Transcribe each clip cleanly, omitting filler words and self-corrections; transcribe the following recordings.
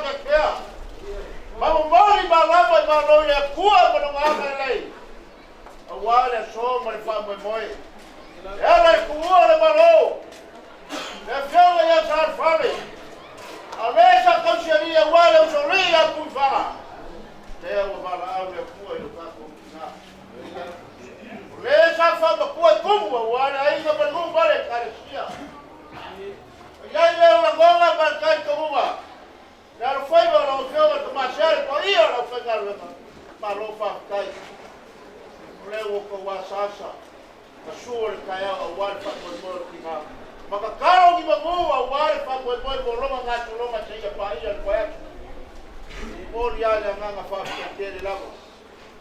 ke kea. Mamomoli malama I malo le kua manonganga lei. Awale so mo le fa mo moi. Ela kua le malo. Le fiona ya sar fale. Alesa konseria wale usolia kufa. Leo mala au le kua le ka ko na. Lesa fa ba kua kumwa wale ai ka ba ngum vale karesia. Ya le la gonga ba kai kumwa. Ya foi ba lo fiona to masher ko ia lo fa ka le ma lo fa kai. Leo ko wa sasa. Masure kaya awal fa ko mo kina. Makakaro ni mamu awal fa ko mo loma nga loma chega pa ia ko ya. Por ya le nga fa tere lavo.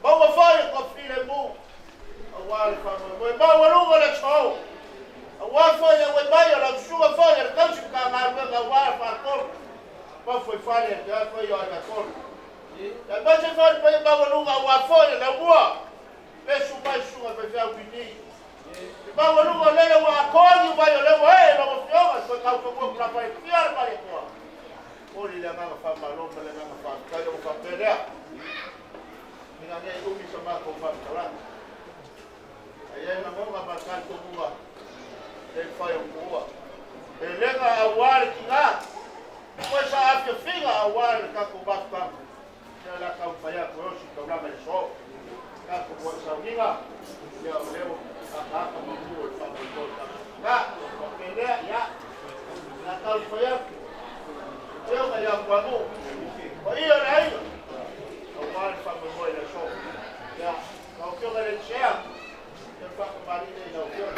Ba wa fa ko file mu. Awal fa mo ba wa lu le chau. Awal fa ya we ba ya la shuga fa ya ka shi ka ma ga awal fa ko. Ba foi fa ya fa ya ka ko. Ya ba se fa ba wa lu awal fa ya la bua. Pesu ba shuga ba fa wini. Ba wa lu le wa ko ni ba yo le wa lo fioma so ka ko ko pra pa fiar pa le ko. Ori le nga fa ma lo le nga fa ka yo fa pelea. Ina ne u mi sama ko fa kala. Ai na mo ba ka ko bua. Le fa yo bua. Le nga awal ki nga. Ko sa afya figa awal ka ko ba ka. Ya la ka fa ya ko si ko la me so. Ka ko sa ninga. Ya leo ka ka mo ko fa ko. Ya, ko pelea ya. La ka fa ya. Yo me llamo Guamu. Oye, ahí. Omar fa me voy la show. Ya, la opción del chea. El fa con marina y la opción.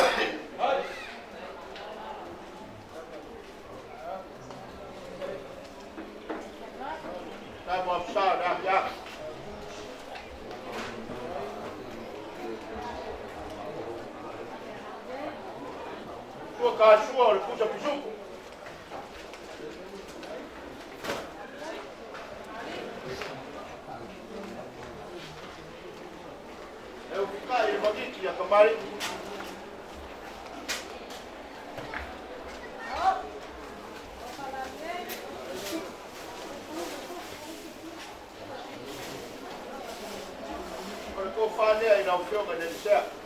Estamos absados, ya. Sua cachorro, ele puxa pichuco. Eu ficar aí, aqui, já acabarei. Agora que eu falei aí no filme, ele certo.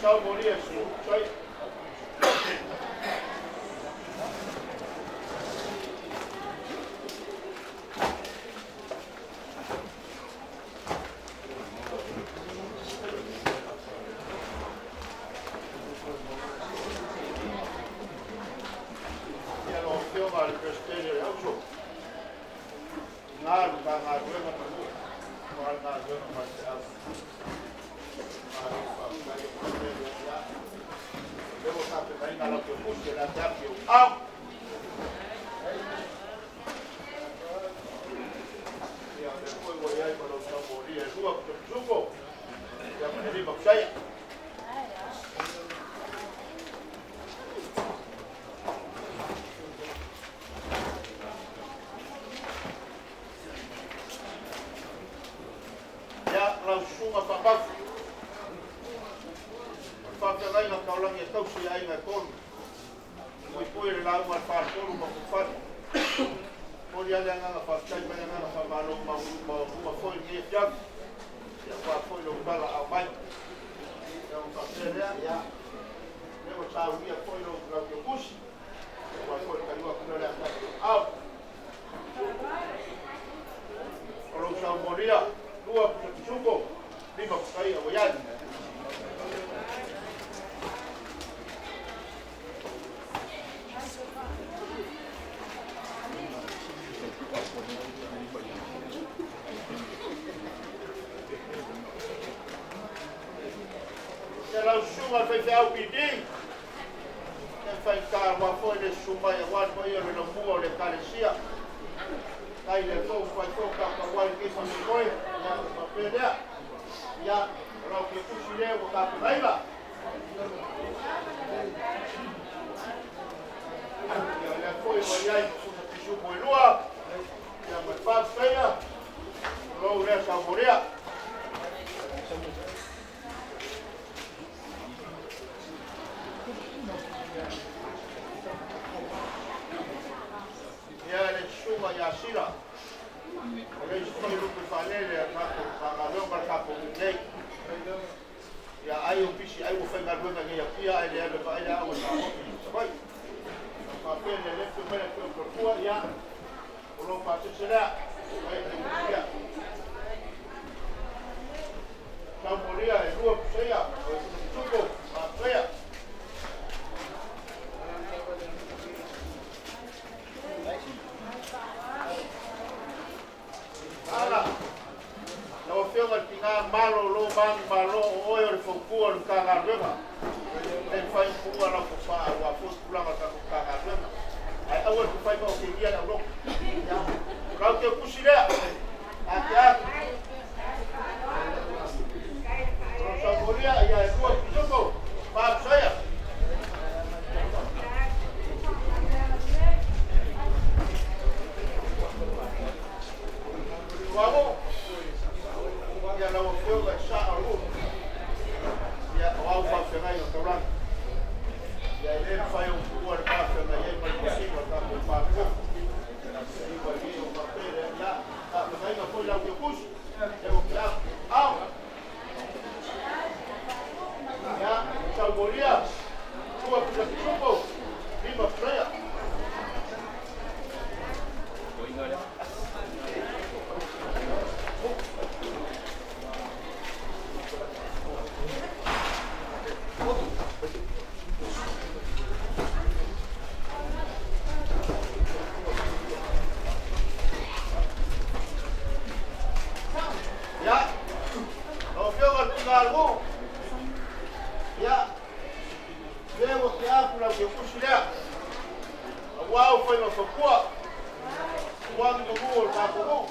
Tchau, Moria, tchau. Fai ka wa foi le suma ya wa foi le no mua le kalesia ai le fo fai fo ka wai ke fa mi koi ya pa pele ya ro ke kusi le ko ka naiva ya le foi wai ai su ka pisu mo lua ya ma pa feia ro le sa moria ya le suma ya sila le suma lu ku falele ka ko ka lo ba ka ko nei ya ai o pisi ai o fa ga lo ga ya pia ai le ba ai a o sa vai pa pele le tu mele ko ko ya o lo pa se será vai ya ka moria e lu se ya o tuko pa sea ala lo feo al final malo lo van malo oi o foku o ka garba e fai fu ala ko fa wa fu kula ma ka ka garba ai awal ku fai ba o ke dia na lo ya ka ke kusile atia lo sa moria ya e ku pisoko pa saya vamos ya la opción de Sharu ya o fa fena yo toran ya le fai un poco el paso de ahí para que siga dando paso y va bien un papel ya a ahí no fue la que push tengo que ya salvoría tú a tu grupo viva Freya algo ya vemos que habla que pusiera wow fue no focua cuando hubo el papo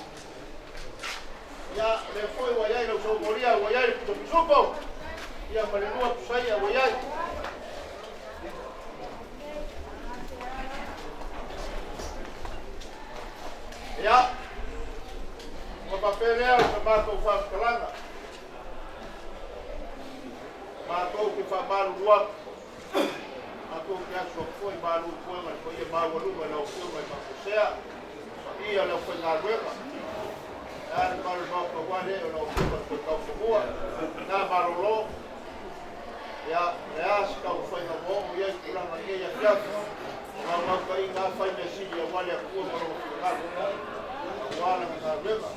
ya le fue guayay lo so moría guayay to supo ya malenua kusaya guayay ya kwa papelea sabato fa kalanga matou que fa balu luat matou que acho foi balu foi mas foi balu mas não foi mas pasea ia não foi na guerra era balu não foi guarde não foi mas foi tão boa na barolo ya acho que foi no bom e aí por lá que ia fiado não foi na foi nesse dia olha a cor para o lugar agora na guerra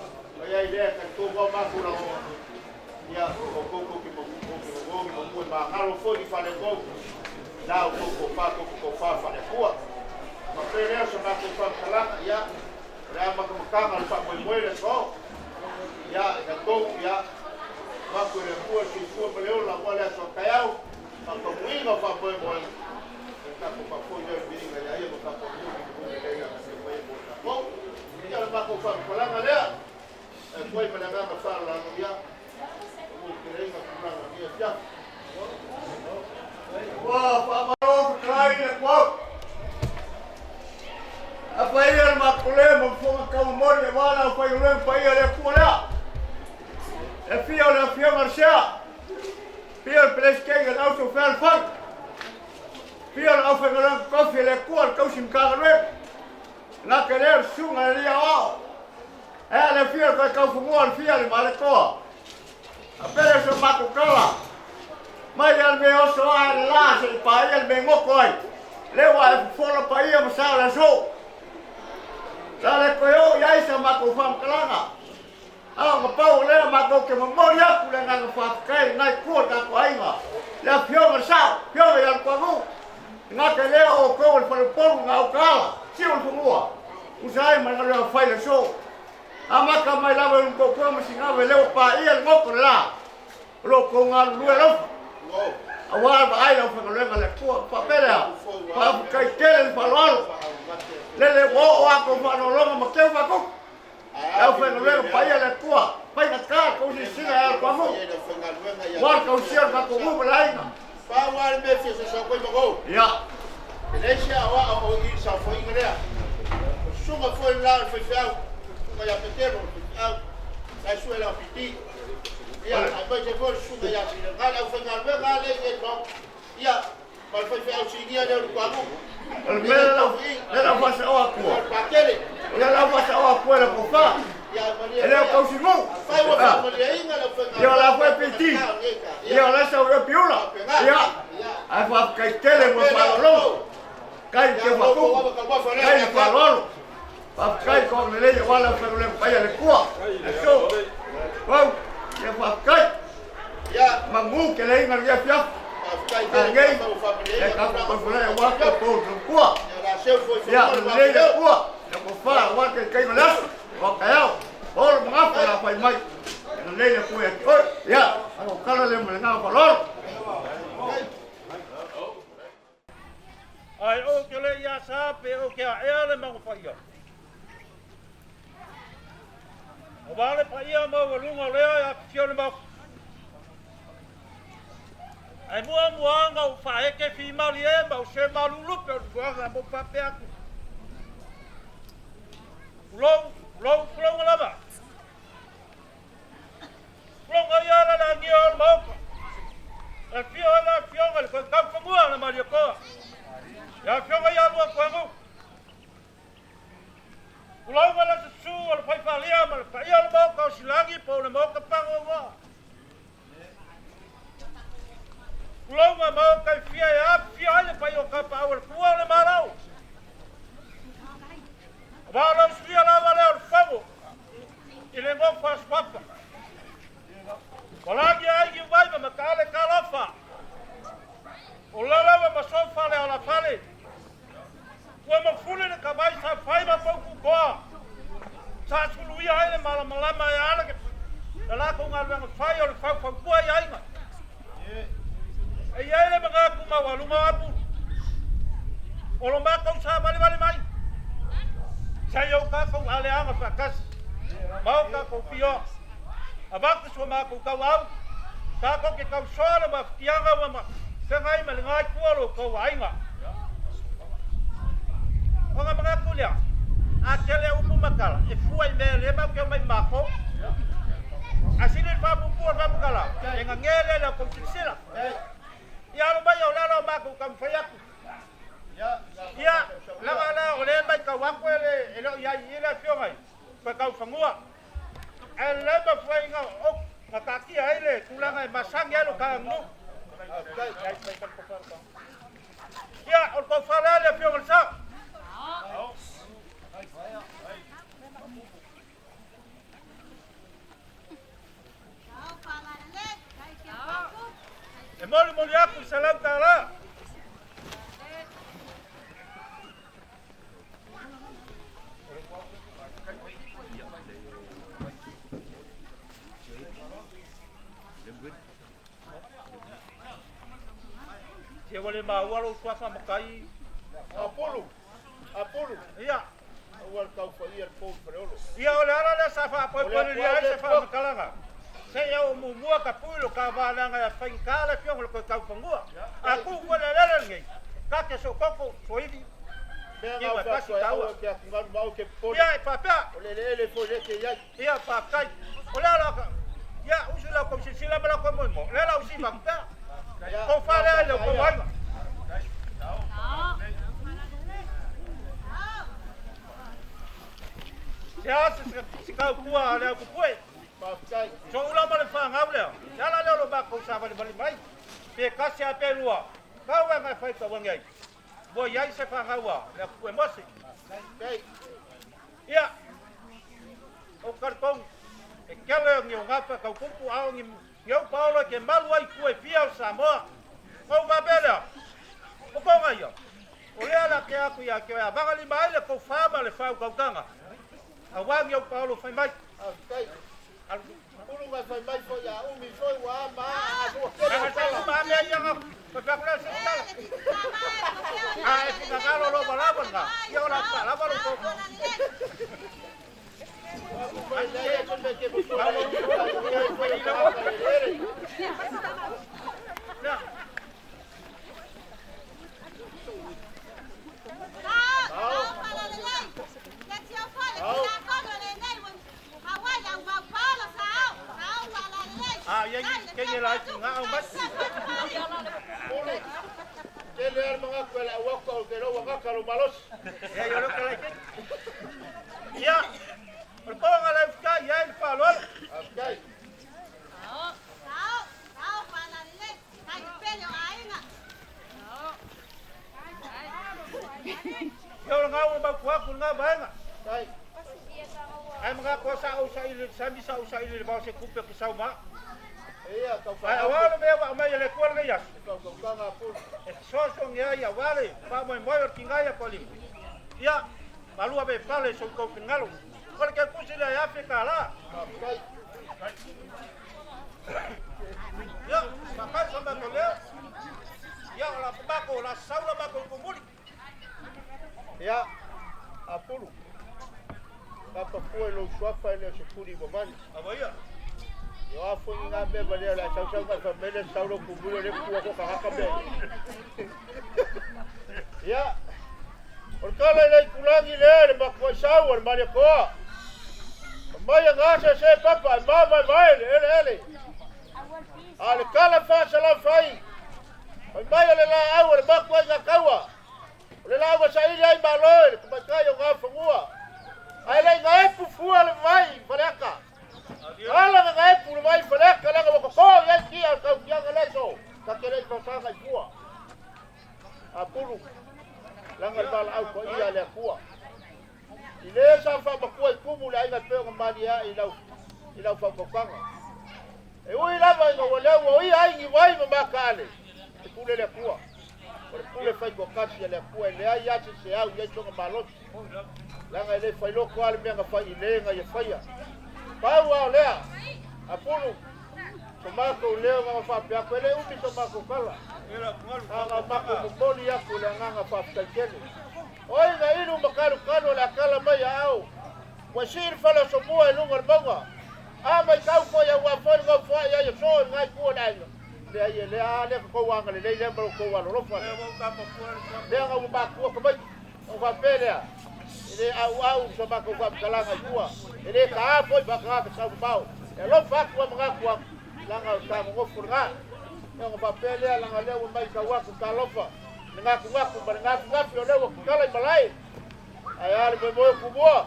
aí a ideia que tu vai mais por lá ya o coco que o ma halo foi fale coco lá o coco fa fale cua mas pelo se vai com falar ya rama como cama fa muere só ya da coco ya va com ele cua se for pelo la bola só caiu pa comigo fa foi bom está com pa foi eu vinga ya eu tá com muito legal se foi bom ya va com falar galera foi para lá para falar ya wah, Pak Maruf, try it, wah. Apa yang makule memfungkan kaum mori mana apa yang apa yang ada pula. Fia Marcia. Fia Pleskega auto fel fang. Fia apa yang kopi le kuat kau simkaran. Nak keler sungai dia awak. Le fia kau fumuan fia di mana kau. Pero eso maco cala. Mas ele me osso lá, se pai ele me mocoi. Lewa fora pai eu sala so. Lá le coio e aí se maco fam calanga. Ah, ma pau le maco que memoria ku le nga fa kai nai ku ta ko ai ma. Le pio sa, pio ya ko mu. Nga ke le o ko el por pon nga o kala. Si o fumua. Usai ma nga fa le so. Ama kama lava un coco mas singa veleu pa ia ngoko la lo ko ngal lu lo awal ba ai lo fa ngale le ko pa pera pa kai kele pa lo le wo wa ko fa no lo ma ke fa ko kau siar ka ko mu lain. Pa wa me fi so ko mo. Ya. Lesia wa o i sa fo ingrea. Sunga foi la foi fiao. Sunga ya petero, fiao. La suela piti. Ya, a vai je for sunga ya si. Gala foi ngal be gale e no. Ya, mal foi fiao si dia de ko amu. Ela faz o aku. Pakele. Ela faz o aku la ko fa. Ya, Maria. Ela kau si mu. Fai wa fa Maria inga la foi. Ya la foi piti. Ya la sa o piula. Ya. Ai fa kai tele mo fa lo. Kai ke fa ku. Kai fa lo. Pa kai ko le le wala fa le pa ya le kuwa. So. Wow. Ya fa kai. Ya. Mangu ke le ngal ya fia. Ngai. Ya ka ko fa le wa ka po kuwa. Ya le le kuwa. Ya ko fa wa ke kai malas. Wa ka ya. Ol mangapa la fa mai. Le le kuwa. Ya. Ako kala le mo nga fa lo. Ai o ke le ia sa pe o ke a ea le mango pa ia. O vale pa ia mo walunga lea ia fio le mau. Ai mua muanga o fa eke fi mali e ma o se malulupe o duanga mo pa pe aku. Ulong lava. Ulong ia la ngi o mau. E fio ngal ko ka fa mua na mali ko. Ya fionga ya lua kwangu. Ulau wala su wala fai falia mal fa ia mo ka silangi po le mo ka pango wa. Ulau ma mo ka fia le pa yo ka pa wal kuwa le marau. Wala sia la wala al fango. Ile mo fa spapa. Wala ki ai vai ma kale kalafa. Ulala ma sofa le ala fale. Wa mafule le kabai sa fai ma poku koa. Sa sului ai le malama ya ala ke. La ko ngal wa fai o fa kua ya inga. Ai ai le mga ku ma walunga apu. O lo ma ko sa vale mai. Sa yo ka ko ale anga fa kas. Mau ka ko pio. Abak so ma ko ka wa. Ka ko ke ka sore ma tianga wa ma. Sa ngai ma ngai ku lo ko wa inga. Onga mga kulia, akele upu makala, e fuai me lema ke mai mako. Asile fa pupu fa makala, e ngele la ko sila. Ya lo ba yo la lo mako kam fayaku. Ya, la ole mai ka wako ele ya ila fiongai. Pa ka fangua. Ele ba foi nga ok, makaki ele kulanga masang ya lo ka ngu. Ya, o ko fala le fiongai sa. E moli aku salam tala. Dia boleh bawa lu suasa makai. Apolo. Iya. Awal kau fa ia po preolo. Iya oleh ala sa fa po dia sa fa makalanga. Saya o mua ka pulo ka bana nga fain kala fiong ko ka fangua. Aku wala lala ngai. Ka ke so koko so hivi. Ia pa so tawa ke ngal mau ke po. Ia papa. Ole fo ke ia. Ia papa. Ole ala ka. Ya usula ko sila bala ko mo. Lela usi papa. Ko fa le ko wai. Ya se kau kuah le aku puai. Pakai. So ulah male fa ngau le. Ya la le lo ba ko sa bali mai. Pe kasi ape lua. Kau wa ngai fai ka wangai. Bo yai se fa ngau wa. Le aku emosi. Ya. O kartong. E kele ngi ngapa ka kupu au ngi eu Paulo ke malu ai ku e fia Samoa. Ko va bela. O ko ngai. O le ala ke aku ya ke ba ngali mai le ko fa ma le fa ka tanga. Awang eu Paulo fai mai. Okay. Ulu vai fai mai foi a umi foi wa ma a do ke la ma me ya ko pa ko se ta. Ah, e ka ka lo ba la ba nga. Yo la pa la ba lo ko. Vai le que me que Kenya lai ngao mas. Kele ar mga kwela wako o kero waka karo malos. Ya yo lo que lai. Ya. Perko ngalai ska ya el palol. Okay. Yo ngao ba kuha kun nga ba nga. Dai. Ay mga ko sa ilir sa ilir ba se kupe ki sa ma. Iya kau Ay fa. awal be wa mai le kuar ga yas. Kau kanga pun. So ya vale, pa mo mo tingaya ko lim. Ya, balu abe pale so ko ngalo. Porque kusila ya Afrika la. Okay. Ya, makan sama ko le. Ya la bako la saula bako ko muli. Ya. Apulu. Kapa foi lo swafa ele se kuri bomani. Abaya. Yo afu nga be bale la chau chau ka mele saulo kubule le kuwa ko kaka be. Ya. Orkala le kulangi le bakwa sawa mali ko. Maya ngasa se papa mama vai ele. Al kala fa sala fai. Maya le la awal bakwa nga kawa. Le la wa sai ai baloi ko bakayo nga fungua. Ai le ngai pufua le vai baraka. Ala ngai pu le vai baraka la ko ko ya ki al ka ya le so. Ka kere ko sa ngai pua. Apulu. Langa bal au ko ia le pua. Ile sa fa ba ko kumu le ai pe ngmali ya ila fa ko kanga. E ui la ba ngo le wo ia ai ngi vai ma kale. Kule le pua. Kule fa ko kasi le pua le ai ya se au ye to ngbalot. Langa ile fa lo ko al me nga fa ile nga ye fa ya. Pa wa le. Apulu. Tomako leo nga fa pia ko le umi tomako kala. Nga mako mboni ya kule nga fa ptakele. Oi nga inu makaru kano la kala mai au. Wasir fala somua ilunga banga. Ama kau ko ya wa fa nga fa ya so nga ko dai. Le ale ko wa nga le bro ko wa ro fa. Le nga ba ko ko mai. O va pele. Ile au so ba ko kala nga kuwa. Ile ka po ba ka sa bao. E lo fa ko mga kuwa. Langa ka mo furga. Nga ba pele langa le mai ka wa ko kalofa. Ngaku ngaku yo lewo kala malai. Ayar me mo kubua.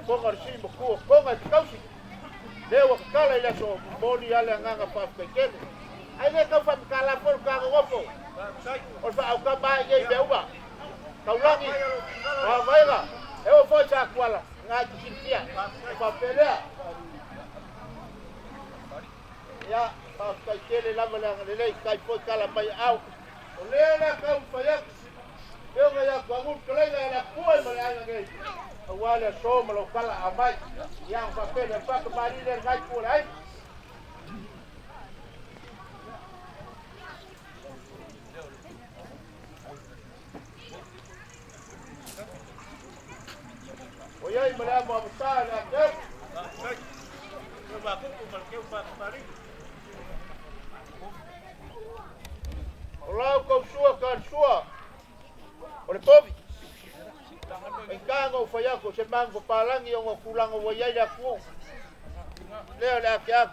Ko ngarsi mo ko ngai kausi. Lewo kala ile so boni ale nganga pa pekene. Ai ne ka fa kala por ka ngofo. O fa au ka ba ye beuba. Kaulangi. Wa vaiga. Eu fo cha kwala. Ngai kimpia. Fa pelea. Ya pa pekene la mala le kai po kala mai au. Olena kau fayak. Eu nga kwa ngut klenga na kuai malanga ngai. Awala so malo kala amai. Yang fa pele fa ka mari le ngai kuai. Oyai mala mo msala ke. Ba ko mal ke fa mari. Olá, com sua canção. Olha, Tobi. Encango foi ako se mango palang yung kulang o wayay na ko. Leo na kaya.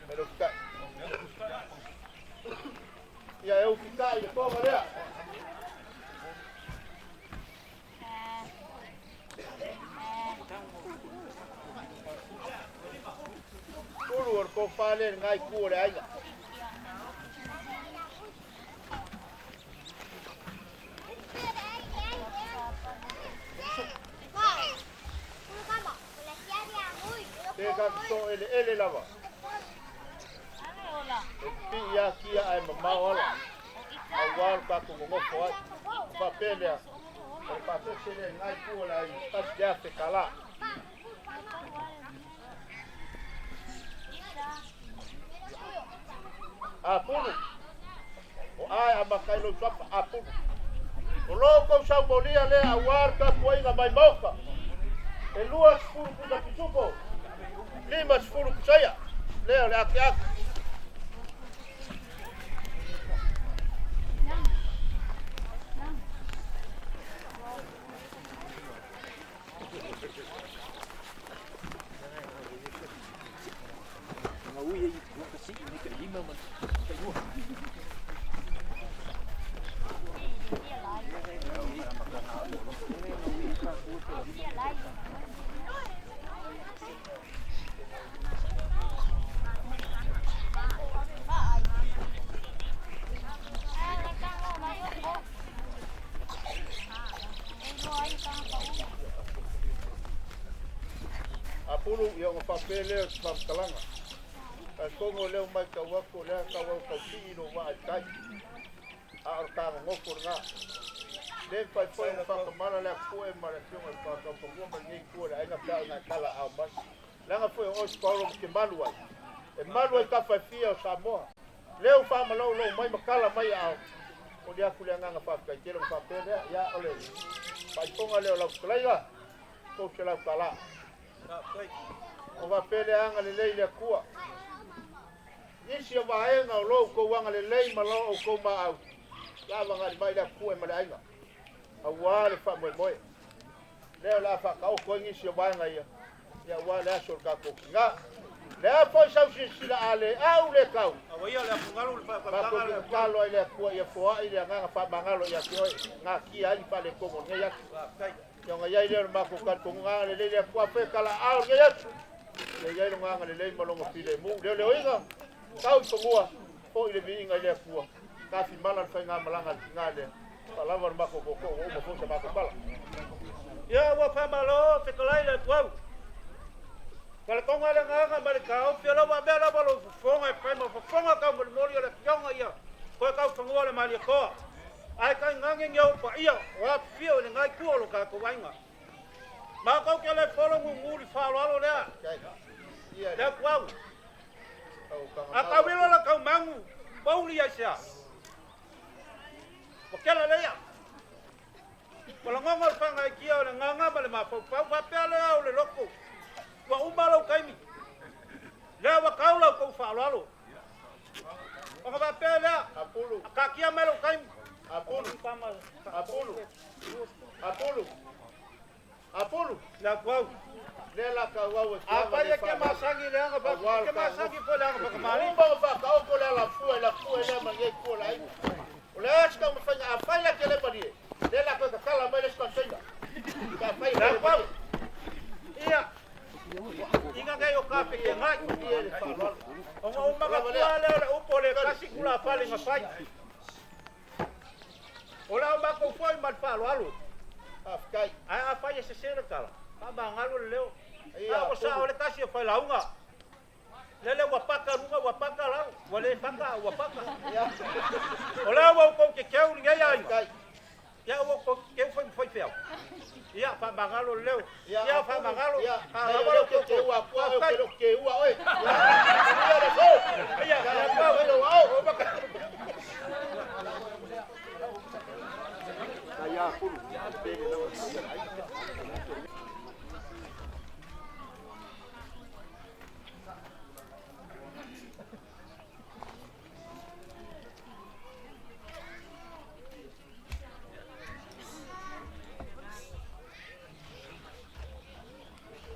Pero ka. Ya eu ficar e toma ali. Puro ko fale ngai ko le ai. Pega so ele lava. Pia kia ai mama ola. Awal ba ko mo fo. Ba pele. Ba pele ngai ko la ai pas ya se kala. Apulu. O ai abakai lo sapa apulu. O loko sa bolia le awar ka kuinga mai moka. E luas furu kuda pituko. Lima furu kusaya. Leo le aki aki. ui ai ka si ni ka lima man ka ua Apulu ia o papele pa kalanga. Ka kongo leo mai ka wako lea ka wau ka tino wa ai a ka ngoko nga. Le pai pai pa ka mala le ko e mala tio pa ka pa mo ma ni ko ai na ka na kala a mas. Langa foi o Paulo ke malua. E malua ka fa fia o Samoa. Leo fa malo lo mai makala mai a o dia kulia nga fa ka tiro pa pele ya ole. Pai konga leo la kulaiga. Ko se la kala. O va pele anga le lei le kua. Nisi o vaenga o lou ko wanga le lei ma lo o ko ma au. La wanga le mai le kua e ma le ainga. A wale fa moe moe. Leo la fa ka o ko nisi o vaenga ia. Ia wale aso ka ko nga. Le a po sa si la ale au le kau. A ia le fungalo le fa Ba ko kalo ile kua ia foa ile nga fa mangalo ia ki nga ki ali pa le ko mo ngai yang ayai le ma ko kan ko nga le le ko pe kala au nge ya le ya le nga le le malongo pile mu le le oinga tau to mua po ile vinga le ko ka fi mala fa nga malanga nga le pala war ma ko o mo fo sa ma ko pala ya wa fa malo te kolai le ko kala ko nga le nga ma le ka o pelo wa bela balo fonga e fa mo fonga ka mo mo le kyonga ia ko ka fonga le mali ko ai kai ngange ngau pa ia wa fio le ngai ku lo ka ko wainga ma ko ke le folo nguri fa lo le ia le kwau a ka velo la ka mangu pauli ya sia ko ke la le ya ko la ngongol fa ngai ki o le nganga ba le ma fa pele o le loko wa umbalo kai mi le wa ka lo ko fa lo o ka ba pele apulu ka kia melo kai Apulu la kwau le la ka wa apa ye ke masangi le nga ba ke masangi po le nga ba kamali ba ba ka o ko la fu le ma nge ko la ai o le aska mo fanya apa la ke le padi le la ko ka kala mai le ska senga ka fai la kwau ia inga ga yo ka pe ke ngai o ma ga le o po le kasi kula pale nga fai ola ba ko foi mal palo alu afkai a fai se sera kala pa ba ngalo leo ia o sa ole kasi foi launga lele wa paka runga wa paka la wale paka wa paka ola wa ko ke keu ngai ai ya wa ko ke foi feo ia pa ba ngalo leo ia pa ba ngalo a la ke wa ke wa oi ia ya pa o ba ya pulu pele na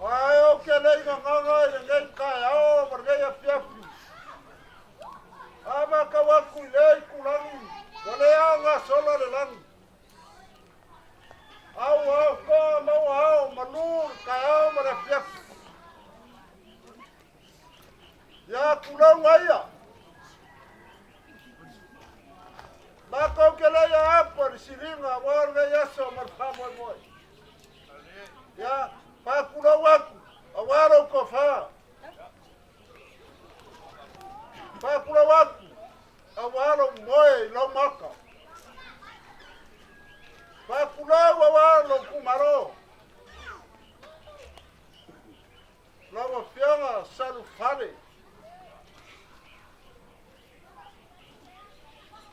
Ayo que le digan en el callao, porque ya fiafi. Ama kawaku le kulangi, wale anga solo le lang. Au ko mau manur callao mara fiafi. Ya kulang waya. Bako que le ya por siringa, warga ya so marfamo moy. Ya pa kula waku awaro ko fa pa kula waku awaro moe lo maka pa kula awaro kumaro lo fianga salu fare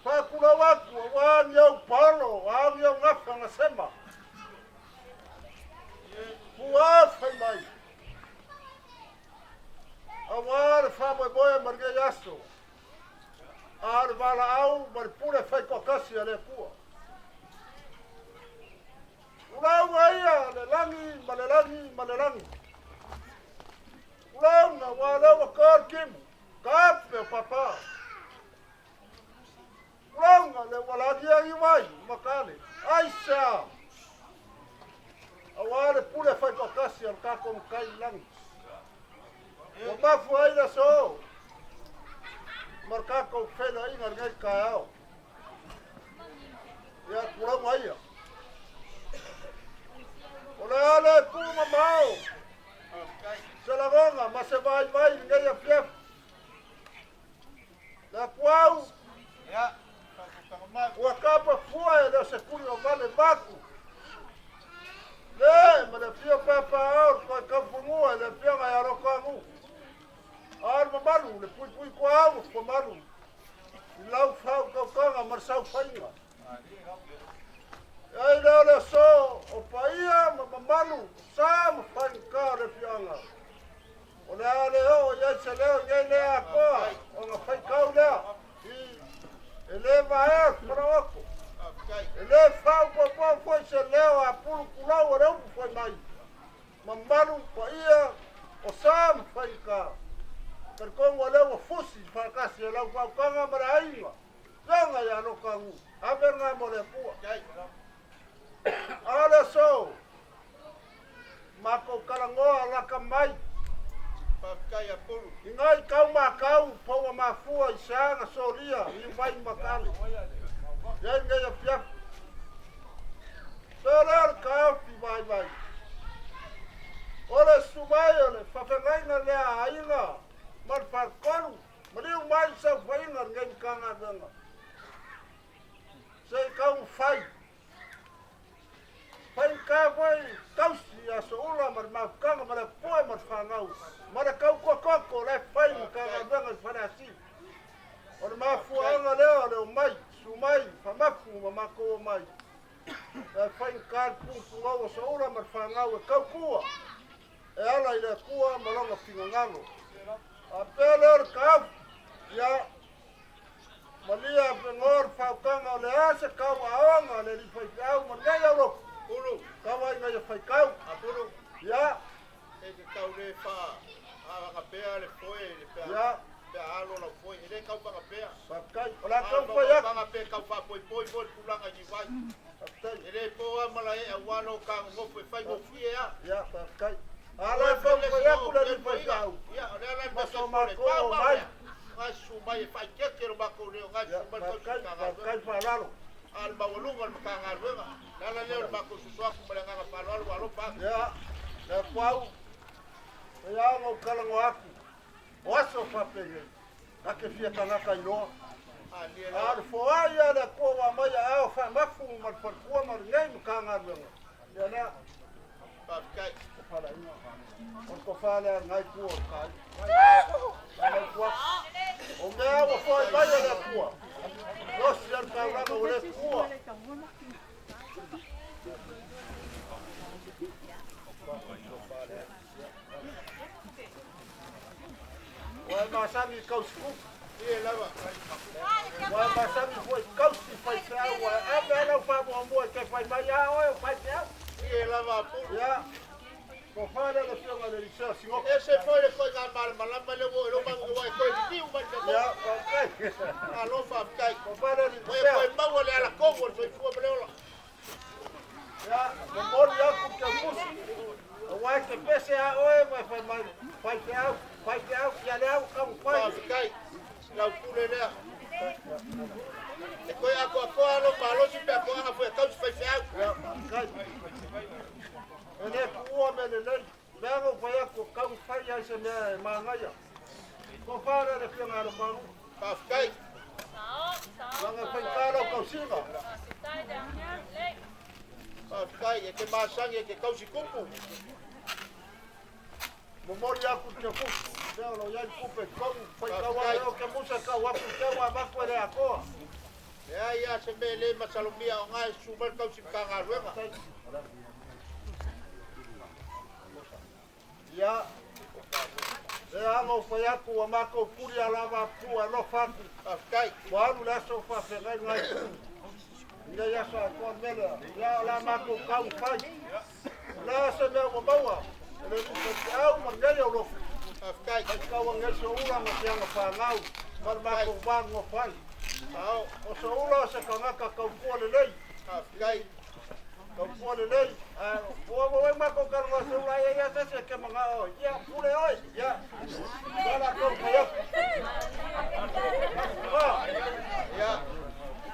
pa kula waku awaro palo awaro ngafa ngasema Buat mai. Awar famo boy marge yasto. Ar bala au mar pura fai kokasi ale kua. Ulau waya le langi malelangi. Ulau na wala wakar kim. Kape papa. Longa le wala dia i mai makale. Aisha. Awale pule fai pakasi al kako kai lang. O mafu ai la so. Markako fela inga ngai kaao. Ya kurang mai ya. Ola ale kuma mau. Salagonga masai mai ngai ya fief. La kwau. Ya. Wakapa fua da sekuri o vale baku. Le, ma le fio papa au ko kafungu le fio ga yaro kangu. Ar mamalu le pui ko au ko malu. Lau fau ko kanga marsau fainga. Ai le so o paia mamalu sam fain ka le fianga. O le ale o ya se le a ko o nga fai ka le. Ele vai para oco. Ele fau po foi se leo a pulu kulau o reu foi mai. Mamalu pa ia o sam fai ka. Per kongo leo fusi fa kasi leo fa kanga marainga. Yanga ya no kangu. Abenga mo le pua. Ala so. Mako kalangoa la kamai. Pakai apulu. Ingai kau makau paua mafua isanga solia i vai makale. Yenga ya fiaf. Solar kafi vai. Ora subai ole fafengaina le ainga. Mar farkonu. Mariu mai sa vainga ngai kanga danga. Sei kau fai. Fai ka vai kausi aso ula mar mafkanga mar poe mar fangau. Mara kau ko le fai ka danga farasi. Ora mafuanga le mai. Sumai, famafu mamako mai. E fai kar pu o soura mar fangau e kau kua. E ala ile kua malonga fingangalo. A peler kaf ya malia pengor faukanga le asa kau aonga le li fai kau mangai alo. Ulu. Kau ai ngai fai kau. Apulu. Ya. E ke kau le fa. A pea le foi le pea. Ya. Alo la foi, ele kau pa pea. Pakai, ola kau foi ya. Pa pea kau pa poi pulanga ni vai. Ele po mala e wano ka ngo fai mo fie ya. Ya, pakai. Ala kau foi ya kula ni fai kau. Ya, ala Maso mako mai. Ngasu mai fai ke ro ba ko le ngasu ba ko pakai palalo. Al ba wolunga ka ngalwenga. Lala le ba ko su aku mala nga palalo walo pa. Ya. Na kwau. Ya ngo kalango aku. Oaso papele. Ake fia kanaka inoa. Ar foaia le koa mai ao fa mafu mar farkua mar ngai mkanga wenga. Ya na. Pakai. Fala ina. Ko fala ngai kuo kai. Ngai kuo. O mea wa foi vai le kuo. Nos yer kauranga o le kuo. Wai masami kausku. Ie lava. Wai masami foi kausi fai sao. Ebe não fa mo que fai mai ao fai sao. Ie lava pulu. Ya. Ko fala le fianga le liceo singo. Ese foi le foi mal malama le wo lo mango vai ko di un mal de. Ya, okay. Alo fa kai. Ko fala le Foi liceo. foi mango le ala Congo, foi fu bleola. Ya, ko mor ya ku ke musi. Wai ke pese a oe vai fai mai. Fai sao, ya le au kam fai. Kai. La pule le. E ko ya ko alo malo si pe ko ha foi ka foi sao. Ya, kai. Ele kuo me le lei. Vengo fai ko kam fai ya se me mangaya. Ko fala le fianga lo pang. Pa kai. Vanga fai karo kausinga. Pa kai e ke masangi e ke kausi kupu. Memori aku te fu. Veo lo ya kupe kom fai kawa yo ke musa ka wa ku te wa ba ko le ako. Ya se me le masalomia o ngai super kausi kanga ruenga. Ya. Ya mo fai aku wa mako puri ala va pu no faku. Pa kai. Wa lu la so fa fe ngai ngai. Ina ya so ko mele. Ya la mako ka fai. La se me mo bawa. Ele ku au mo ngai yo lo. Pa kai. Ka wa ngel so ula ma te anga whangau. Mar mako wango whai. O so ula sa kangaka kaupua le lei. Kau pole lei. O mako karwa so ula ia tese ke mga o. Ia pule oi. Ia. Dala kau kaya. Ia.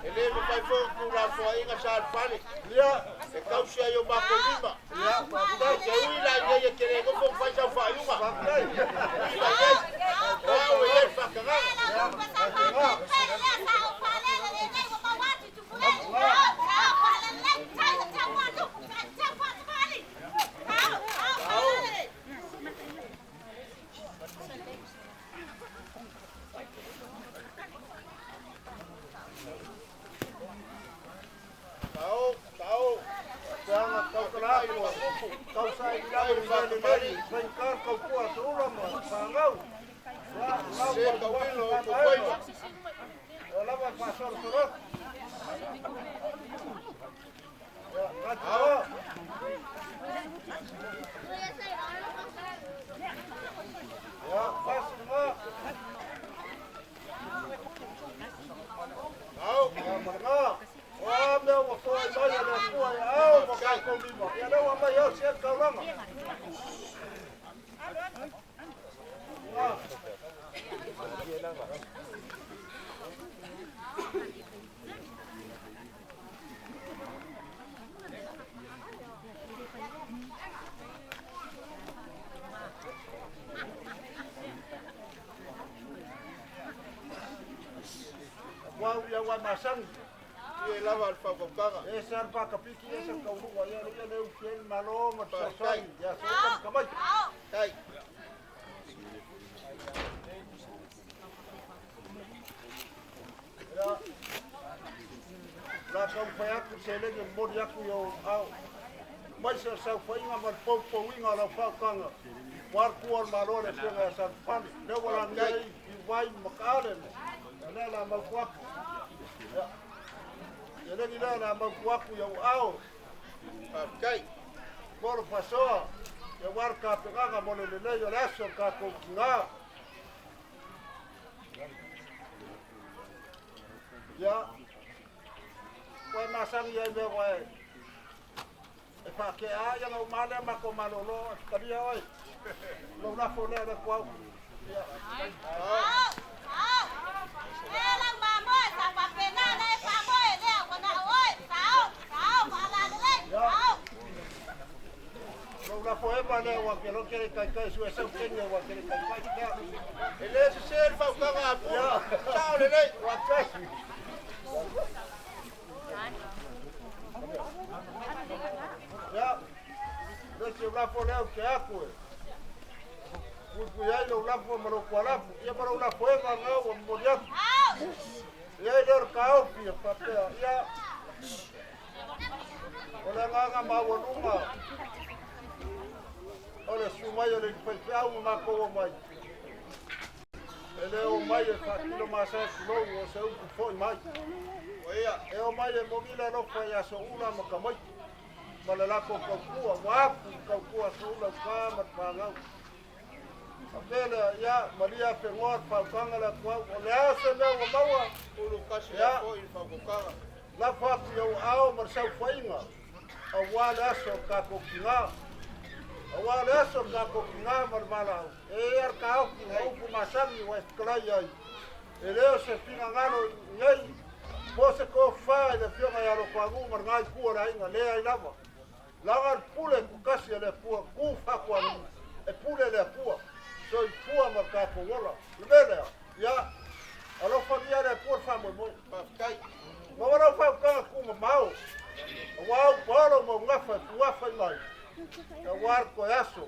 Ele me fai fogo la sua inga sa fale. Ia. E kau sia yo mako lima. Ia. Dai ke uila ia kere ko fo fai sa fa yuma. Wow, ia fakanga. Kau sai ila le mari, sai kar kau kuat ula mo, pangau. Se kau wilo ko koino. Lava pasor sorot. Ya, pas semua. Au, Marga. Wah, meu foi mai le foi. Au, makai ko lima. Ya le wa mai yo se kau lama. Wah, ya wa masang. e lava al whakokanga. E sa whakapiki e sa kaurua ia ria leu fiel malo ma tasai. Ia sa kamai. Kai. La kau whai aku se lege mori aku yo au. Mai sa sa whainga ma popo winga la whakanga. War kuar malo le whenga sa whani. Leu wala ngai i wai makare me. Nea la maukuaku. Ia legi lea la maukuaku yo au. Kai. Moro pasoa. Ia war ka peganga mo le leo le aso ka koukinga. Ia. Wai masangi ai me wai. E whake a, ia ngau male mako malolo, karia oi. Lau na fo lea le kuau. Ia. Lau na fo ema lea wa ke lo kere kai kai su e sau kenge wa kere kai kai kia. Ele se ser whakokanga a pū. Sao le nei. Wa kai. Ya, deci eu lavo leo que aku. Kuiai eu lavo maro kualafu, ia maro lavo e ngau moriak. Ia dor kau pia papea, ia. Ola nganga mawonunga. Ola sumai ole faiau na ko mai. Ele o mai e fakilo masa no o seu foi mai. Oia, e o mai e mogila no foi aso una makamai. Malalako kaukua, wapu kaukua sula kama pangau. Apela ya Maria pengoa paukanga la kwa ole ase me o maua Ulu kasi a ko i whakokanga. la faku yo ao marsau fainga. Awala aso ka kokinga. Awala aso ka kokinga marmala. E ar ka au ku masami wa sklai ai. Eleo se pinga ngano ngai. Pose ko fa de fionga ya ro kwa ngu marngai ku ora inga le ai lava. Lagar pule ku kasi le pua ku fa kwa e pule le pua so i pua ma ka ko wala le ya alo fa dia le pua fa mo Kai. ma wala fa ka ku ma mau wa polo mo ngafa ku wa fa mai e war ko yaso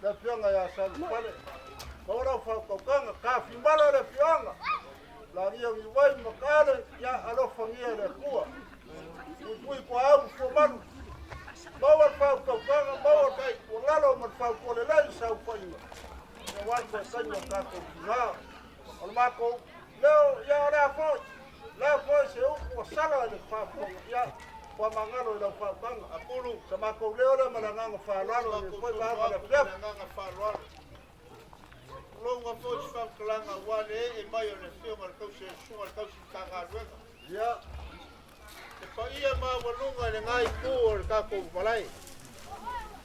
le pionga ya sa pale ma wala fa ka fi mala le pionga la ria mi wai ma ka ya alo fa dia le pua ku ku au fo manu Bawa pau kau kanga, bawa kai, wangalo man pau kole lai sau whainga. Ia wai koe kainga kako ki ngā. Ono mako, leo, ia lea foi se uku wa sala le pau konga. Ia, wa mangalo i lau pau kanga. Apulu. Sa mako leo le malanganga whalalo, ia koe maanga le whiapu. Nganga wharuara. longa foi whakakalanga wane e mai o le whionga le kausi e sunga le kausi kanga ruenga. Ia. E paia ma walunga le ngai ku o le kako malai.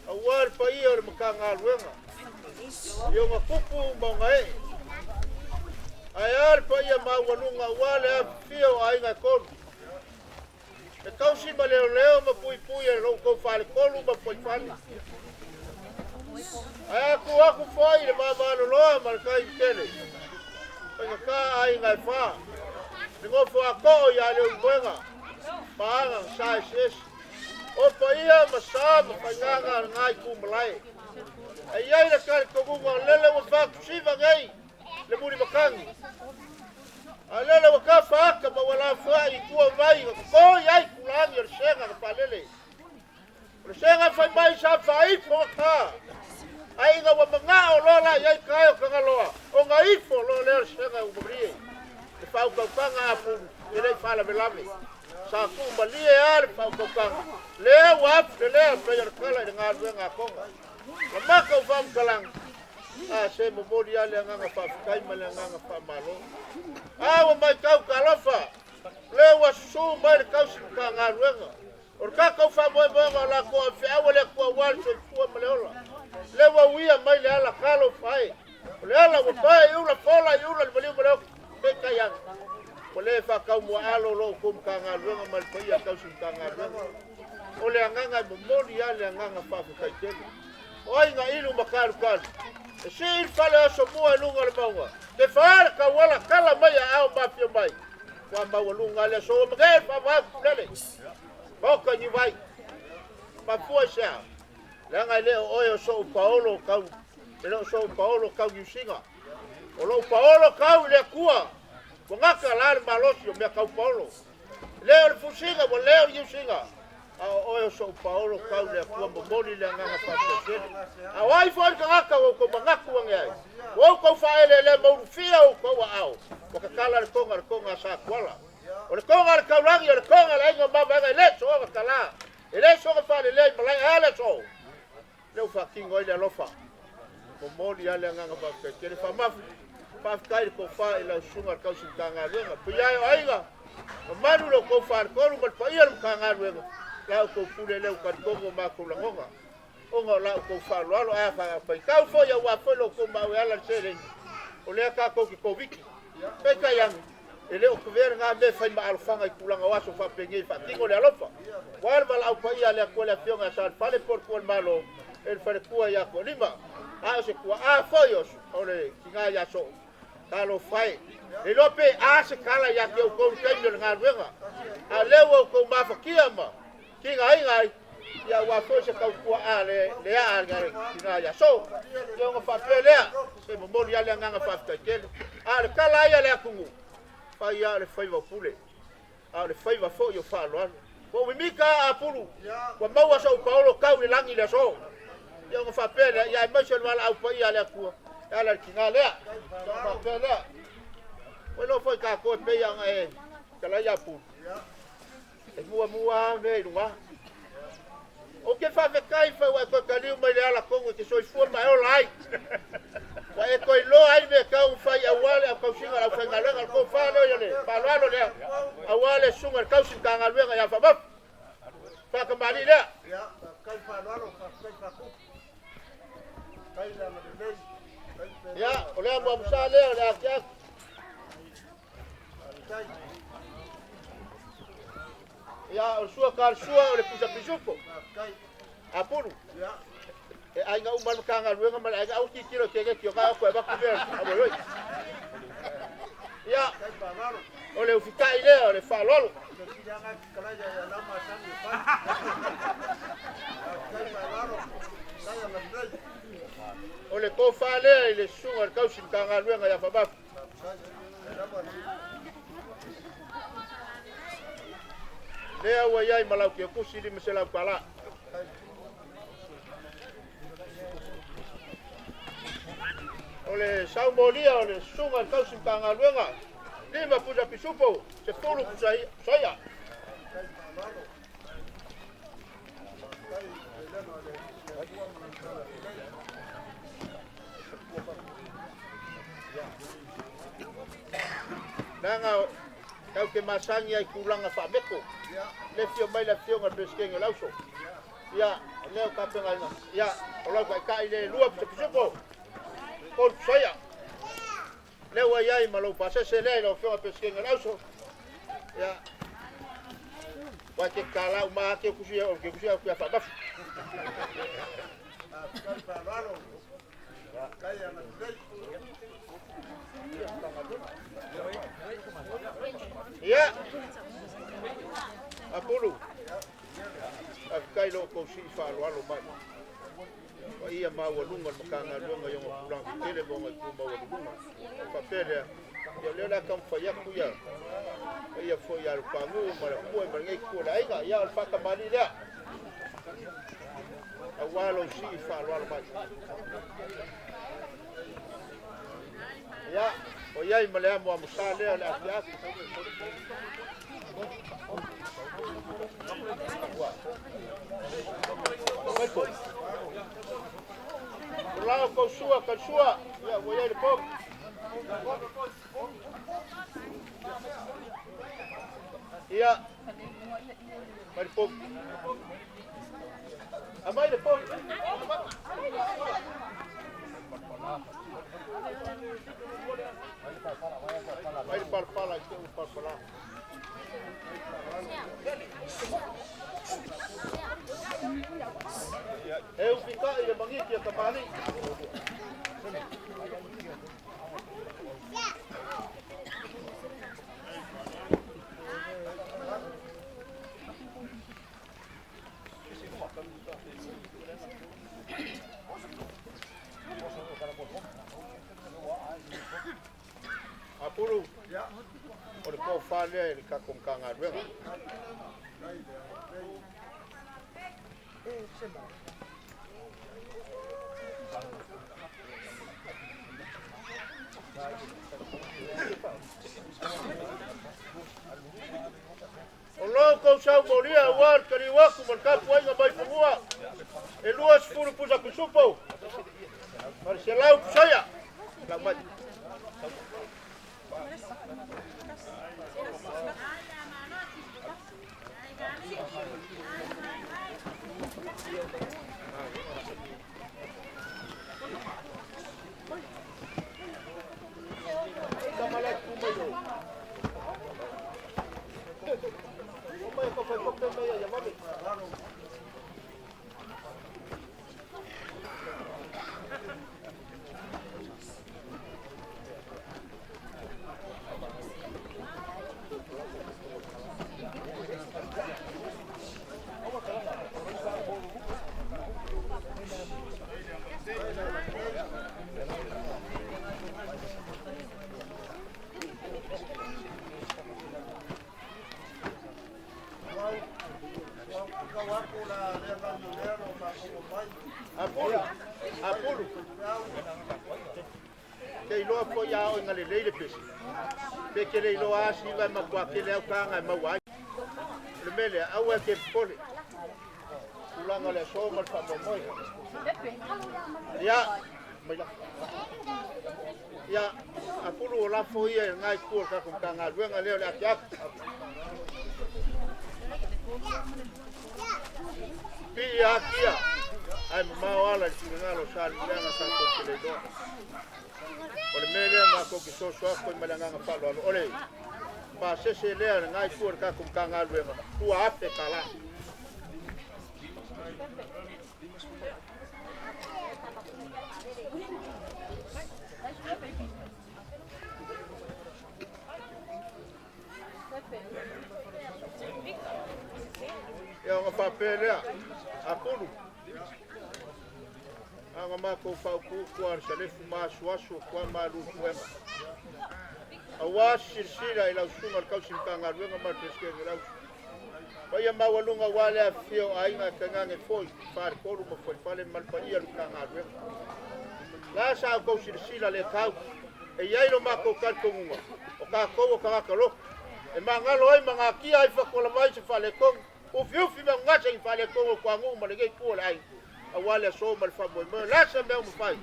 A wale paia o le makanga ruenga. Ionga kupu maunga e. Ai ar paia ma walunga wale a fio a inga konu. E kausi ma leo leo ma pui pui e loko whale kolu ma pui whale. Ai aku whai le mamano loa ma le kai tele. Pai ka ai ngai wha. Le ngofo a ko'o ia leo i koenga. Paanga sai ses. O paia ma sa ma painganga ngai ku malai. Ai ai le kare kogunga lele wa whakusiva ngai. Le muri makangi. Alele wa ka whaaka ma wala whai kua mai. Ko iai kulangi o senga ka palele. O senga whai mai sa whai po ka. Ai nga wa manga o lola iai kai o kangaloa. O nga ifo lo leo senga umabrie. E whau kaukanga apuru. E rei whala velame. Sa ku malie ale whau kaukanga. Lea wap te lea playar kala i ngā rua ngā konga. Ma maka u wham kalang. A se mo mori ale nganga whawhikai male nganga whamalo. Awa mai kau kalofa. Lea wa su mai le kausi ka ngā ruenga. O ka kau whamoe moenga la kua whiawa le kua wali so fua maleola. Le wa wia mai le ala kalo whae. O le ala wa whae iula kola iula le maliu maleo peka yang. O le whakau mua alo lo kum ka ngā ruenga mai le paia kausi ka ngā ruenga. O le anganga i momori a le anganga whawhikai tenu. O ai ngā ilu makaru karu. E si il whale aso mua e lunga le maunga. Te whaare ka wala kala mai a ao mafia mai. Wa maua lunga le so o magere whawaku lele. Hoka ni vai. Mapua sea. Langa leo oe so o Paolo kau. Leo so o Paolo kau Yusinga. O lo Paolo kau le kua. Ko ngaka lare malosi o mea kau Paolo. Leo le Fusinga mo leo Yusinga. A oe so o Paolo kau le kua momoli le nganga pasesele. A wai fwari ka ngaka o ko mangaku wange ai. O ko faele le mauru fia o ko wa au. O ka kala le konga sa kuala. O le konga le kaurangi o le konga le inga mama ega le so o kala. Ele so ka fale le malai ale so. Leo whakingo i le alofa. Ko moli ale nganga pasesele. Whamafu. Whafkai ko wha i lau sunga kausi kanga ruenga. Puyai o ainga. O manu lo ko wha koru mal pa ia kanga ruenga. Lau ko pule leu karikongo mako langonga. Onga lau ko wha loalo a wha kau fo ia wapelo ko mawe ala sere. O lea ka ko ki koviki. Peka yang. E leo kuvera ngā me whai ma alwhanga i kulanga waso whapenge i whakingo le alofa. Wale ma lau pa ia lea kua lea fionga sa pale por kua malo. E whare kua ia ko lima. A se kua a whaios. O le ki ngā ia so. Kalo whai. E lope a se kala ia ki au kou teimio le ngā ruenga. A leo au kou mawhakia ma. Ki ngā ingai. Ia wafo se kau kua a le a ngare ki ngā ia so. Ia ngā whape lea. Se momoli ale nganga whaftai kele. A le kala ia le akungu. Whai a le whaiva pule. A le whaiva fo i o whaloanu. Ko wimika a pulu. Kwa maua sa u Paolo kau le langi le so. Ia ngā whape lea. Ia maise le wala au pa ia le akua. Ia le ki ngā lea. Ia ngā whape lea. Welo foi ka ko pe yang e. Kala ia pulu. E mua me runga. O ke fa kai fa wa ko kaliu mai ala kongo ke so fu mai o lai. Wa e ko lo ai me ka un fa ya wale a kausinga la fa ngala ko fa lo yo le. Pa lo le. A wale sunga kausin ka ngalwe ya fa ba. Fa ka mali le. Ya, kai fa lo fa ku. Kai la ma le. Ya, o le mo musa le o le akia. Ya, o sua kar sua o le pusa pisupo. Apuru. Ya. E ai nga umar kanga ruenga mal ai au ki kilo ke ki o ka ko ba ku ver. Abo. Ya. O le ufikai le o le fa lolo. O le ko fa le le sunga ka usin kanga ruenga ya fa ba. Lea wa iai malau ki kusi di mesela pala. Ole saumolia ole sunga kausin tanga luenga. Lima puja pisupo, se pulu kusai saya. Nanga kau ke masangi ai kulanga whameko. Le fio mai le fio ngal peskenga lauso. Ia, leo ka penga ina. Ia, o lau kai le lua pisuko. Kol saya. Leo ai ai malo pase se le lo fio peskenga lauso. Ia. Wa ke kala ma ke kusia o ke kusia ku fa baf. Ia. Apulu. Kai lo ko si fa lo mai. Wa ia ma wa lunga makanga lunga yo pulang tele bo ngai ku ma wa lunga. Fa pele. Yo le la kam fa ya ku ya. Ia fo ya pa ngu ma ku ma ngai ku la ia ya fa ka mali la. Awalo si fa lo mai. Ya, o ia i malea mo amusale le afiak. Lao kau sua, kan sua. Ya, o ia i pok. Ia. Mai pok. Amai le pok. Vai parpala, itu parpala. Eu fica ele bangi dia kembali. Apuru. Ya. Ora ko fale ka kon kanga ruega. O loco sau moria war kari waku marka puanga bai pungua. E luas furu pusa kusupo. Marcelau saya. Selamat. Apuru. Kei loa po ia o ngale leile pesi. Pe ke le loa asi vai makua ke le au kanga ma wai. Le mele au e ke pole. Ulanga le so mal fa mo moi. Ya, mai la. Ya, apuru o la fo ia ngai ku ka kon kanga luenga leo le atia. Pia kia. Ai mawala tinga lo sali langa sa ko le do. Ole mele ma ko ki so so ko malanga nga palo ole. Pa se le ngai ku ka kon kanga luenga. Tu afe kala. Ya nga papel ya. Apulu. Anga mako fa ku kwar sale fuma suasu kwa malu kwema. Awas sila ila sunga kausim kanga ruenga mateske ila. Paya mawalunga wale afio ainga kanganga foi par koru mo foi pale malpaia kanga ruenga. La sa ko sila le kau. E yailo mako kar konga. O ka ko ka kalo. E mangalo ai mangakia ai fa kola mai se fale kong. O fiufi me ngata i fale kongo kwa ngu ma lege ku lai. Awale so mal fa mo la sa me mo fai.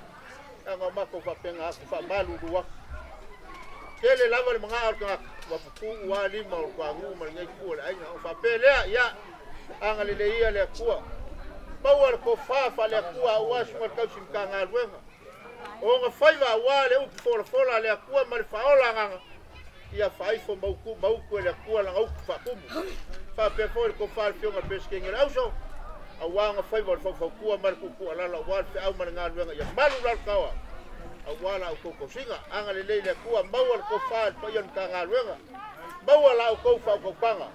Anga mako fa penga fa malu ruwa. kele lava le mga o ka wa pu wa lima o ka ngu ma ngai ku le ai o fa pelea ya anga le ia le ku Bawal ko fa le ku wa su ka sim ka nga luenga o nga fai wa le u fola le ku ma le faola nga ia fai fo mau ku le ku la au fa ku fa pe fo ko fa fio nga peske ngi auso a wa nga fai wa fo ku ma ku ala la wa fe au ma nga luenga ia malu la kawa awala ko singa anga le ku bawal ko fa pa yon ka nga luenga bawal ko fa ko panga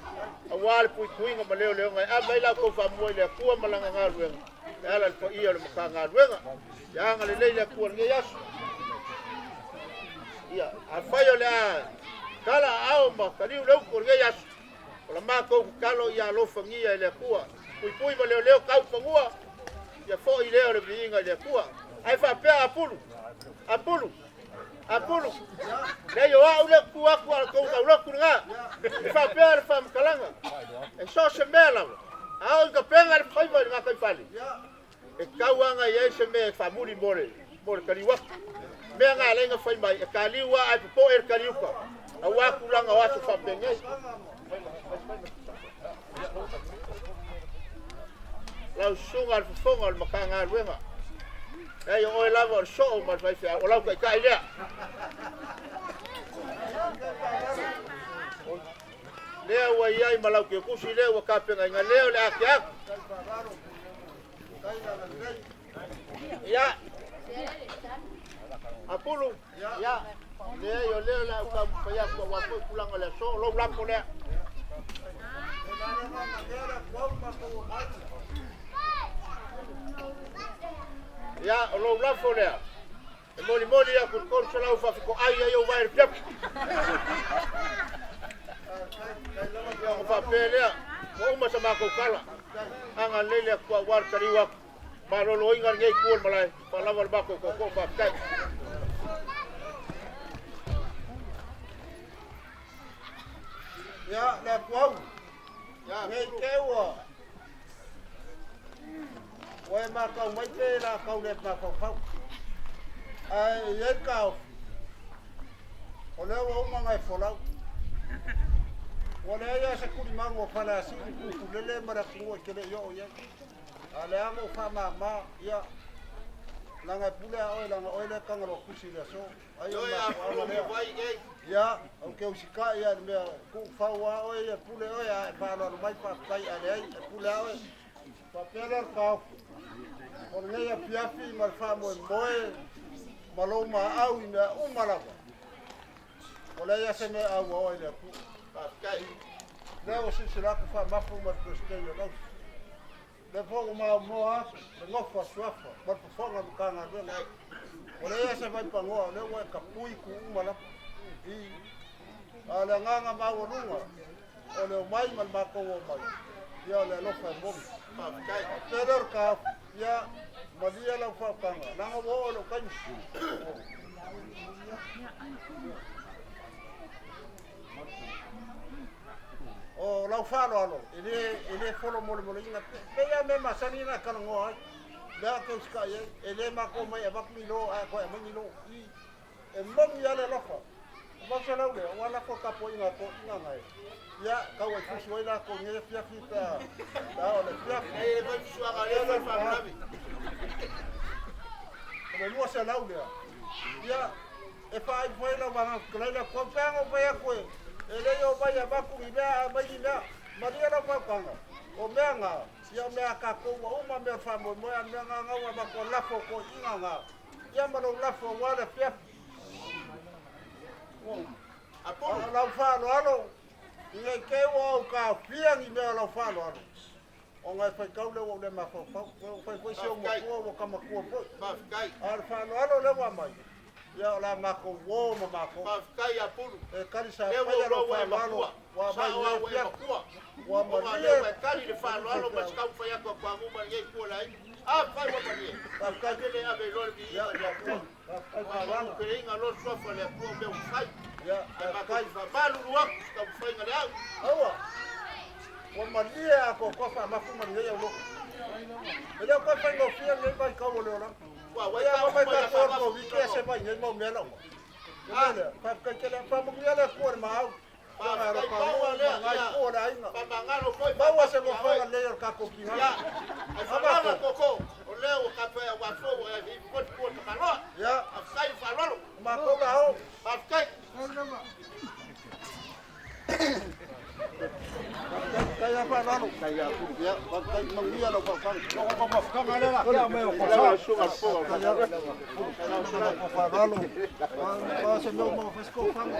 awal pu kuinga ma leo ngai a mai la ko fa mo le ku ma la nga luenga ala po ia le ka nga luenga ya anga le ku ngi yas ia a fa yo la kala au ma kali le ku ngi yas ola ma ko kalo ia lo fa ngi le ku pu ma leo ka fa ngua ya fo i leo le vinga le ku ai fa pe Apulu. Le yo a ule ku ko ka ku nga. Fa pe fa mkalanga. E so se mela. A ka penga le fa nga ka fali. E ka wanga ye se me fa muri more. More kali wa. Me nga le nga fa mai e kali wa ai po kali ko. A wa ku langa wa se fa penga. La sunga fonga makanga luenga. Hey, oi lava so mas vai fiar. Ola kai kai dia. Leo wa ia malau ke kusi leo wa kapenga nga leo le akia. Ya. Apulu. Ya. Leo la ka paya ko wa pulang le so lo blam ko le. Ya, lo la folea. E moli ya ku kon so la fa ko ai yo vai pep. Ya fa pelea. Mo ma sama ko kala. Anga lele ku war kariwa. Ma lo ingar ngai ku malai. Pa la war ba ko fa kai. Ya, la ku. Ya, ngai kewa. Wai ma ka mai te la ka le pa fa. Ai ye ka. Ole wo ma ngai fola. Ole ya se ku ma ngo fa la si ku le mara ku ke le yo ya. Ale amo fa ma ya. La ngai pula o la o le ka ngro ku si le so. Ai Yo ya ko me vai ei. Ya, o ke usika ya me ku fa wa o ya pule o ya fa lo mai fa kai ale ai pula o. Pa pela ka o nei a piafi ma fa mo moe maloma au ina umalava o le ia se me au o ile ku Pa kai. leo si se la ku fa ma fu ma ku stelo no le fo ma mo a le no fa swafa ma fu fo nga ka nga do o le ia se vai pa ngo le wa ka pui ku umala i ala nga ma o lunga o le mai mal ma ko o mai ia le lo fa mo Pa kai. Teror ka ya madia la fa kanga nanga wo lo kan o la fa lo ele folo mo inga pe ya me masani na kan ngo da ko ska ye ele ma ko mai abak mi lo a ko ma ni lo i e mom ya le lo fa ma sa la le wala ko ka po inga ngai ya ka wa fu la ko nge fia fita da o le fia E vai suanga le fa bravi. Como no se lauda. Ya e fai foi la va claro ko panga vai a ko. Ele yo vai a ba ku ida ba ida. Maria la fa panga. O menga ya me ka ko uma me fa mo mo anga nga wa ba ko la fo ko inga. Ya ma la fo wa la fia. Apolo. La fa lo alo. Ile ke wo ka fia ni me la fa lo alo. O ngai fai kau le wo le ma fo fai se o mo ko ka ma ko po. Pa kai. Ar fa lo alo le wa mai. Ya la ma ko wo ma ko. Pa kai apolo. E kali sa Le fa ya lo wo fa wa lo. Wa Sa mai wa le wa fia. kwa. Wa O ma ma le. le kali le fa lo ma ska fa ya ko kwa mu ma ye ko lai. A fa wa ma ye. Pa ka Ka le ave lo bi ya ya ko. pa Wa ko le inga lo so fa le ko me u sai. ya Ma ka kai fa malu lo ska fa inga le au. awa. Wa ma dia ko ko fa ma fu ma le ya lo. Ele ko fa no fia le vai ka wo le la. Wa wa Ya ka ma mo ka ya ko fa ko vi ke se vai ne mo me la. Fa ka kele fa mo yale ko ma au. Pa pa le ngai ko da inga. Pa mangalo foi. Ba wa se ko fa le ka ko ki. Ya. Fa koko. O leo ka fa wa fo e ko ka lo. Ya. Sai fa lo. Ma ko ga ho. Pa kai. Kaya pa lalo. Kaya ku ya. Ba kai mangia lo pa kan. Ko pa ngale la. Ko me ko Kaya sugar po. Kaya ko pa lalo. Ba se mo fes ko fa mo.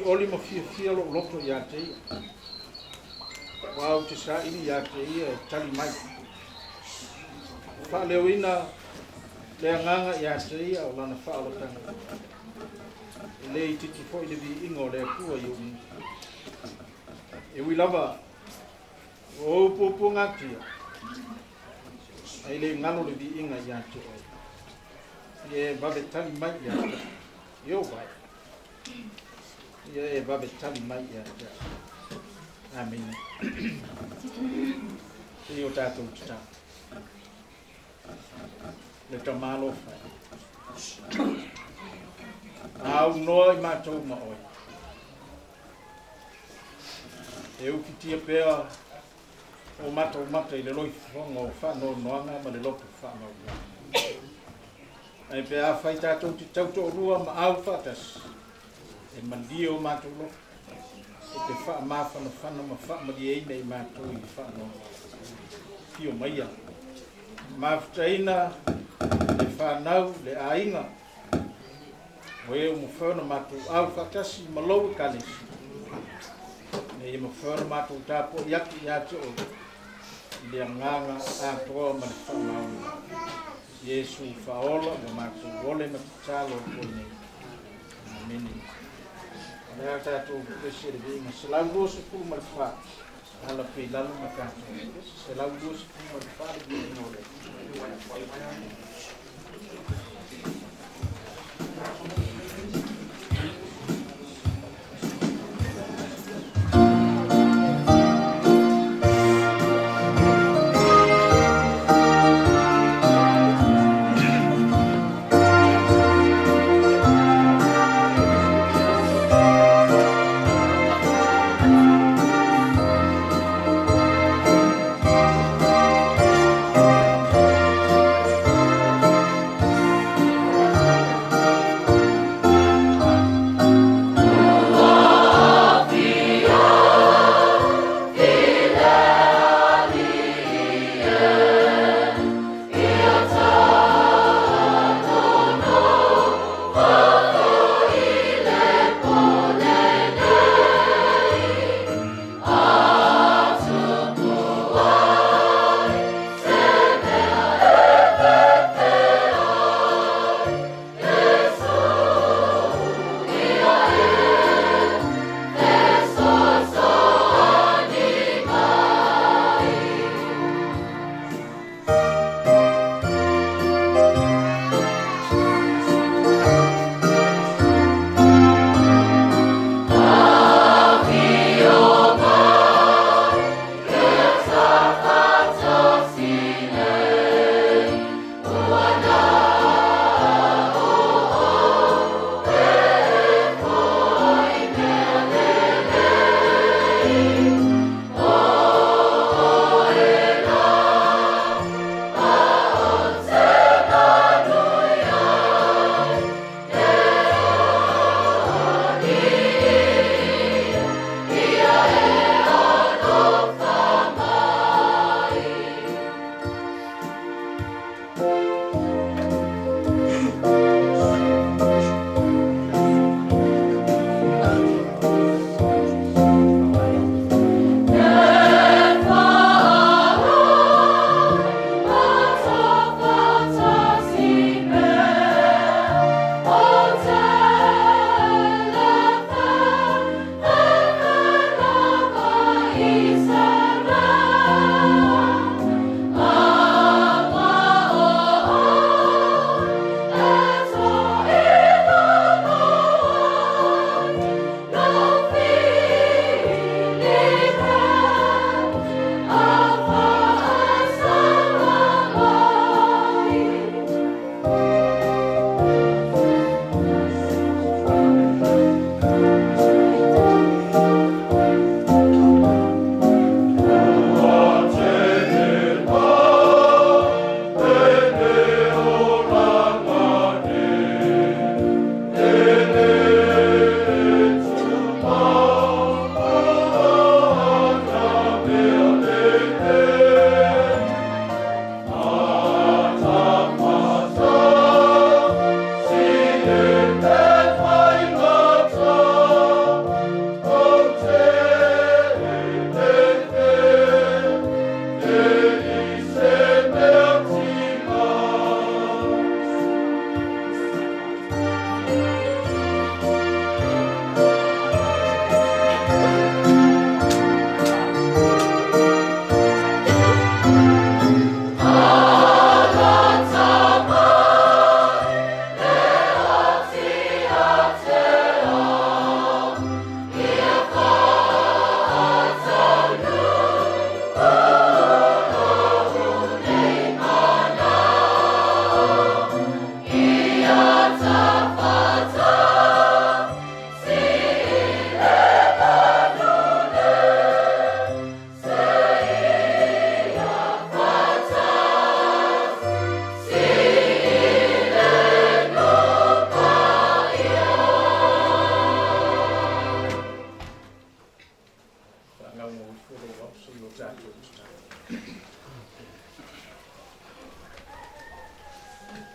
Oli mo fia lo loto ya te. Wow, te sa ini ya te tali mai. Fa lewina le nganga ya te o lana fa lo tanga. Le titi foi le vi ingo le ku yo. E wi lava o popo ngati. Ai le ngalo le vi inga ya te. Ye va be tali mai ya. Yo vai. Ye va be tali mai ya. Amen. Io tato sta. Le tamalo fa. Au noi ma to ma oi. Eu que tinha pea o mata le loi fongo fa no no anga ma le lopo fa no. Ai pe a fai tātou te tauto rua ma au whatas. E mandio mātou lo. E te wha mawhana whana ma wha ma di eina i mātou i whano. Pio maia. Mawhtaina le whanau le ainga. O e mo whana mātou au whatasi ma lau kanesi. E mo whana mātou tāpo iaki i ate o. Le nganga a toa ma le whanau. Yesu faola ma mātou ole ma talo o nei. Ameni. Nea tātou pese le vinga. Se lau lua se pulu ma le wha. Ala pe lalu ma kātou. Se lau lua se pulu ma le wha le vinga o le.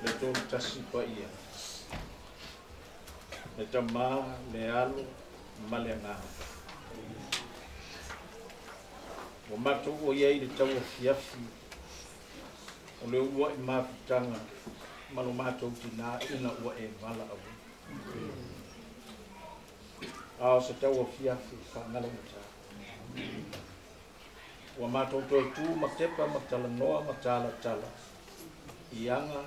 le tolu tasi pa ia. Le tama, le alo, ma le ngaha. O matou o iai le tau afiafi, o le ua I mafitanga, ma lo matou tina ina ua e vala au. Ao se tau afiafi, whangala mata. Ua matou toi tū, matepa, matala noa, matala tala. Ianga,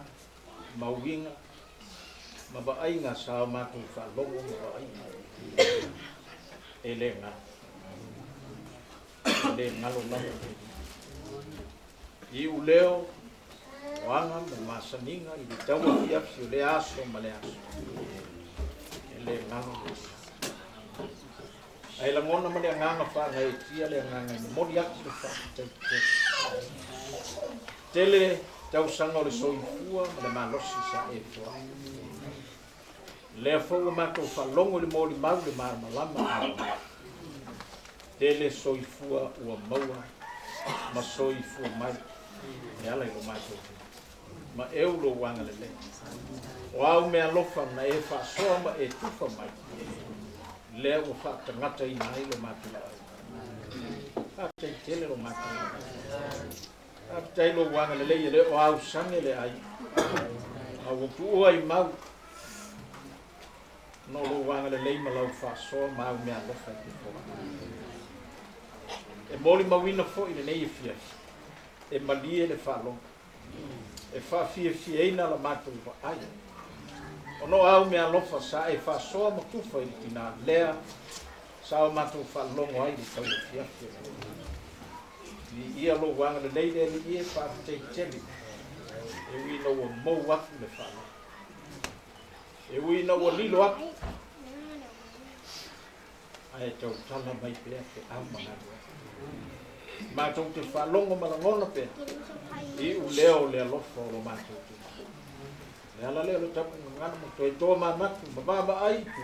mauinga, mabaainga sa matou whalongo, mabaainga. E le ngā. Le ngalo nalo. I uleo, wanga, masaninga, I tau afiafi, o le aso, ma le aso. E le ngalo. Ai la ngona ma le nganga whanga e tia le nganga I mori aki le whanga tele tau sanga o le soifua ma le malosi sa e fua. Le fua matou whalongo le mori mau le malama au. Tele soifua ua maua ma soifua mai. E ala I lo matou. Ma eulo wanga le le. O au mea lofa na e whasoa ma e tufa mai. Le o whakta ngata I nai lo matu ai. Hata I tele lo matu ai. Hata I lo wanga le lei le o au sange le ai. Au o tua I mau. No lo wanga le lei ma lau whasoa ma au mea lofa I te fōa. E moli mawina fo I le nei e fia. E malie le whalong. E whawhia fia ina la matu I ai. Ono au mea lofa sa e whasoa matufa I tina lea sa o matu whalongo ai I tau e fiafia. I ia lo wanga le leide li ie whaafitei teli. E ui na ua mou aku le whala. E ui na ua lilo aku. Ai tau tala mai pia ke au mangadua. Mātou te whalongo malangona pia. I u leo lea lofa o lo mātou te. Le ala leo le tapu ngana mo toi toa mamatu mababa ai tu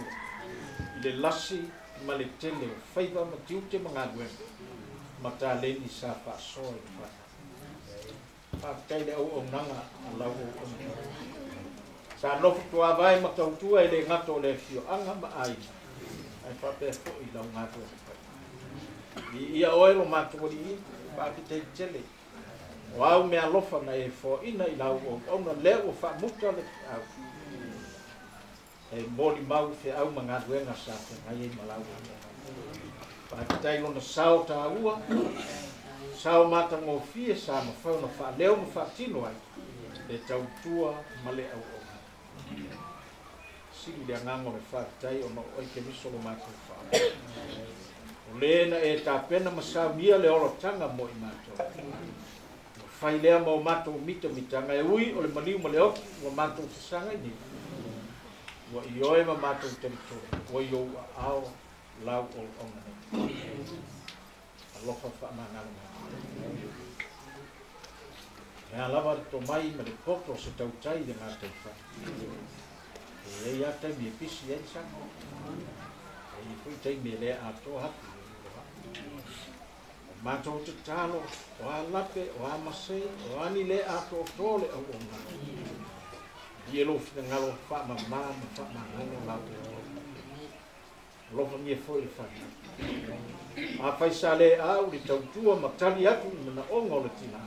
I le lasi ma le tele o whaiva ma tiute mga duen ma tā leni sa whaasoa I whana. Whaakai le au au nanga a lau au nanga. Sa nofu tua vai ma tautua I le ngato le fio anga ma ai. Ai whape fo I lau ngato le whai. I ia oelo mātua I whaakitei tele. O au mea lofa na e fo ina I lau o na leo o whaamuta le au. E moli mau fe au mga duenga sa te ngai e malau. Whaakitai lona sao ta ua. Sao mata ngō fie sa ma whau na wha leo ma whaatino ai. Le tau tua ma le au o. Siri le ngango le whaakitai o no oi ke miso lo mātou wha. O lena e tā pena ma sa mia le olo tanga mo I mātou. Whai lea mau mātou mita mitanga e ui o le maniu ma le oki wa mātou fisanga I ni. Wa I oe ma mātou teritori. Wa I o ao lau o onga. Alofa whaamangana mātou. E alawa to mai ma le poto se tautai le ngā tauwha. E ei atai mi e pisi e sanga. E I pui tei me lea ato hapu. Mātou te talo, o a lape, o a masei, o ani le ato o tole au o ngā. I lo fina ngalo whaama māma, whaama ngalo lau. Lofa mie foi whaka. A whaisa le au li tautua matali atu I mana onga o le tina.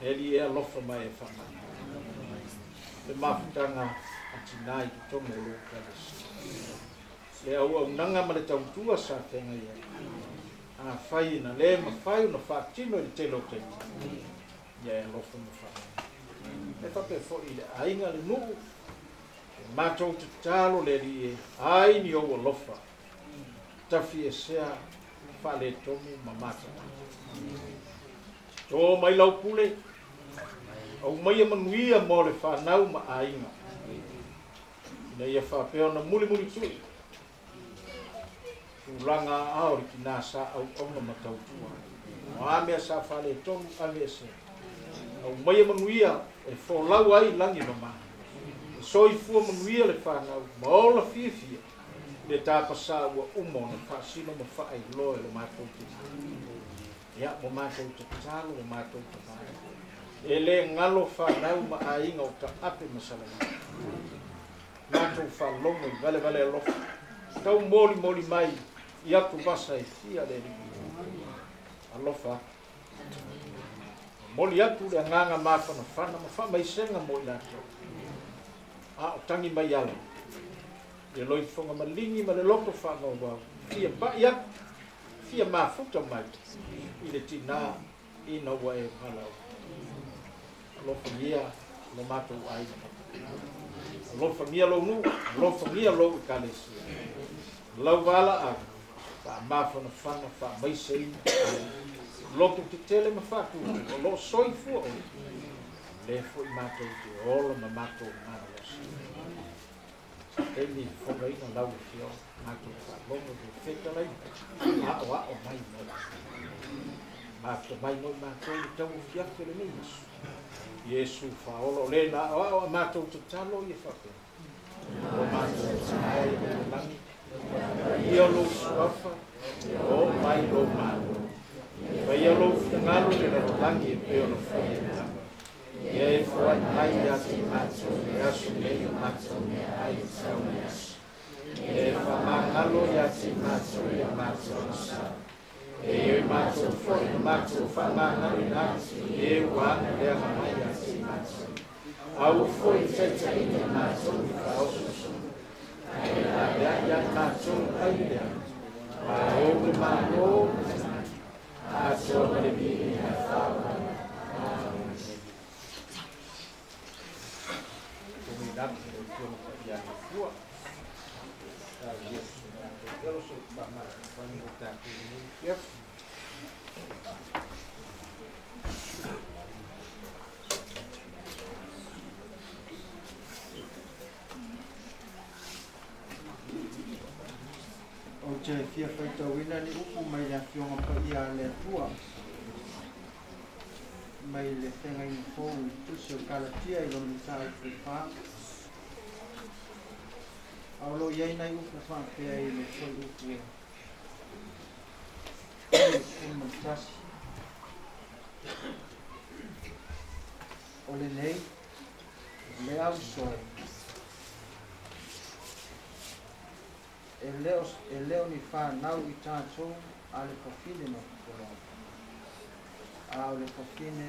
E li ea lofa mai e whaama. Le mawhitanga a tina I tonga o lo kalesi. Le au au nanga ma le tautua sa whenga ia. A whai na le ma whai na whaatino I te lo te. Ia e lofa ma whai. E whape fo I le ainga le nuu. E mātou te talo le li e aini o lofa. Tafi e sea whale tomu ma mātou. Tō mai lau pule. Au mai a manuia mo le whanau ma ainga. Ina ia whapeo na muli muli tui. Langa au ki nā sa au onga matautua. O amea sa whale tonu amea se. Au mai manuia e wholau ai langi no maha. E soifua manuia le whanau, ma ola fia le tāpasa ua umo na whaasino ma whaai loe le mātou te. Ia mo mātou te talo le mātou te mātou. e le ngalo whanau ma a inga o ta ape masalai. Mātou whalongo i vale vale alofa. Tau moli mai i atu basa e fia le ringi. Alofa. Moli atu le nganga mawhana whana ma wha mai senga mo i nato. A o tangi mai ala. Le loi whonga malingi ma le loto whanga o wau. Fia ba i atu. Fia mafuta mai. I le tina i na ua e malau. Alofa ia lo mātou aina. Alofa ngia lo nu, alofa ngia lo i kalesia. Lau wala a pa mawhana whana wha mai sei. Loto te tele ma whatu, o lo soi fua o. Le fo i mātou te ola ma mātou mana wasi. Temi whonga ina lau ki o, mātou wha longa te wheta lai. A o mai mai. Mātou mai noi mātou i tau fiake le nimas. Yesu faolo le na o mātou te talo i whake. O mātou te mai o langi. Ia lo suafa, o mai lo mātou. Vai a lo ngalo le na langi e peo no whake. Ia e whai mai ati mātou, e asu mei mātou me ai tau me asu. E whamangalo i ati mātou e mātou asa. E mātou whoi mātou whamangalo i ati, e wana lea mai ati mātou. Au whoi teita i te mātou i whaosusu. E la lea ia mātou ai lea. A ore mātou, mātou me bini a whaua. Tumi nati o tōna ka ia ni fua. Tau Yesu nātou. Elo so tāma, whangi o tātou ni kia. O te fia whaitauina ni upu mai le whionga pa ia le tua. Mai le whenga i fōu i tusi o kalatia i lomi tāi whiwha. Aulo iei nei upu whakea i le whoi upu e. Mantasi. O le nei, le au soe. E leo ni whanau i tātou a le whawhine no kukolo. A o le whawhine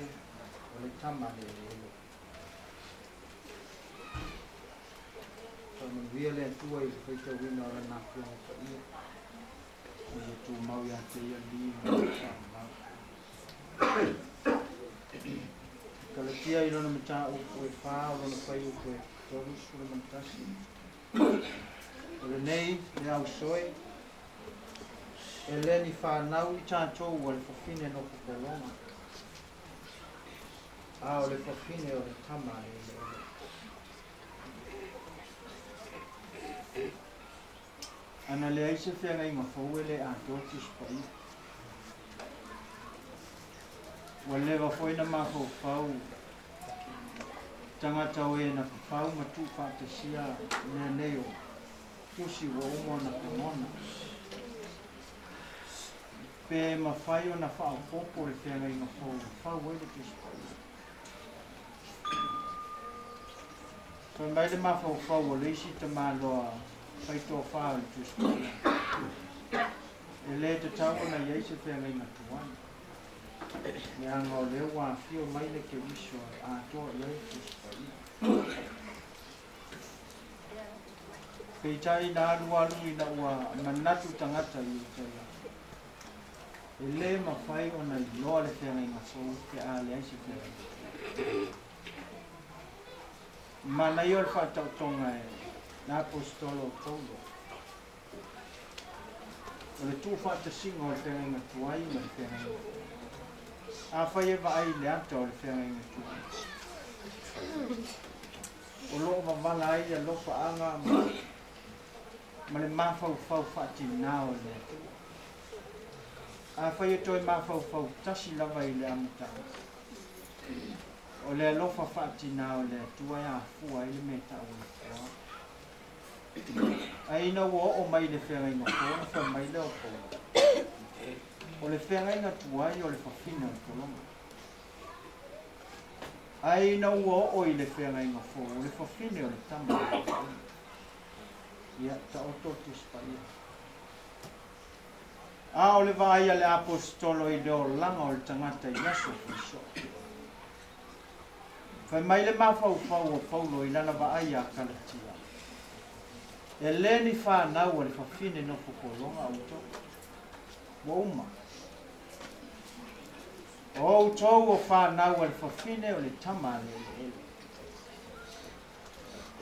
o le tamane le elo. Tanu via le atua i le whaitawina o le nāpionga pa ia. O le tū mau i ate ia li ma le whanau. Kalatia i lona mata upu e wha, o lona whai upu e torus o le mantasi. O le nei, le au soe, e le ni whanau i tātou o le whawhine no kukolonga. A o le whawhine o le tama e le ole. Ana le aise whenga inga whau e le a dotis pa i. Wa lewa whoina ma whau tangata o e na whau matu whātasia ne neo. Tusi wa umona kamona. Pe mawhai o na whao popo le whenga inga whau wele kispai. Ka mai le mawhau whau o leisi ta māloa whaito whao le kispai. E le te tau na yeise whenga inga tuana. Me anga o leo wa fio mai le ke wiso a toa iei kispai. Kei tai na alu i na ua manatu tangata i utai. E le mawhai o na loa le whenga inga fōu ke a le aisi whenga. Mana i o le whaatautonga e na apostolo o Paulo. O le tū whaatasinga o le whenga inga tuai ma le whenga inga fōu. A whai e waai le ata o le whenga inga tuai. O loo mawala ai a lopa anga ma le mawhau whati nao le. A whai e toi mawhau tasi lava i le amatau. O le alofa whati nao le tuai a fua i le meta o le fua. A ina ua o mai le whenga inga fua, wha mai le o fua. O le whenga inga tuai o le whawhina o kolonga. ai na ua o i le whenga inga fō, o le whawhine o le tama. Ia, ta o tō spaia. A o le vaia le apostolo i leo langa o le tangata i aso fiso. Whai mai le mawhau o Paulo i lana vaia kalatia. E leni whanau o le whawhine no whakolonga au tō. Wa uma. O tau o whanau o le whawhine o le tama le ele.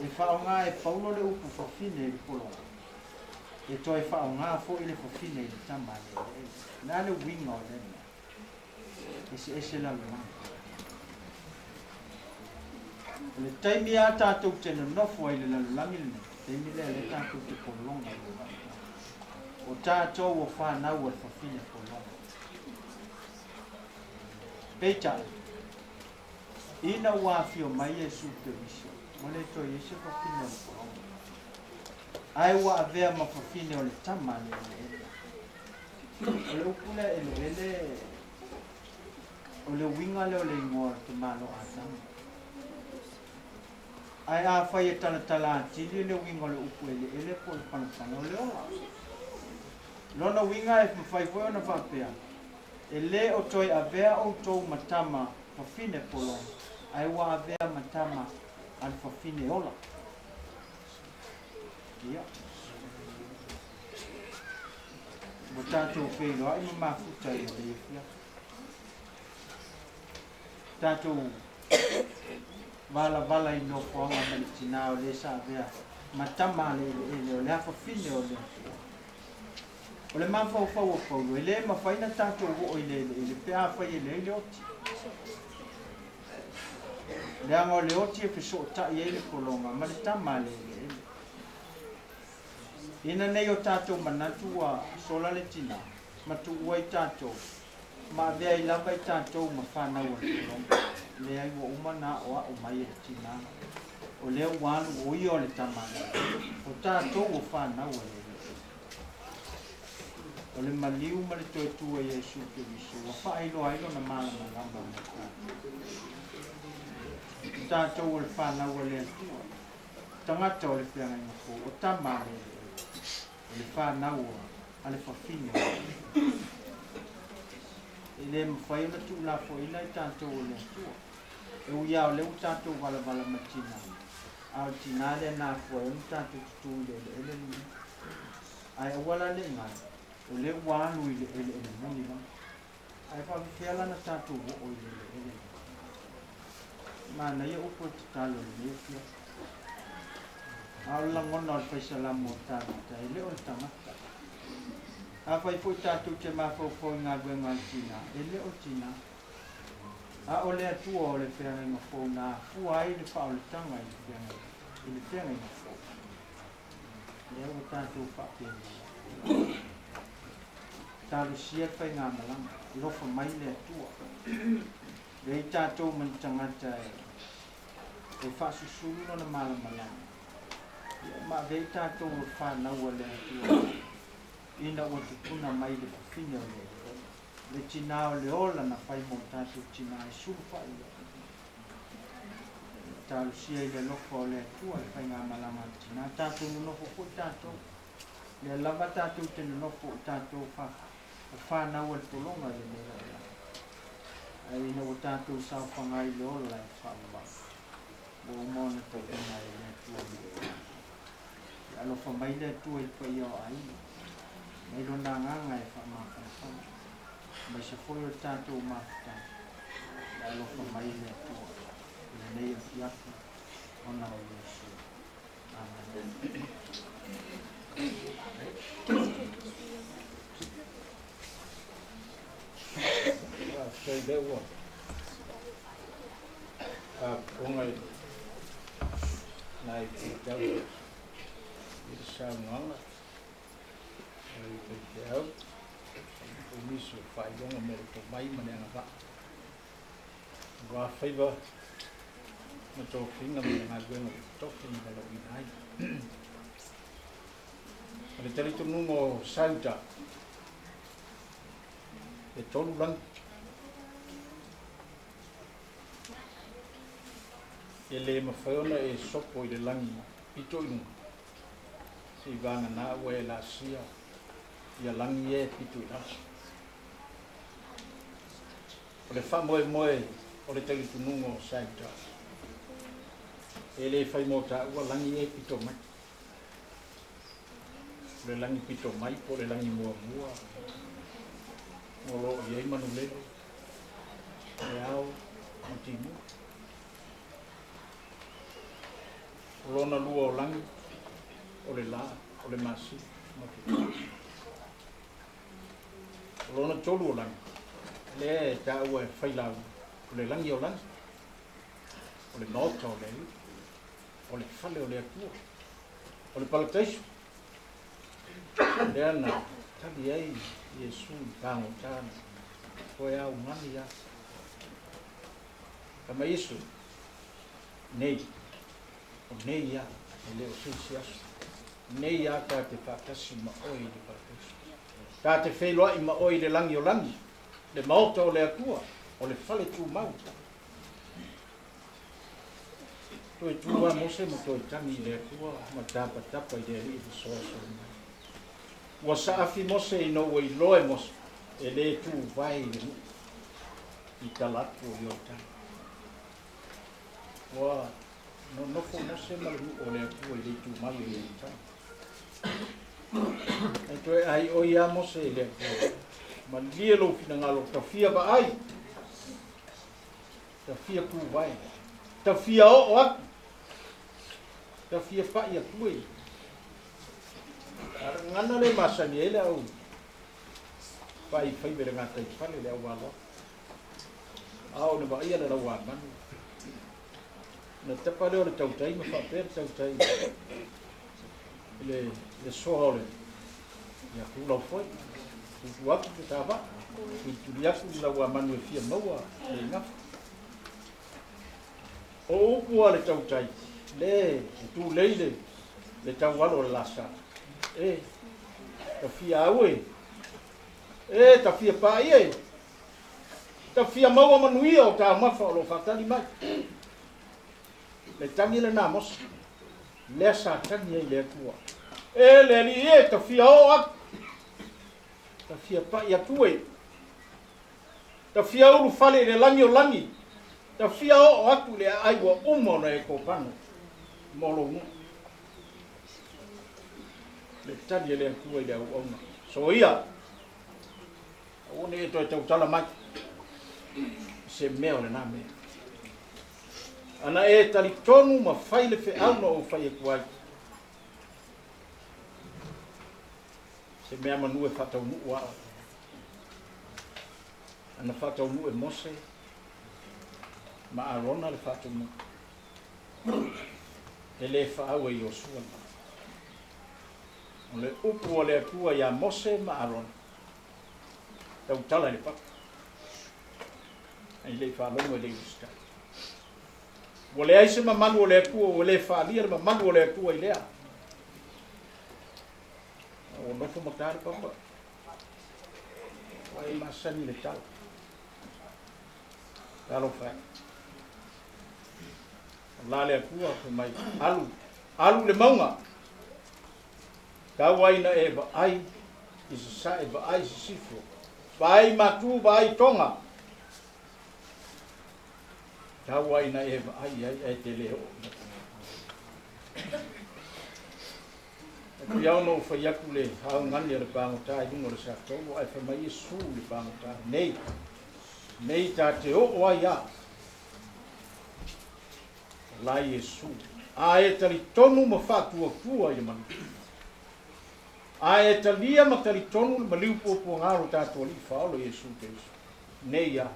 E whaonga e Paulo le upu whawhine le polonga. E toi whaonga fo i le whawhine le tama le ele. Nā le winga o lena. Ese la luna. Le taimi a tātou tēnā nofo ai le lalulangi le. Taimi le tātou te polonga. O tātou o whanau o le whawhine polonga. Peita, ina wafio mai Yesu te viso. Mole to Yesu whawhine o le polonga. Ai wa avea ma whawhine o le tama le ele. O le upule ele o le winga le o le ingoa te malo atama. Ai a whai e tala atili le winga le upu ele po le panapana o le ola. Lona winga e mwhai fwoi o na whapea. E le o toi avea o tou matama whawhine polo. Ai wa avea matama al whawhine ola. Ia. Mo tātou whelo ai ma mafuta i le ifia. Tātou vala i no whaonga malitina o le sa avea matama le o le whawhine o le. O le mawhau o Paulo, e le mawhaina tātou o i le pēa whai e le oti. Le anga o le oti e whiso o tai e le kolonga, ma le tama le ele. Ina nei o tātou manatu a sola le tina, ma tu ua i tātou, ma vea i lava i tātou ma whanau o le kolonga. Le ai wa umana o a o mai e tina, o le wanu o i o le tama le, o tātou o whanau o le. O le maliu ma le toe tua Yesu ke viso. Wa whaelo na mala na lamba na kua. Tātou o le whanau o le atua. Tangata o le whianga inga fō. O tama le whanau o a le whawhine. E le mwhai o na tu la fo ina i tātou o le atua. E uia o le u tātou wala matina. Ao tina le nā fua e un tātou tutu le ele ni. Ai awala le ngai. O le wānu i le ele moni ma. Ai whawhiala na tātou o i le ele. Mana ia upo te talo le lefia. Aula ngona o le whaisala mo tāmata e le o le tamata. A whai pui tātou te mawhau i ngā duenga tina. E le o tina. A o le atua o le whianga inga fōu nā fua ai le whao le tanga i le whianga inga fōu. Le o tātou whapeni. Tālu sia whai ngā malanga, I rofa mai le atua. Rei tātou man tangata e whasusulu na mala malanga. Ma rei tātou e whanau le atua. Ina o tukuna mai le whawhine o le. Le tina o le ola na whai mo tātou tina e suru whai. Tālu sia I le lofa o le atua e whai ngā malanga tina. Tātou nunofo pui tātou. Le lava tātou te nunofo tātou whaka. O whanau al polonga le mea. Ai ina o tātou sao whangai le ola e whanau. O mona te ina e le atua me. Alofa mai le atua I pai o ai. Mai rona nganga e whamaka. Mai se foi o tātou mafta. Alofa mai le atua. Le nei a fiafu. Ona o Yesu. Amen. Sei de ua. Ongai nai ki tau I sa nganga. Ai te au. O miso whai longa me to mai mane anga wha. Wa whaiva na tō whinga me ngā guenga toki ni wala I nai. Ale tarito nungo sauta. E tolu lang. e le mawhaiona e sopo i le langi pito inu. Si vanga na ua e la sia ia langi e pito i lasi. O le wha moe moe o le tagi tunungo o Saita. E le whai mo ta ua langi e pito mai. Le langi pito mai po le langi mua mua. Molo iei manu lele. E au matimu. Lona lua o langi, o le la, o le masi, matimu. Lona tolu o langi. Le ta ua e whailau. O le langi o langi. O le nota o le iu. O le whale o le atua. O le palataisu. Le ana, tali ei, Iesu i pango tāna. Koe au mani a. Kama Iesu, nei, o nei a, e leo sisi asu. Nei a ka te whakasi ma oi le palataisu. Ka te wheloa i ma oi le langi o langi. Le maota o le atua, o le whale tū mau. Toi tūa mose ma toi tangi i le atua, ma tapa tapa i le ri i soa soa mai. Wa sa afi mose i no wei loe mose, e le tū vai i talatu i o tani. Wa no nofo mose ma le o le atua i le tū mai i le tani. E toi ai o ia mose i le atua. Ma lia lo fina ngalo, ta fia ba ai. Ta fia tū vai. Ta fia o atu. Ta fia pa i atue. Ngana le masani ele au. Pai bere ngata i whale le au wala. Au ne ba ia le rawa manu. Na tapa leo le tautai, ma whapere tautai. Le soha ole. Ia kulau foi. Tu aku te tawa. Tu liaku i rawa manu e fia maua. Le ngafu. O upua le tautai. Le, tu leile. Le taualo le lasa. Ta fia aue. Ta fia pai ta fia maua manuia o ta mafa o lo fatali mai. Le tangi le namos. Le sa tangi e le tua. Le li ta fia o ak. Ta fia pai atue. Ta fia uru fale le langi o langi. Ta fia o atu le aiwa umo na e kopano. Molo mu. Le tadi le tua ile au ona. So ia. One e toi tau tala mai. Se mea le nā mea. Ana e tali tonu ma whai le whi auna o whai e kuai. Se mea manu e whatau nuu a. Ana whatau nuu e Mose. Ma Arona le whatau nuu. E le whaau e Iosua. O le upu o le atua ia Mose ma Arona. Tau tala le paka. Ai le whalongo e le usta. O le aise ma manu o le atua o le whalia ma manu o le atua i lea. O nofo matare papa. O e masani le tala. Talo whai. O la le atua ko mai alu. Alu le maunga. Kau aina e ba ai. Isa sa e ba ai si sifo. Ba ai matu ba ai tonga. Kau aina e ba ai te leo. Ku iau no whai aku le hau ngani le pāngota i hungo le saktomo ai whamai e su le pāngota. Nei. Nei tā te o ai a. Lai e su. A e tali tonu ma whātua kua i manu. A e talia ma tali tonu ma liu pōpua ngāro tātua li whaolo i e su te isu. Nei a.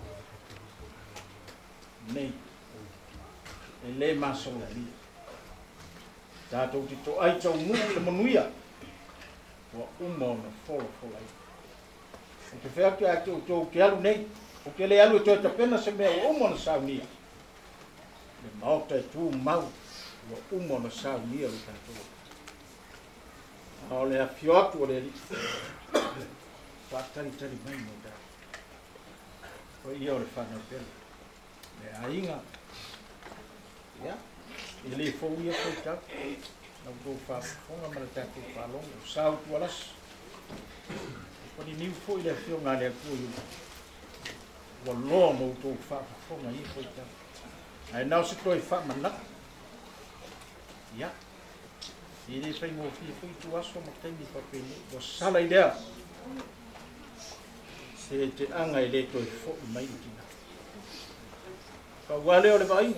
Nei. E le masau li. Tātou te to ai tau nui le manuia. Wa umona fola ai. O te whea ki a tau te alu nei. O ke le alu e toi tapena se mea wa umona saunia. Le maota e tū mau. Wa umona saunia le tātou. O le a fio atu o le li. Whātari mai mo tā. O ia o le whanau pele. Le ainga. Ya. Ele foi ia foi tá. Não vou fazer fonga mas tá com falong. Sao tualas. Quando ele foi ele foi um galera foi o lomo to fa fonga aí foi tá. Aí não se foi fa mas não. Ya. Ele foi mo foi tuas como tem de papel. O sala ideia. Se te anga ele to fo mai tina. Ka wale ole vai.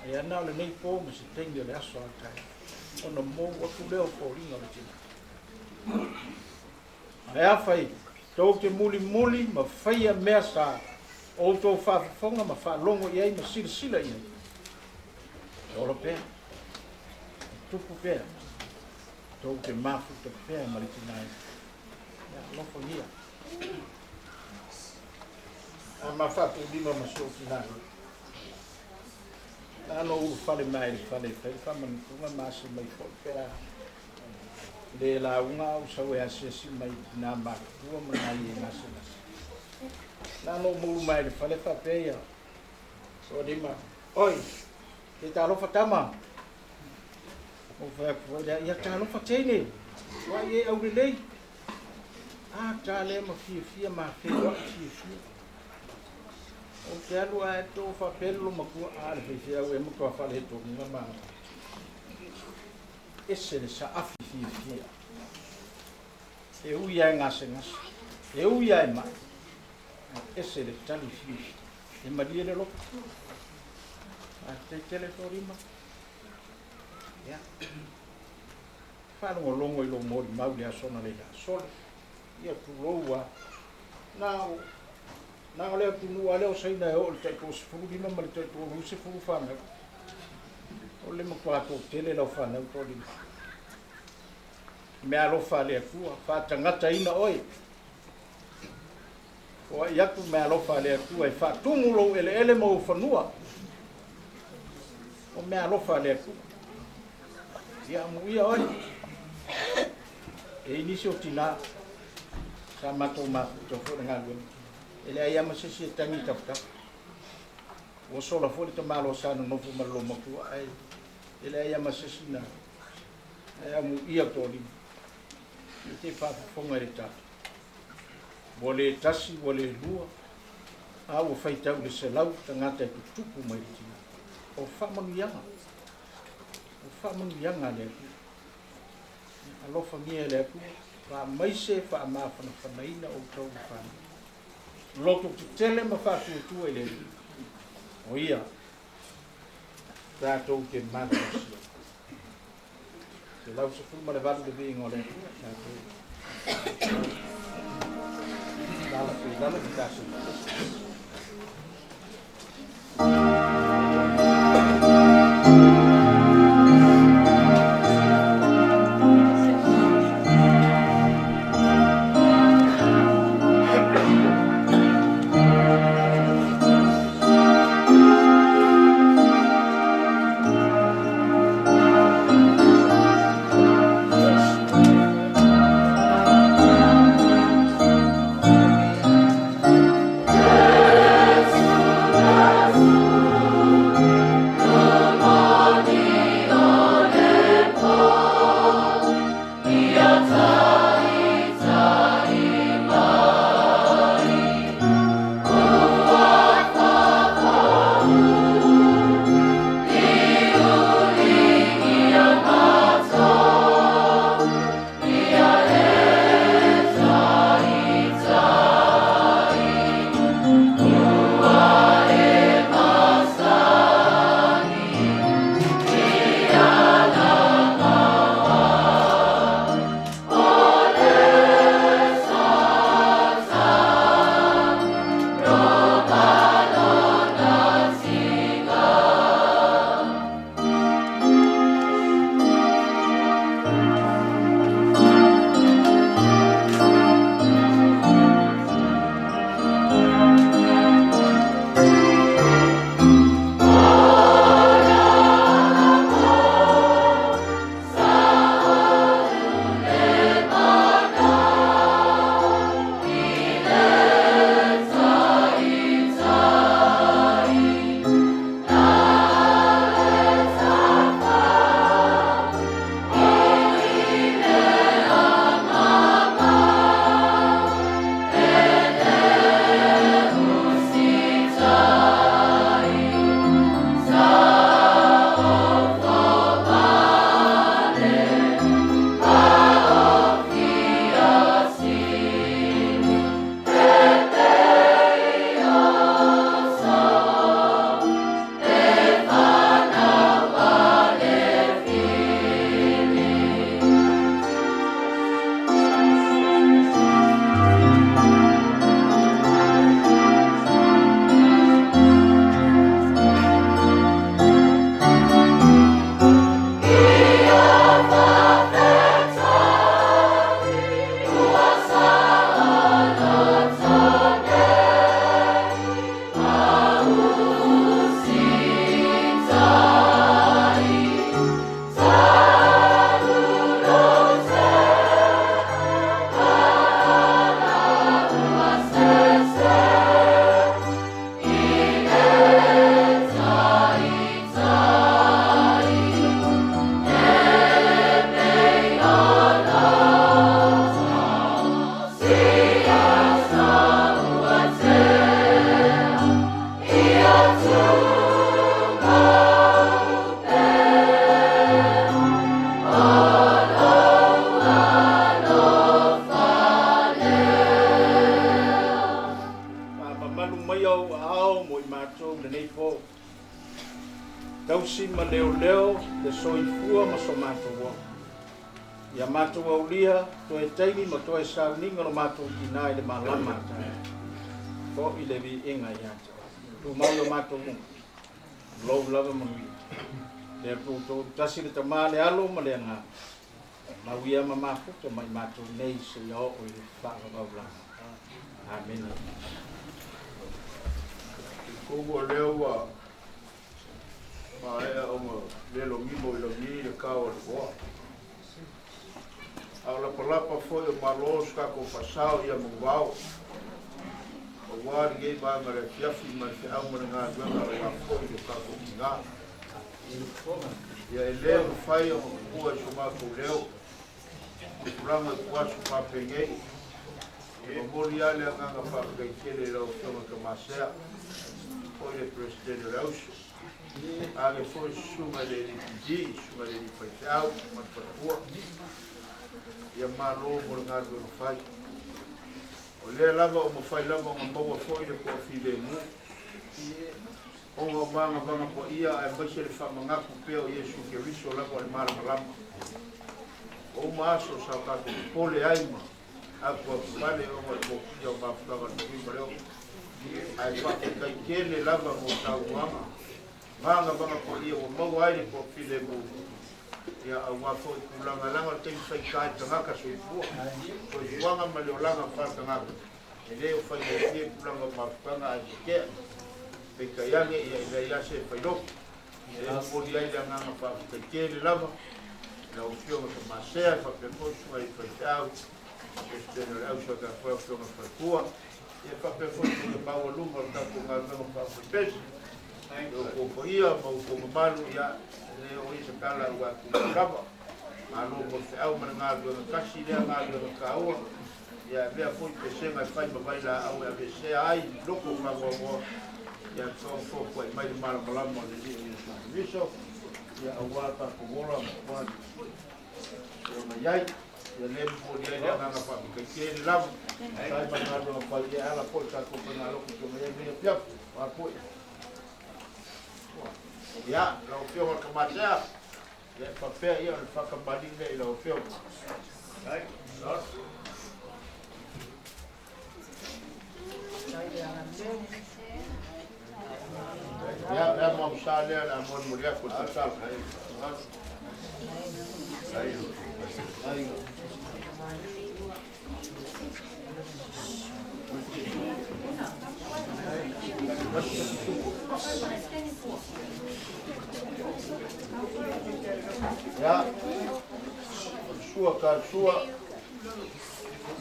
Ai ana ole nei po mas tem de aso atai. Ono mo o tu leo po ringa le tina. Ai afai to te muli ma faia mesa o to fa fonga ma fa longo ia ma sila ia. Ora pe. Tupu pe. To te mafu te pe ma le tina. Ya lo fo ia. Ma fatto di ma so finale. Ano u fale mai fale fa man mas mai fo pera. Le la una u sa we asesi mai na ma u ma nai na se. Ano mu mai fale fa peia. So di ma. Oi. Ke ta lo fa tama. O fa ya ta lo fa tene. Wa ye au le. Ah, tale ma fia ma fia fia. O te alu a to fa pelo ma ku a le fia o mo to fa le to ma. Esse le sa afi fia. E u ia ngas. E u ia ma. Esse le tali fia. E ma dia le lo. A te telefoni ma. Ya. Fa no longo i lo mo ma u le sona le sole. Ia tu loa na le tu no ale o sai na o te ko sfuru di ma te to ru se fu fa me o le mo kwa to tele lo fa na to di me alo fa le ku fa tangata ina oi o ia tu me alo fa le ku e fa tu mu lo ele mo fa nua o me alo fa le ku ia mu ia oi e inisio tina sama to ma to fo nga gun ele ai ama se tangi tap o so la fo le malo sa no fo malo mo ku ai ele ai ama se na ai amu ia to li te fa fo nga le ta vole tasi vole lua a o fai tau le se lau tangata e tupu mai tina o fa manu yanga le alo fa mie le ku fa mai se fa ma fa ina o tau fa loto tele ma fa tu ele o ia da to ke ma se lau se fu ma le vale de vingo le da to dala ki tasu tausi ma leo le soifua ma so mātua. Ia mātua ulia, toe taini ma toe sauninga no mātua ina le malama. Ko i le vi inga iata. Tu mau mātua lou lava manui. Le puto tasi le tamale alo ma le ngā. Mawia ma mafuta mai mātua nei se iao o i le whakavaulang. Amen. Kubo leo ea onga lelo mimo ilo mini le kawa le boa. Au la palapa foi o malo skako pasao ia mawao. O wari gei vanga le fiafi ma te au mana ngā duanga le ngā foi le kako ki ngā. Ia e leo fai o kua so mako leo. Kuranga kuasu papengei. O mori ale a nganga whakakai kele rau tonga ka masea. Foi le presidente Rausu. Ale foi sunga le ripiji, sunga le ripaitau, matapua. Ia maro mo ngā rua whai. O lea lava o mawhai lava o maua foi le kua while mu. O ngā manga vanga po ia e maise le whamangaku peo Iesu ke riso lava le mara malama. O maaso sa kato pole aima. Aku apale o ngā kōpia o mawhutaga no rima leo. Ai whakai kele lava mo tau mama. Manga vanga po ia o mau aire po while mu. Ia au wafo i kulanga langa o temi whai kai tangaka so i pua. So i wanga ma leo langa whai tangaka. E leo whai e kia kulanga mawhutanga ai kea. Peka iange ia ila iase whai loko. E leo mori aile nganga whai kele lava. Na o fionga ka masea whapefosu ai whai tau. Esteno au sa ka whai fionga whai pua. E whapefosu i maua luma o tako ngā venga whai pesi. O ko ia mo ko malu ia le o isa kala wa ku kaba malu mo se au mana ngā do kasi le ngā do ka o ia le foi pe se mai fai ba vai la au ia se ai loko ma mo ia so fo ko mai mala mala mo le ni viso ia au wa pa ko mola mo o na yai ia le mo ia le ngā pa ke ke la sai ba ngā do pa ia ala po ka ko na loko ko me ia pia pa po ya, lau fio ka matea. Le papea ia le whakabali le lau fio. Right? Not. Ya mo sa le la mo muria ko ta sa. Ya, sua,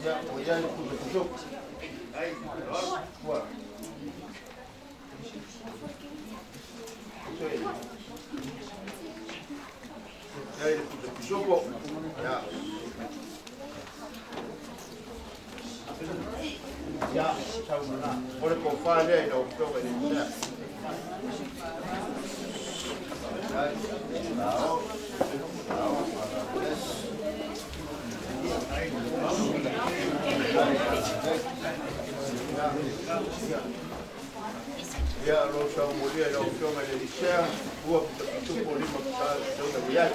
ya, ya itu. Wah. Ya itu ya. Ya, tahu mana? Boleh kau file dia, kau coba dia. Ya, lo sa mulia lo toma le dice, buat tu boleh makan tu dia.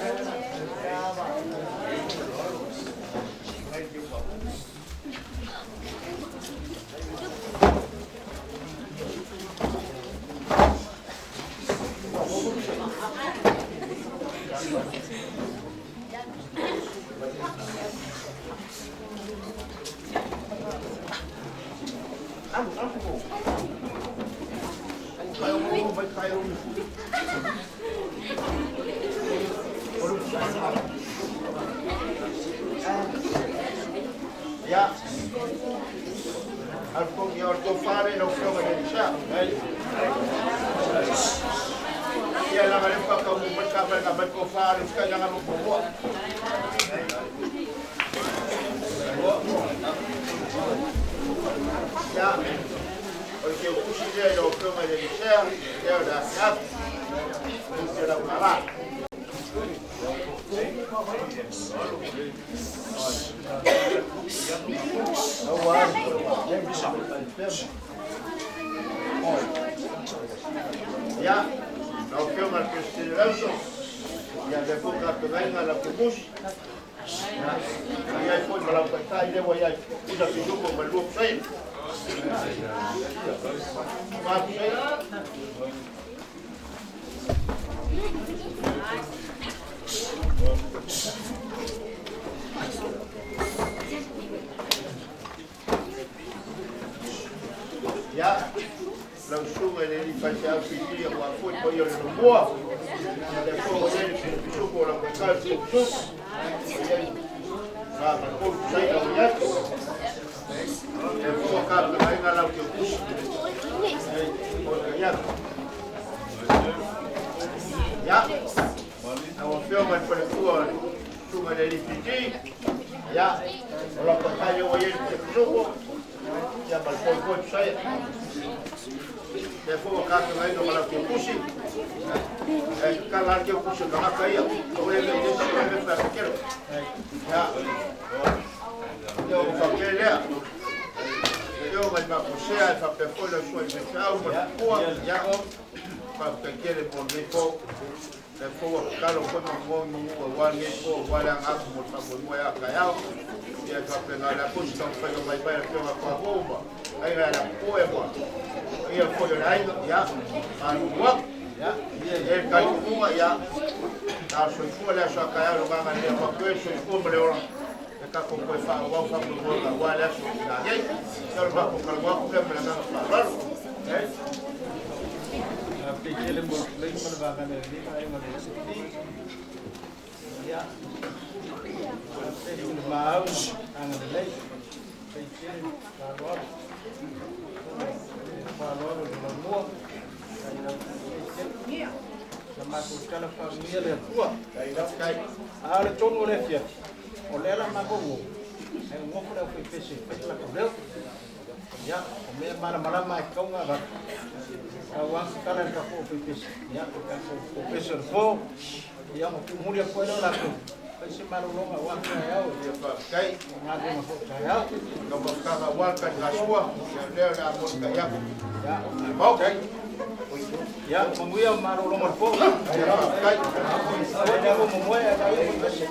Ya, aku fare lo fiume del ciao. Ya, la mare fa come un capa che va a fare, scaglia un po'. Ya, perché uscire lo fiume del ciao, è da cap. Non si da una ya, Não que uma consideração. E a depois a toda la kumus. Aí foi para o pai dele, aí usa tudo como o lobo sai. Ya, langsung ele fazia a filha, uma foi para ele no boa. Depois ele ficou com a casa do sul. Ah, mas por sair da mulher. Eu vou colocar também lá o que eu puxo. Ya, eu filmo para a tua turma de LPG. Ya, eu colocar eu ele no jogo. Ya, mas foi sair. Depois o cara também não vai que eu puxo. É calar que eu puxo na caia. Eu ele deixa para aquilo. Ya. Eu papel é. Eu mas na puxar para papel eu sou especial, mas pô, já para que ele pode pôr. Depois o cara foi no guarda pô, guarda a como tá bom é caiu. E a papel na puxa então foi vai pela com a bomba. Aí era pô é bom. E eu fui lá já a rua. Ele caiu uma já. A sua folha só caiu no lugar ali, uma coisa como leão. Kako koe whaua whamu roga wale aso na hei. Tau wako kalwaku le mele nana whaararu. Pekele mo lei mana vagane ni ai mana sini. Ya. Pekele mau anga lei. Pekele kalwa. Kalwa no mo. Sama ko kala família le tua. Kai. Ale tongo le fia. O lela magongo e ngofo le foi pese la correu ya o me mala mai kaunga ba awa kala ka fo foi pese ya ka fo pese fo ya mo muri ko la ko pese malo longa wa ka ya o Kai. ngado mo fo ka ya No buscaba walka na sua. Ya le na busca ya. ya Mau kai. ya munguia malo longa fo Kai. ya mo mo ya ka ya pese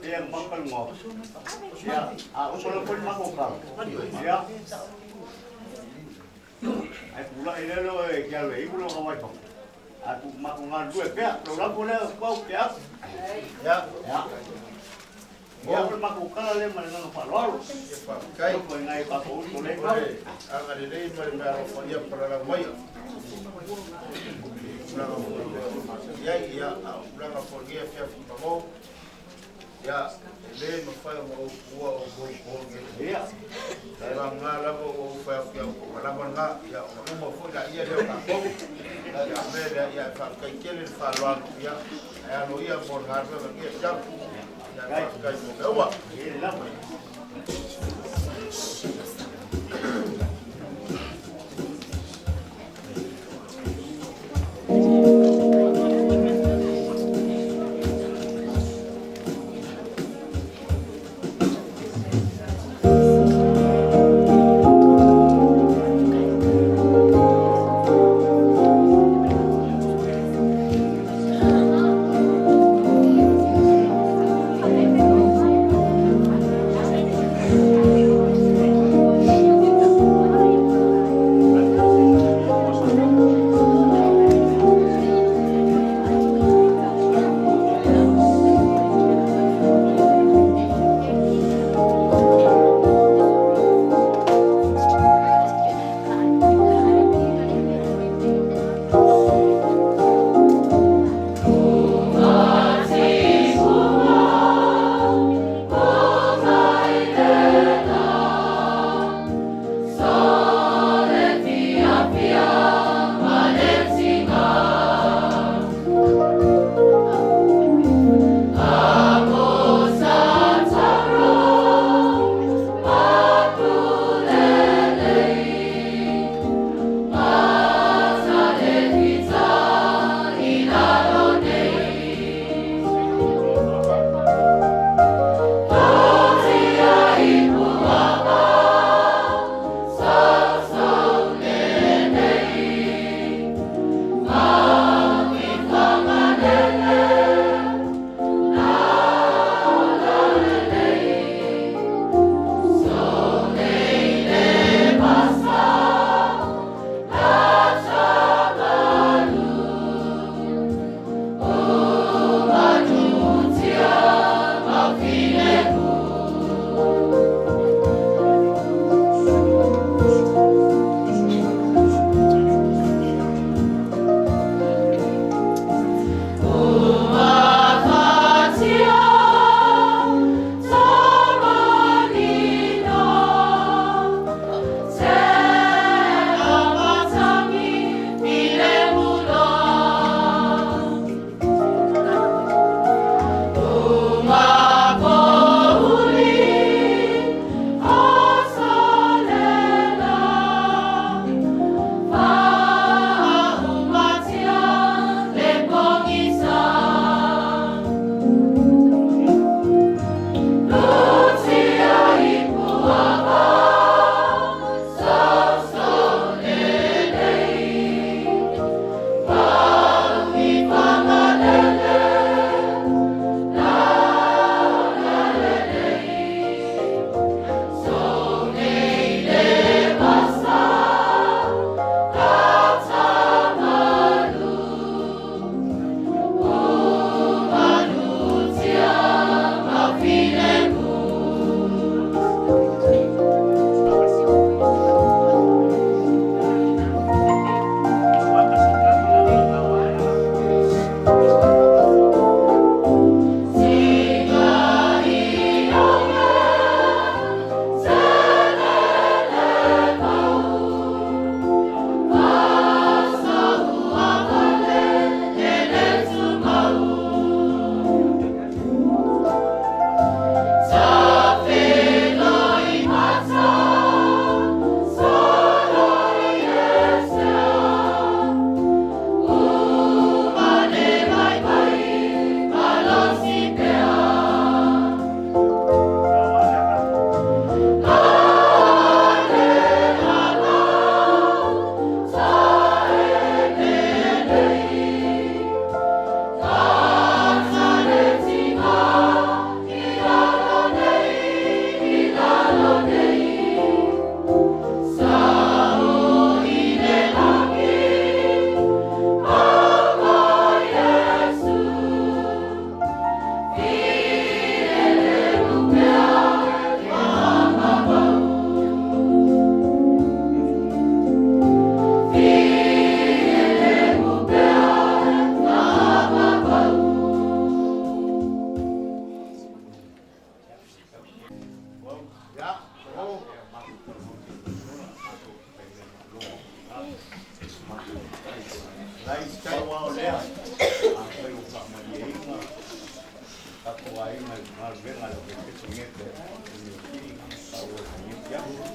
yang makan ngop, ya, aku kalau pun makan ya, aku pula ini loh, kalau ibu loh kawai pun, aku makan dua pihak, kalau boleh kau pihak, ya, ya pun makan kalau le mana nggak falor, Kai, kau ingat apa pun boleh, ang adilay marimaro ko niya para lang wayo. Ya, ulang ako niya siya pagbago. Ya, le mafai mo kuwa o ya, Kaya nga lang o malaman nga, ya, mo la iya de ka. Ya, me ya kay kelen falwan ya. Ano iya mo harba nga siya. Ya, kay mo dawa. ini lah. Thank you.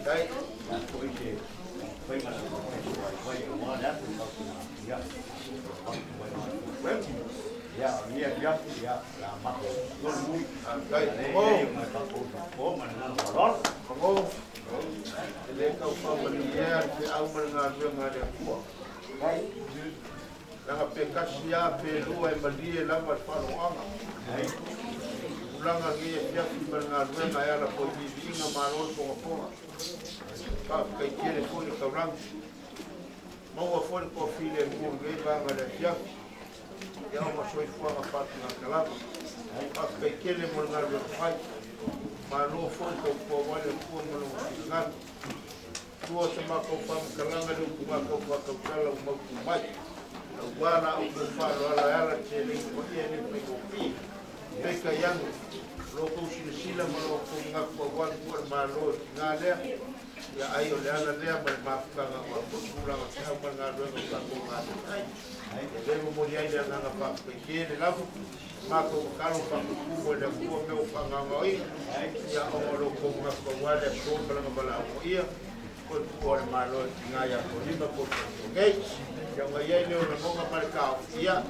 Đây. Ya, dia ya la mato. Đây. Bố mà nó đón. Ô. Để câu phong mình nghe thì ông mình ngàn viên ngàn đẹp của. Đây. Langa pekasia pelua embalie langa whanoanga. Langa ngia piaki ngā ruenga e ala po i inga maroi ponga ponga. Ka kai kere fone kaurangi. Maua fone ko file mua ngei vanga le piaki. Ia o masoi fuanga patu ngā kalama. Ka kai kere mo ngā ruenga whai. Mano fone ko po wale kua mano ngātu. Tua te mako whama kalanga leu kumako whakaukala o mauku mai. Wana o faro ala ala te ni ko ni pe ko pi pe ka yang lo ko sila mo lo ko nga ko wan ko ma lo nga le ya ai o le ala le ma ka nga ko pura ma ka ma nga lo ka ko ma ai le mo ri ai nga nga pa pe ke le la ma ko ka lo pa ko le ko me o pa nga ngoi ya o lo ko nga ko wa le ko pa nga bala o ia ko ma lo nga ya ko ni ba ko ngai yang ayah ni orang monga mereka, ia,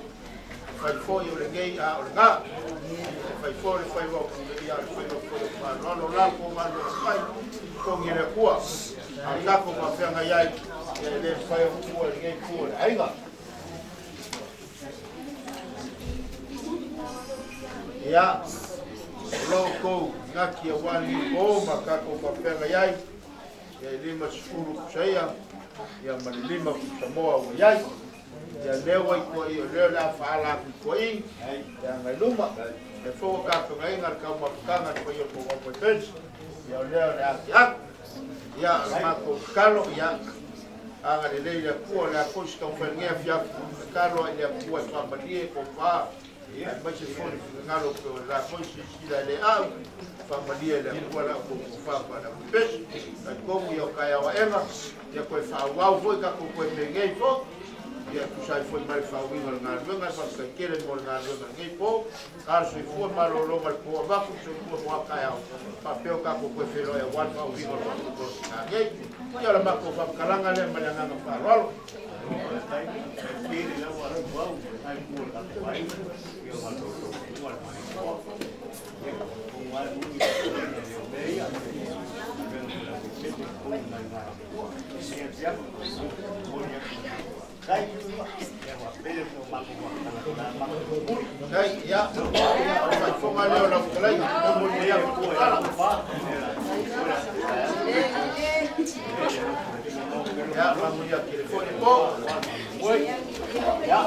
fai foi o lengei a o lenga, fai foi o ia fai o malo la ko malo fai ko ngira kua, anga ko ma fanga ia le fai o kua lengei kua ainga. Ia, loko ngaki awani o makako ma fanga ia, ia lima suru saya. Ia malilima ku Samoa o iai ia lewa i ko i leo la faala ku i ia ngai luma e fo ka ko ngai ngar ka ma kanga ko i ko ko pens ia leo la ia ia ma ko kalo ia anga le le ku la ko sta ko ngai fia kalo ia ku fa malie ko fa ia ma se fo ngalo ko la ko si la le a fa malie le ku la ko fa na pes ko mu yo ka ya wa ema ia koe whauau foi ka koe pengei po ia kusai foi mai whauinga ngā ruenga pa kai kere mo ngā ruenga ngei po kāra soi fua marolo mai po waku soi fua moa kai au pa peo ka koe whelo e wan whauinga ngā ngei ia la mako whapkalanga le mani nganga wharalo Kiri la wala wau, ai ku ka pai. Yo ma to to wala mai. Ia ko wala mu ni yo veia. Dai, ya, ya, fonga leo na kulai, mo ni ya kukala. Ya, vamos ya telefone po. Oi. Ya.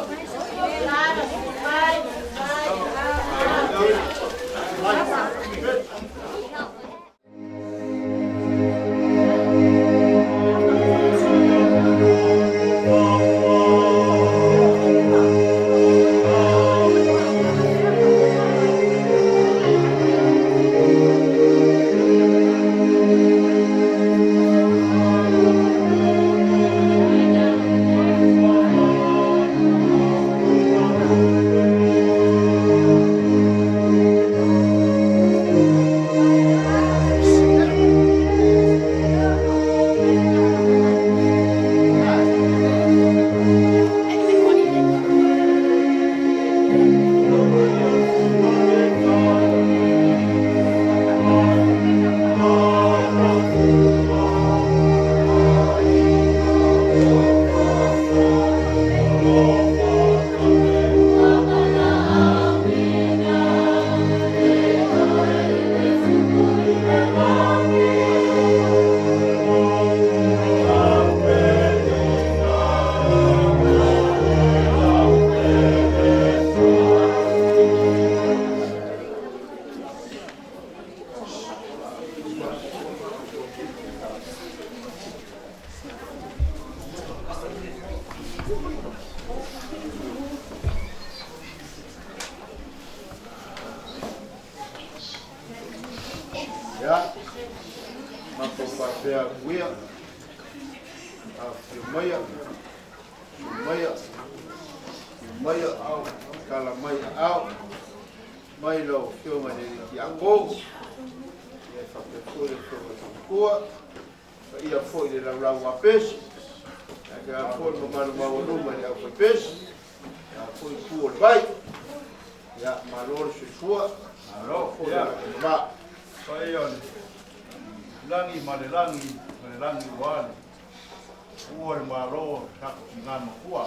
Ya, mako papea kuia, au, kala mai au, mai lo, kio mani ki ako, tua ia foi le lau a pes ka foi mo luma ia foi pes ia foi ku vai ia malor sua Alo, foi ya. ma Payon. Langi malelangi wale. Uol malo sak ngam kuwa.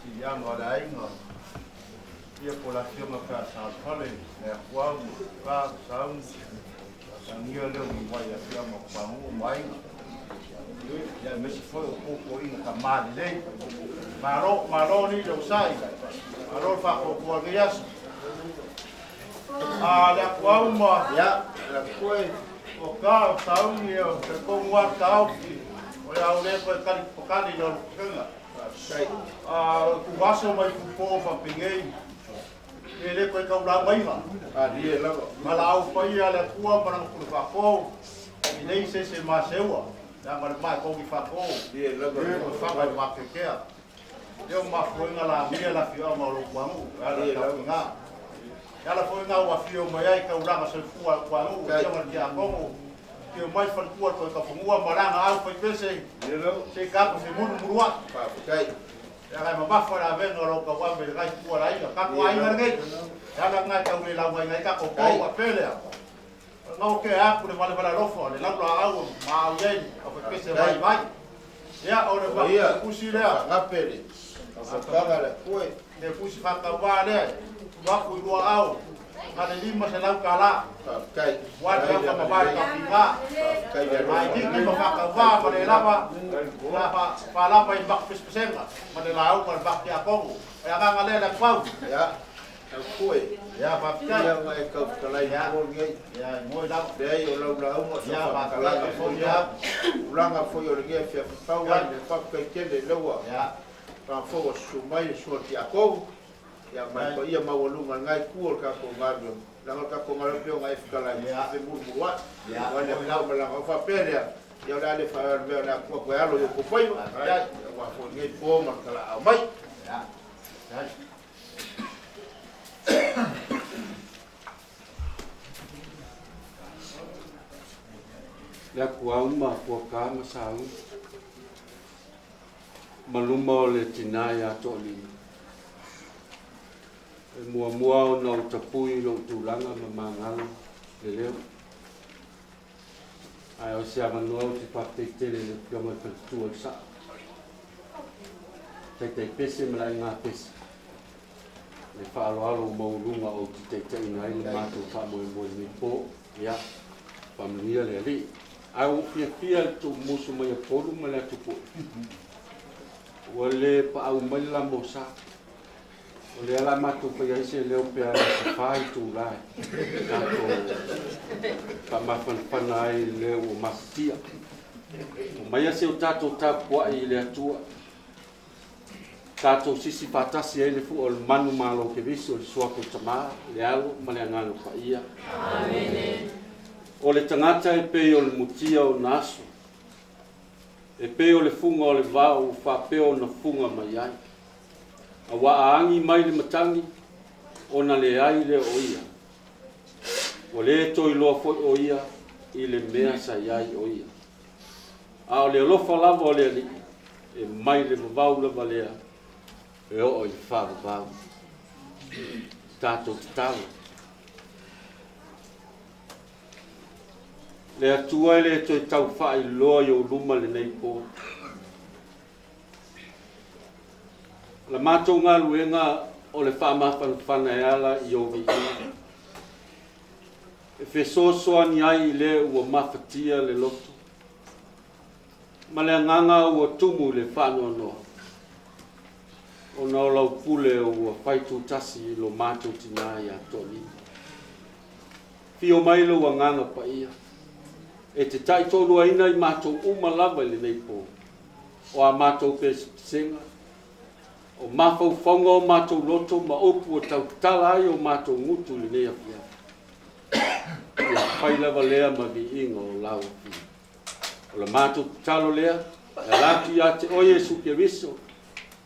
Si yang wala inga. Ia población acá sa pale, le kuwa ka saung. Sangia le mai a sia mo pamu mai. Ya me se foi o pouco inga kamali le. Malo ni do sai. Malo fa ko ko gias. La kuauma ya la foi o ka saungi o te kongwa kau o ya ule ko kali pokali no kenga sai ku vaso mai ku po fa pingei ele ko ka ula mai ma dia la mala au pai ala kua para ku fa ko i nei se ma seua ya ma mai ko ki fa ko dia la ko fa mai ma ke ke eu ma foi ngala mia la fio ma lo kuamu ala ka nga Yala foi nga wa fio mai ai ka uranga se fua kwa no ya ma dia como que mais fan tua ko ka fumua maranga au foi pese se ka ko se munu murua pa kai ya ga ma bafa la venga lo ka wa be ga tua la ina ka ko ai ngai ya la nga ka ule la wa ngai ka ko ko wa pele nga o ke a ku le male para lofo le la au ma au ye ko pese vai vai ya o le ba ku si le nga pele ka ka la foi de ku si fa ka wa le Waku dua au, ada 5 selau kala. kai Wada ka mabai ka pinga. kai dia Ai ni ni maka wa pada lava. Lava pala pa imbak pesenga. Made lau pa bak ya kongo. Ya ka ngale la pau. ya foi Ya pa dia kai. ngai ka kalai mo ngai Ya moi lau. dia yo la mo Ya pa kalai ka foi ya. ulanga foi o ngai fe fa wa le fa kai kele lewa Ya. pa fo su mai su ti ako ya mai ko ia mau lunga ngai kuol ka ko ngado langal ka ko ngalo pio ngai fikala ya fe mu wa Ya. wala ka bala ka fa pere ya la le fa ve na ko ko ya lo ko foi ya wa fo ngai po ma kala mai Ya. Ya. La kuauma kua kama sau maluma o le tinai a toli e mua o na utapui lo tūlanga ma mangalu le leo ai o se amanua o te whapeitele le pionga i whaktua i sa te pese ma lai ngā pese le whaaloalo maurunga o te ngai le mātou whamoe mi pō ia whamania le ali ai o fia tu musu mai a polu ma le atu po wale pa au mai la mosa o le ala matu pa ia se leo pe ala se fai tu lai tato pa mafan ai leo o masia o mai se o tato tapua i le atua tato sisi patasi ai le fu o manu malo ke viso le suapo tama le alo ma le angalo pa ia amen o le tangata e pe o le mutia o naso e pe o le funga o le vau fa pe o na funga mai ai a wa aangi mai le matangi o na le ai le o ia o le toi loa foi o ia i le mea sa iai o ia a o le lofa lava o le ali e mai le vau lava lea e o i fa vau tato talo le atua le toi tau fai loa yo luma le nei po la matou ngā luenga o le whamawhanawhana e ala i o vi e whesosoa ni ai le ua mawhatia le loto ma le anganga ua tumu le whanua noa o na o lau pule ua whaitu tasi lo matou tina i a toni fio mai lo anganga pa ia e te tai tolu aina i mātou uma lava i le nei pō. O a mātou pesenga, o mawhau whaunga o mātou loto, ma opu o tau tala ai o mātou ngutu le nei awhia. Ia whai lava lea ma vi inga o lau awhia. O la mātou talo lea, e laki a te oie suke viso,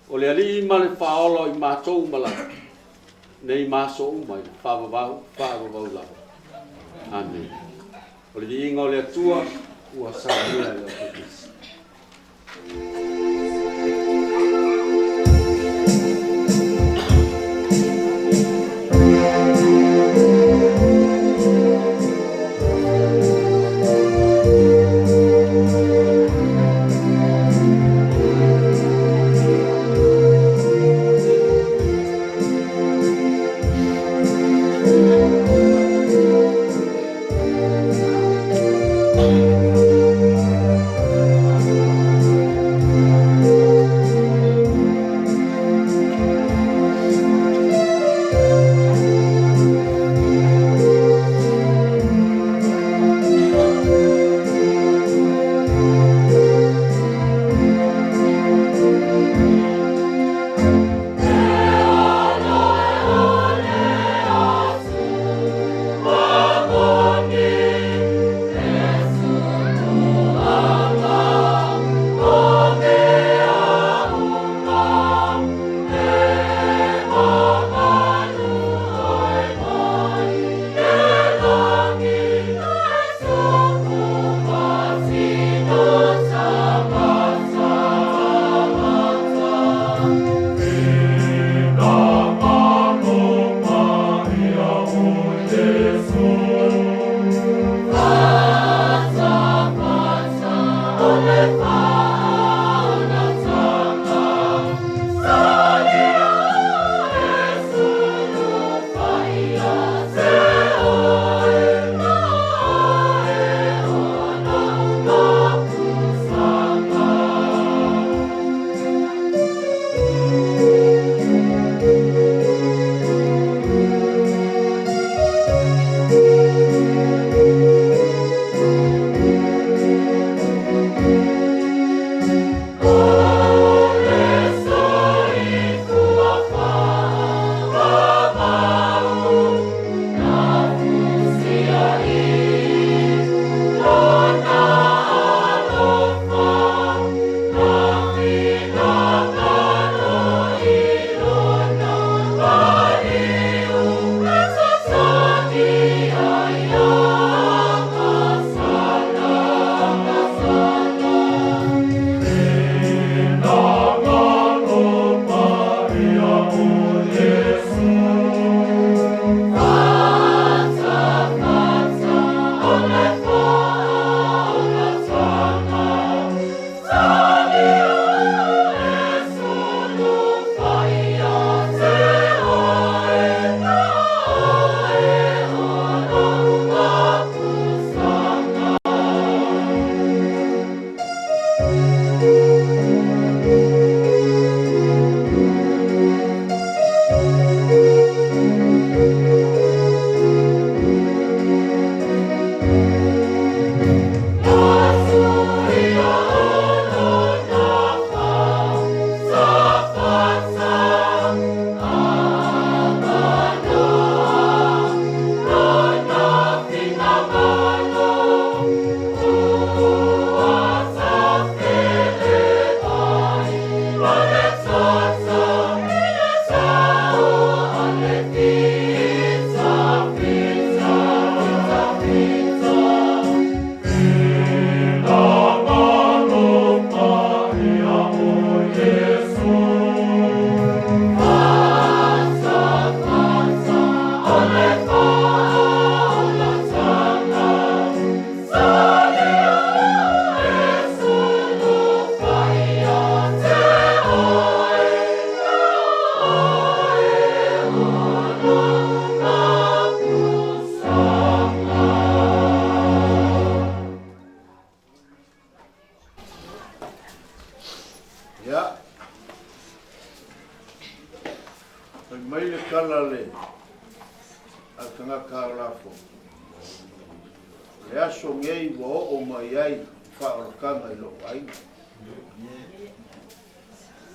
o le ali ima le whaolo i mātou umalaga. Nei māso uma i le whawawau lava. Amen. O le inga o le atua, ua sa ia le o kukisi.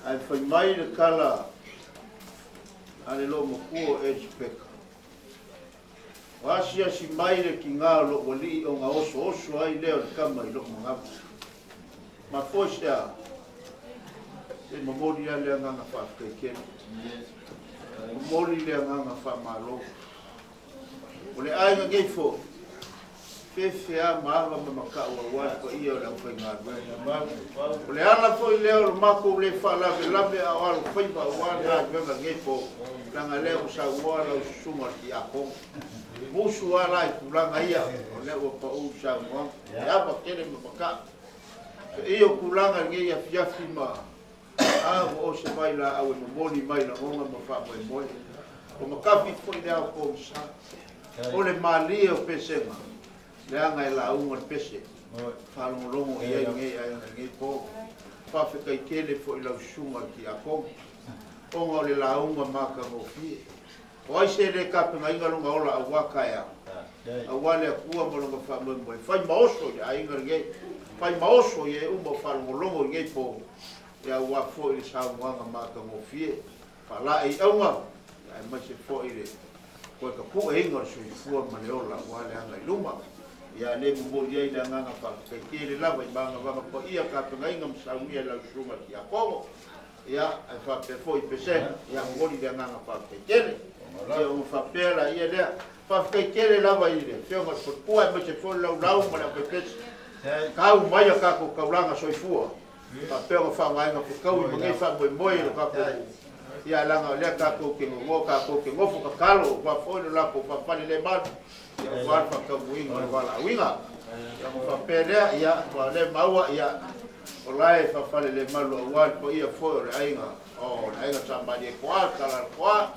Ai fai mai le kala ale lo makuo e speka. Wasia si mai le ki ngā lo wali o ngā oso ai leo le kama I lo mangapu. Ma fosea e mamori a lea nganga whaafkeiken. Mamori lea nganga whaamalo. O le ainga ngei fo. fefe a maava ma makau awa ko ia o lau whainga o le ala foi leo lo mako le whaalawe lawe a walo whaiva awa ngā venga ngepo langa leo sa ua lau sunga ki a kong musu a lai kulanga ia o leo pa u sa mua e apa kere ma maka ia kulanga nge ia fiafi ma a o se mai la au e mamoni mai la ngonga ma wha mai moi o makafi foi leo ko sa o le mali o pesenga le anga la unga pese whalongolongo ia nge po whawhikai kele foi lau sunga ki a kong onga o le la unga maka mo fie o ai se le kapenga inga lunga ola a waka ea a wale a kua mo lunga wha mo moi whai maoso ia inga nge whai maoso ia uma whalongolongo nge po ia ua foi le sa mwanga maka mo fie whala e aunga ia mai se foi le koe ka pu e inga sui fua ma le ola wale anga i luma ia le mo ia ina nganga whakakai le lawa i banga wanga po ia kapenga inga msaungia lau sunga ki a kongo ia ai fa pe foi pese ia ngoli de nganga fa pe kele ia o fa pela ia le fa pe kele lava ile fe ma po pua me se foi lau ma la pe pese ka u mai ka ko kaulanga soifua fa pe o fa mai ko ka u ngai fa moi ka ko ia langa le ka ko ke ngo ka ko ke ngo fu ka kalo fa foi la ko fa pa le mal ia fa ka winga wala winga ia fa pela ia wa le maua ia o lai fa fale le malu awal po ia foi le ainga o le ainga samba de kwa kala kwa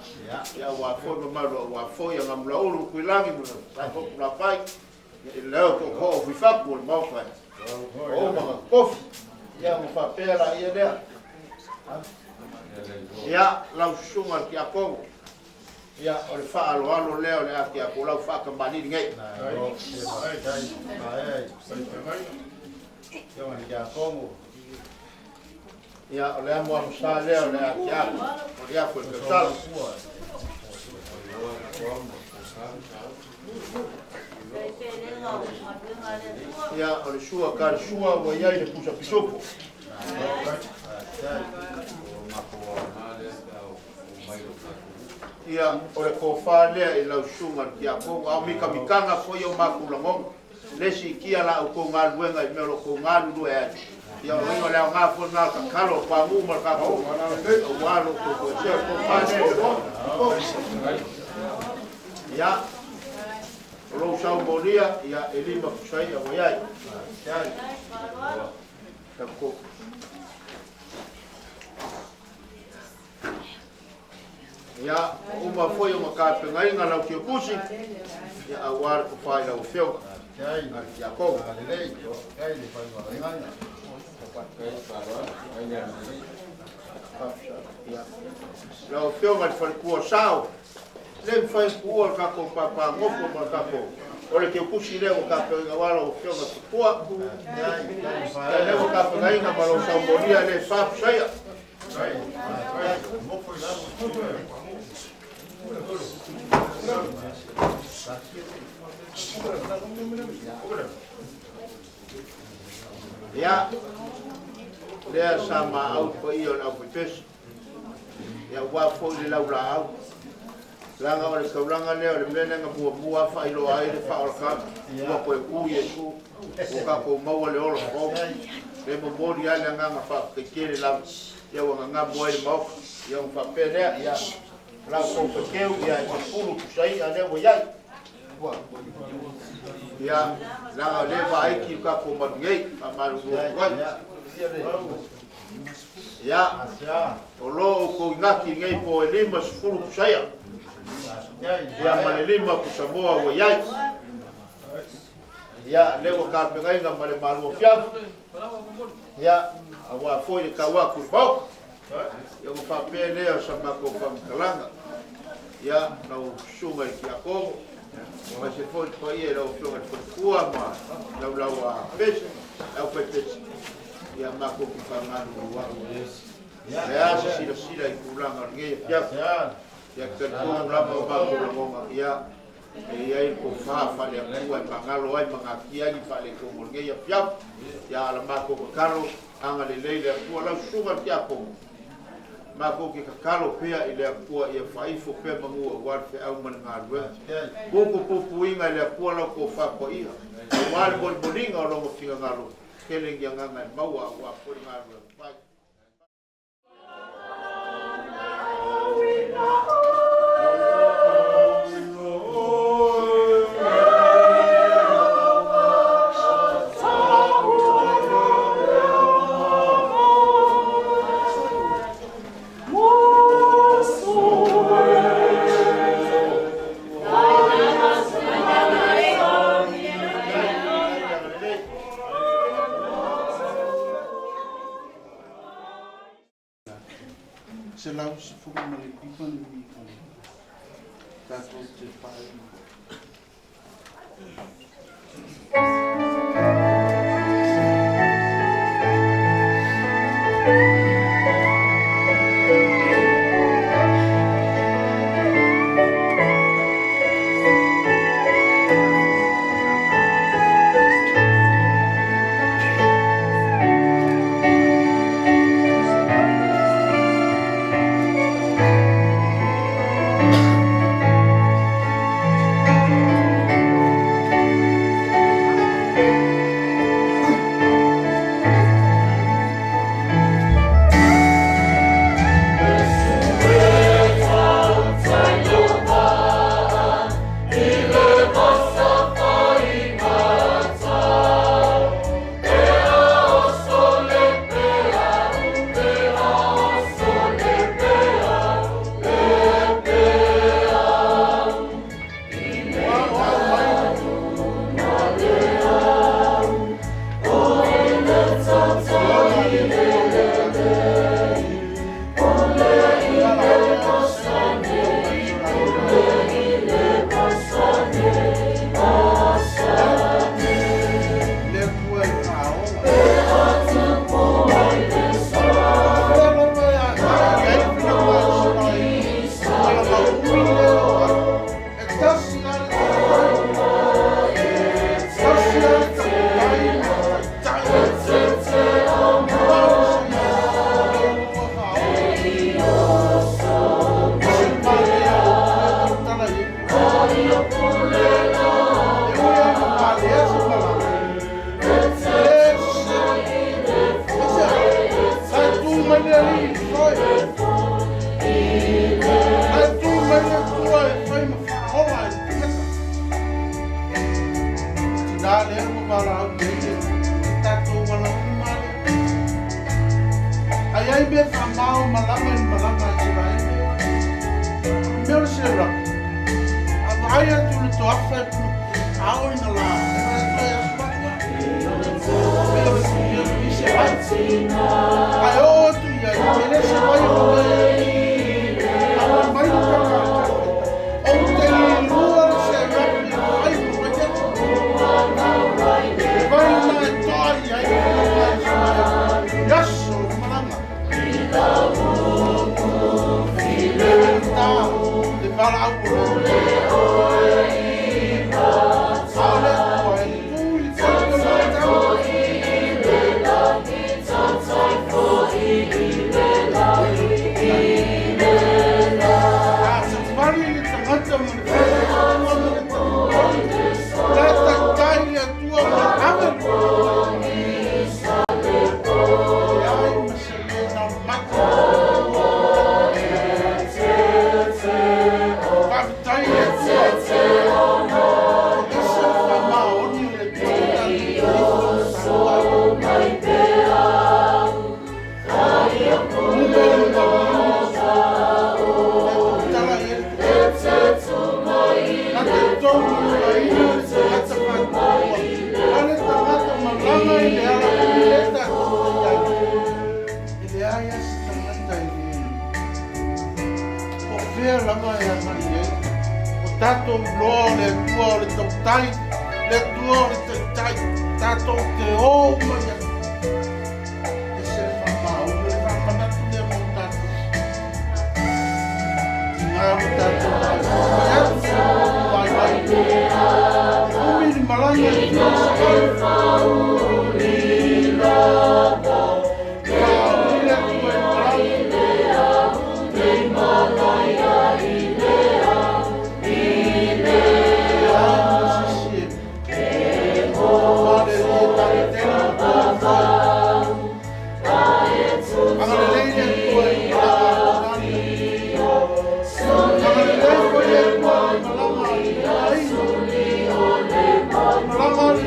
ya wa foi no malu wa foi nga mlaulu kuilangi mo sa ko la pai e leo ko ko fi fa ko mo fa o ma kof ya mo fa pela ia le ya la sunga ki a ko ya o le fa alo leo le a ki a ko la fa ka mani ngai ia o le amo amsa leo le akia o le afu le sal ia o le sua kar sua o ia le pusa pisopo ia o le kofa lea i lau sunga ki a kongo au mika mikanga foi o makulangonga lesi kia la o ko ngaluenga i melo ko ngalu do e ia o inga le nga fo na ka kalo pa mu ma ka ko o walo ko se ko fane ia lo sa molia ia elima kusai o ia ia ko ia uma foi uma capa ngainga la ki kusi ia awar ko fai la o feo ya ko lei ai le fai ma ngainga la o feo ma fai ku sao le fai ku ka ko papa mo ko ma ka ko o le ki kusi le o capa ngawala o feo ma ku le o capa ngainga ma lo sa molia le fa sai mo foi lá ya le sama au po io na po pes ya wa fo le la ula au langa o le kaulanga le o le mena nga bua fa ilo ai le fa o ka wa po ku ye ku o ka ko mau le o ko le mo mo dia le nga fa ke kele la ya wa nga mo le mo ya fa pe le ya la ko pe ke ya pulu sai ane wo ya ya la le vai ki ka ko ma ngai ma lu ya o lo ko ngaki ngai po lima sfulu kusaya ya ma lima kusamoa wo ya le wo ka pe ngai nga ma le malu fia ya awa foi ka wa ku bo ya mo fa pe le sa ma ko fa kalanga ya na o sunga ki ako ma se foi po ia lo sunga ko kua ma la wa pes au pes ya ma ko ki fa ma lu wa ya si i kulanga nge ya ya ka ko la ma ko ya e ai ko fa le kua mangalo ai manga kia ni fa le ko nge ya ya la ma ko karo anga le le ko la sunga ki ako ma ko ke kakalo pea i le apua ia faifo pea mangua wal fe au man ngalwe ko pupuinga le apua la ko fa ko ia wal bol bolinga o longo finga ngalo kele ngia nganga maua wa ko ngalwe pai se lau se fuga male pipa ni mi kone. Tātou te pai.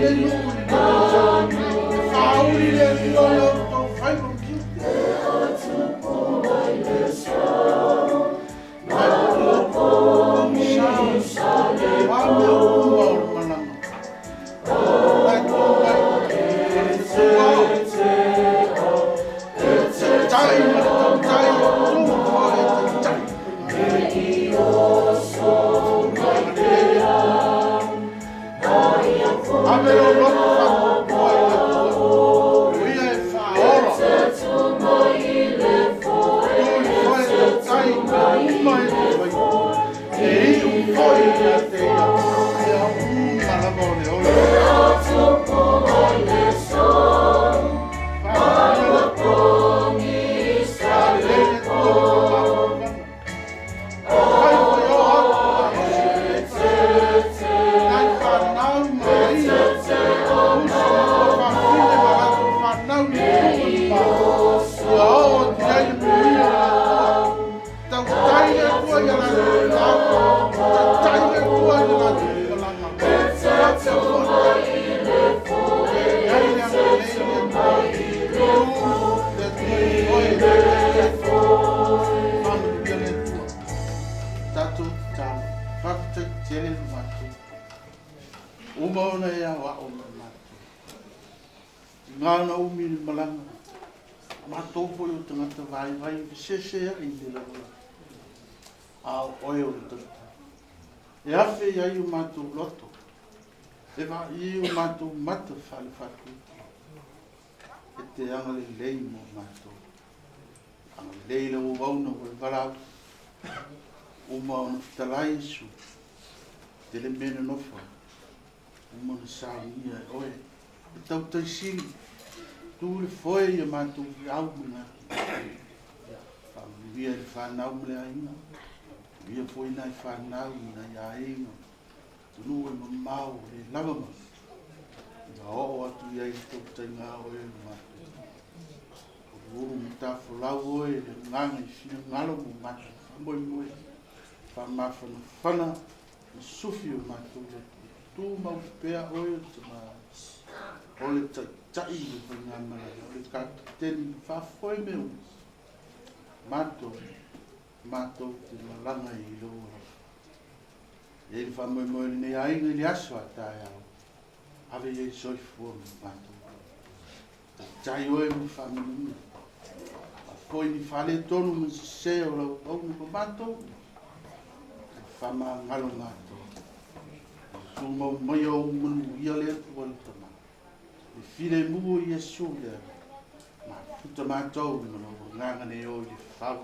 le lu ni fauli le lo to fai con ki ngana umil malanga mato po yo tangata vai vai sese ya indela a oyo to ya fe ya yu mato loto e va yu mato mato fal fatu e te anga le lei mo mato anga lei le o vauna o valau o ma no talai su te le mena no fa o ma sa ia oe tau tai sili tu le foi e matu au na fa via il fa na mle ainga via foi na fa na na ya ainga tu no e mau e lava ma ya o atu ya i tu tai nga o e ma o ta fo la o e nganga i fina ngalo mo ma mo mo fa ma fa na sufi o ma tu ma pe o e ma ole tai o nga mala ole ka ten fa foi meu mato te malanga i lo ele fa mo mo ne ai ni aso ata ya ave ye soi fo mato tai o e fa mo foi ni fale tonu mo se o lo mato fa ma ngalo mato su mo mo yo mo ia le o e file mu Yesu le ma futa ma tau no nganga ne o i fa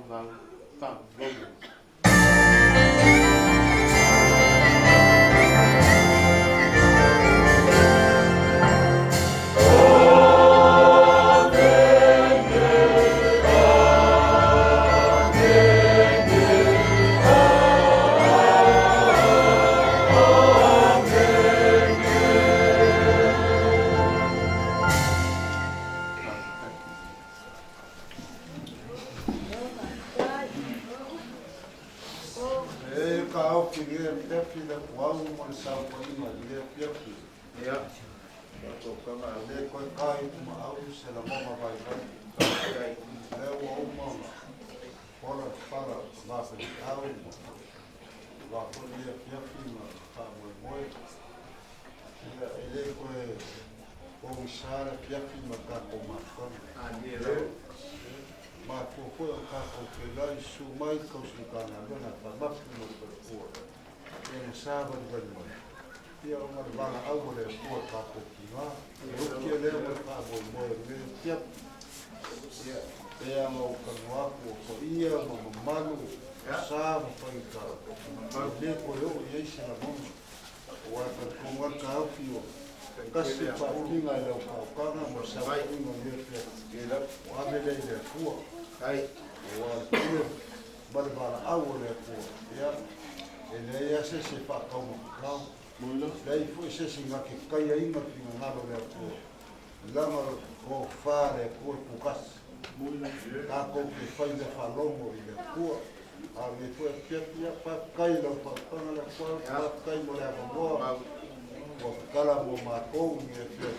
Wa kala mo mātou ni e pia.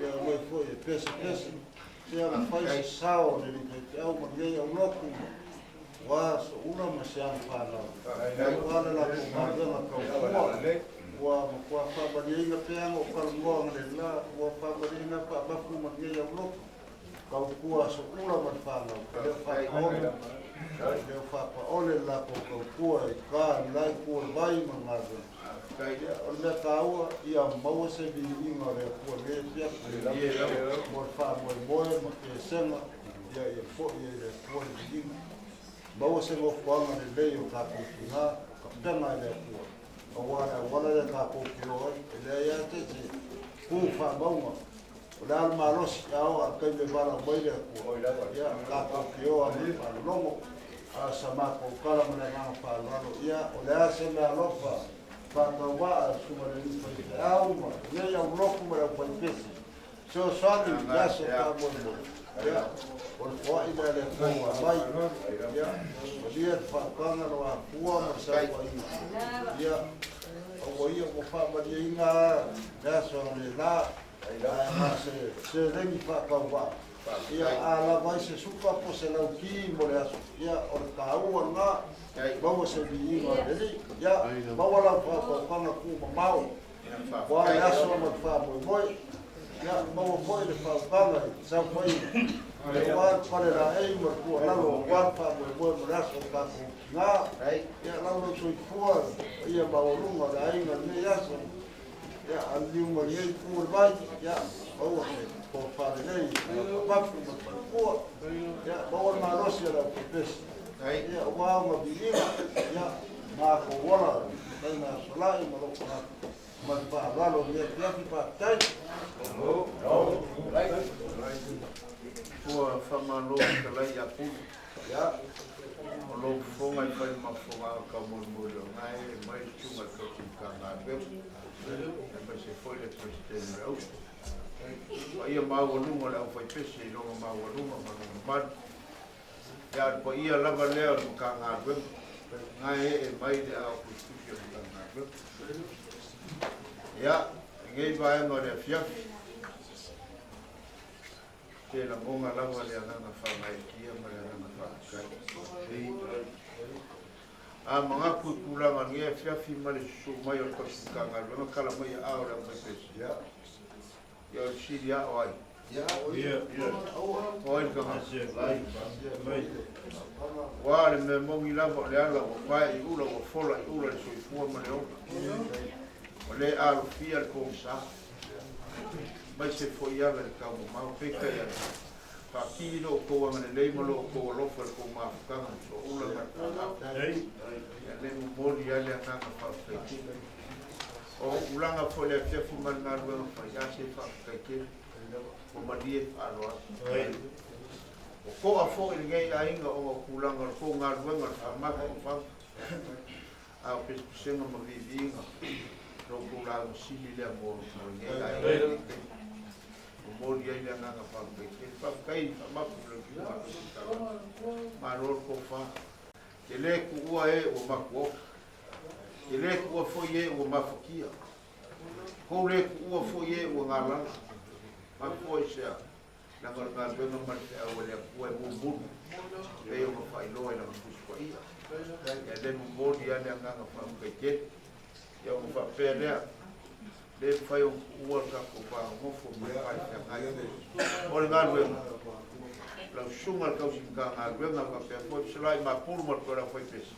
Ia mai foi e pese. Ia na fai sao ni te au ma ngai au loku. Wa so una ma se an whanau. Ia wala la ko mātanga kau wa kwa fa badinga peang o kalungo ngale la wa fa badinga pa bafu magia ya blok kau kuwa so ula man fa no le fa ole le fa pa ole la ko kau kuwa ka lai ko vai mangazo kai o le taua ia mau se bi inga le ko le pia ia mo fa mo ma ke sema ia ia fo ia le ko le mau se mo fa ma le le o ka ku na ka pena le ko wala le ka ko kilo le ya te ku fa bauma la malos au a kai le bala boile ko ya ka ko kilo a ni pa longo a sama ko kala mana na pa lalo ya o le se me lofa pa to wa su ma le ni pa au ma ya loku ma pa pesi so sabe ya se ka mo ya o ko ida le ko vai ya o dia fa kana no a kuwa ma sa ko ya o ia mo fa ma dia inga ya so le la ma se remi fa ka wa ia ala vai se supa po se lau ki mo le aso ia o ka ua nga vamos se vi inga le ya ma wala fa ka na ku ma mau wa ya so ma fa mo ya mau foi le fa ka sa foi le wa para la ei mo ku la lo wa fa mo raso ka ku nga ya la lo so fu ia ba o lunga la ai na me ya so ya al di mo ye ku ba ya o ko fa le nei ba ku mo ku ya ba o ma lo si la pes ya wa ma bi ya ma ko wala na solai mo lo ka ma pa la lo ye ya ki pa tai Kua whamalo ka lai a pu. ya O lo fonga i whai mawhonga ka murmuro. Ngai mai tunga ka tika ngā weu. E mai se foi le presidente rau. Pa ia maua le au whai pese i longa maua lunga man. Ia pa ia lava leo le ka ngā weu. Ngai e mai le au kustukia le ka ngā weu. Ia, ngai vaenga le fiafi. Te la monga lava le ananga whangai kia ma le ananga whangai. A mga kukulanga ngia fiafi ma le susu mai o kasikanga. Ranga kala mai ao le mai pesi. Ia o siri a oai. Oai kama. Wa le me mongi lava le ala o whae i ula o fola i ula le soifua ma le oka. O le alo fia le kongsa. Mai se foi ala le kau mau peka ia pa kilo ko anga le leimolo ko lo fa ko ma ka so ula ka ya le mo dia le ka fa peki o ulanga fo le fe fu mal na ro fa ya se fa peki ko ma die alo o ko a fo le ngai ainga o ulanga ko nga ro nga ma ko fa a pe senga mo vivinga ro ko la sili le mo ngai mori ai le nanga pa ke pa kai ma pu ma ro ko fa ke le ku ua e o ma ko ke le ku fo ye o ma fukia ko le ku fo ye o ngala ma ko se la ga be no ma te o le ku e bu e o ma fa ilo e la ku ko ia ya le mori ai le nanga pa ke ya o fa pele le fai o ua ka ko pa mo fo me ai ka ngai o le ngalo la sunga ka usi ka ngalo na ka pe ko slai ma pur mo ko la foi pes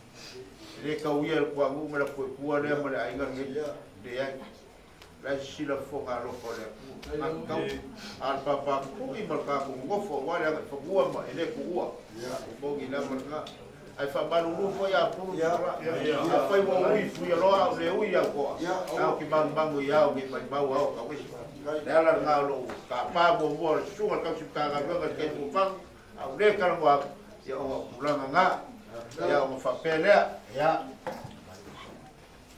le ka uia el kwa ngu me la ko ku le ma ai ngai de ai la sila fo ka lo ko le na ka al papa ku i ma ka ku ngo fo wa le fo ua ma ele ku ua mo gi la ma ai fa balu lu foi a puru ya foi wo ui fu ya lo le ui ya ko a ki bang bang ya o ki mai ba wa ka wi la la nga lo ka pa bo bo su ka su ka ga ga ke fu fang a le ka wa ya o la nga ya o fa pele ya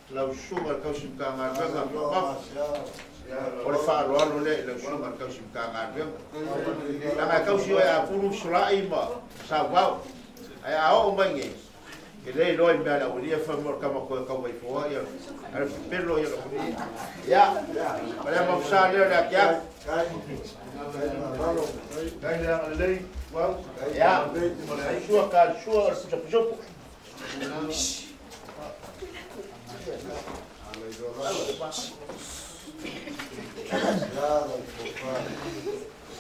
la su ka su ka ga ga ba o le fa lo le la su ka su ka ga ga la ka su ya puru sula i ma sa wa ai a o mai ke lei loi mea la ulia fa mo kama ko ka wai fo ia ala pelo ia la ya ala mo sa le la kia kai le lei wa ya sua ka sua sa puso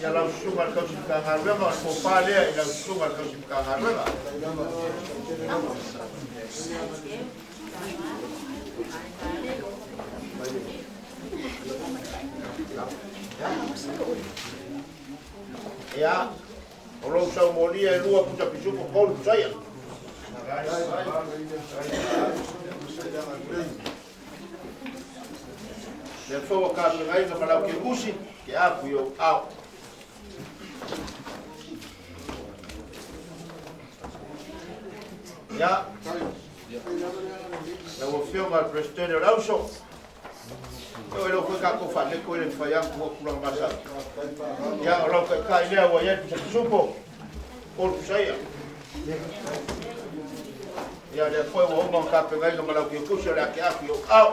ya la sunga ka si ka ngarwe ma ko pale ya sunga ka si ka ngarwe ma ya olo sa molia lua puta pisu ko kol saya le fo ka ngai na mala ke usi ke aku yo au ya la wo fio mal presidente Rauso eu lo fui ka ko fa le ko le fa ya ko kula masa ya lo ka ile wa ya tu supo por saya ya le foi wo mo ka pe ngai na mala ke usi la ke aku yo au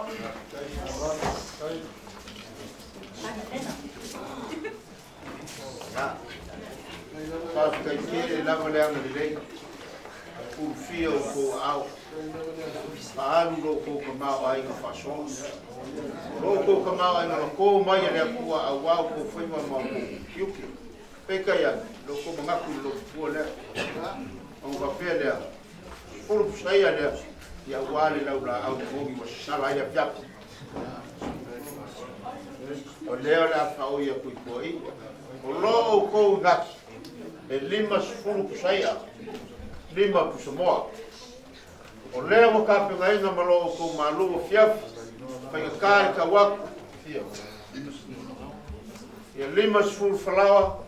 ya fa ka ke la mo le ang le o fio ko au alu lo ko ka mau ai ka faso lo ko ka mau ai no ko mai le ko au au ko foi ma mo kiuki pe ka ya lo ko ma ku lo ko le on va faire le pour sai ya le ya wale la ula au ko mi sala ya pia o le la fa o ya ku koi o lo ko ngaki e lima sfuru sai ya lima pusomoa o lea mo ka pe ngai na malo ko malu fiaf pa ka ka wa ya lima sful falawa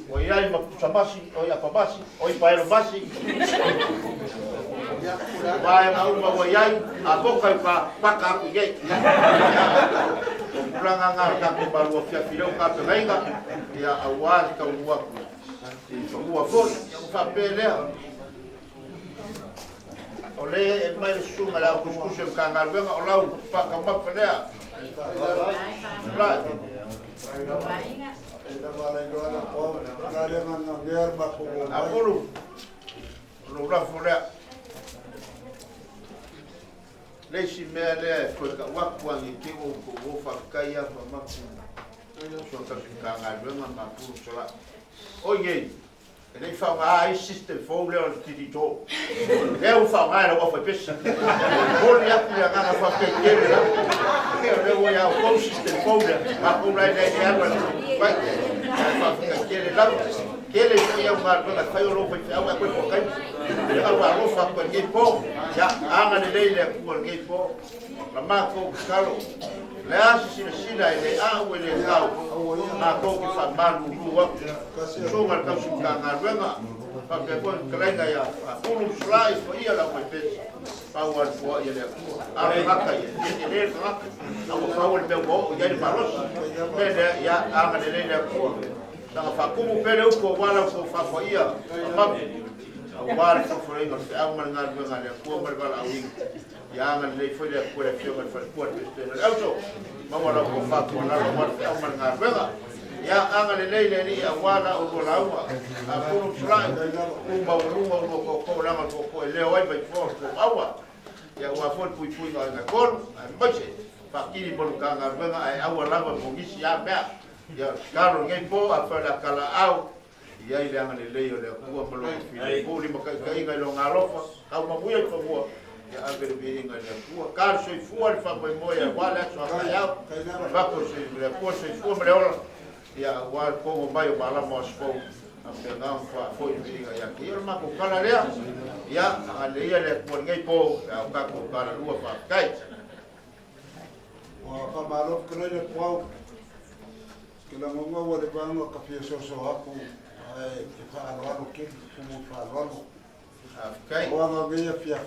o ia ma pusamasi o ia pamasi o i paero masi vai na uma o ia a boca pa ka ku ye o planga nga ka ko malu fiaf ile ka pe ngai ya awal ka wa ku o fo ya fa pelea oleh mai sunga la kuskus ka ngarwe nga olau pa ka ma pelea apolu lo la folea le si mele ko ka wa kwa ni ke o ko fa kaya pa ma so ka ngarwe nga ma pu sola oye ele fa ai system fo le o ti to le o fa mai lo fa pes ko le ya nga fa ke ke la ke le o ya o system fo le ma ko la le ya ba vai fa ke le la ke le ya ma ko la fa yo lo fa ya ko ko kai le ka wa lo fa ko ke po ya anga le ko ke po la ma ko kalo le asi sila ele a o le kau ma ko ki fa malu ruwa so mal ka su ka ngarwenga pa pe ko klenga ya pulu slai fo ia la ko pes pa wa fo ia le a ma ka ye le ka a ko fa o le bo ya ni paros le ya a ma le ko sa fa ko mo pele ko wala ko fa fo ia ma wala ko fo ia a ma ngarwenga le ko ma bala awi ya ngal le foi le ko le fio ngal fa ko te le auto mama la ko fa ko la lo ma ngal ngal bega ya anga le le ni awala o ko lawa a ko fly ko ba lu ko la ma ko le wai ba fo ko awa ya wa fo pui ngal ko ba che pa kiri bolu ka ngal bega ai awa la ba mo gisi ya ba ya karo ngai po a fa la kala au ya ile anga le le o le ko ma lo fi po li ma ka ngai lo ngalofa au ma buia ko mo ya agere bihinga le kuwa kar soi fuar fa boy moya wala so ya va ko se le ko se fu me ora ya wa ko mai bala mo spo a pega fa foi bihinga ya que eu ma ko kala le ya ale ya le ko ngai po ya ka ko kala lua fa kai wa fa malo ko le po que la monga wa le bango ka fi so hapo ai que fa algo que como fa algo kai wa ma be ya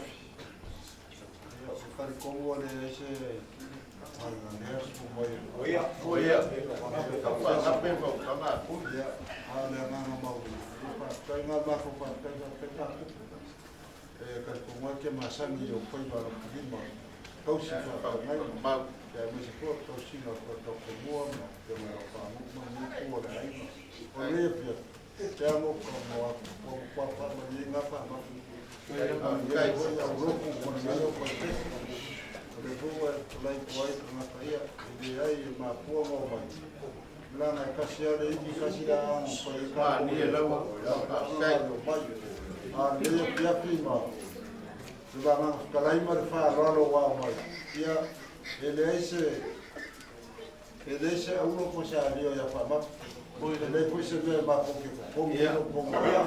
Kari komo le ese alganeas como oia ka pe ko kama ya ale mano mau pa tai ma ba ko pa tai ka ko mo ke masangi o foi ba ko lima kau si fa ngai ma ya me se ko to si no ko to ko mo ke mo fa mo ko dai o le pia te amo ko mo ko fa mo ni nga fa ma kai ko ya ro ko mo ni ko te le ko lai ko ai na fa ia de ai ma po mo ba lana kasi ale iki kasi da ko ka ni la mo kai a le pia prima Subang kalai marfa rolo wa mai ia elese uno ko sa rio ya fa ma ko le ko se me ba ko ko ia ko ia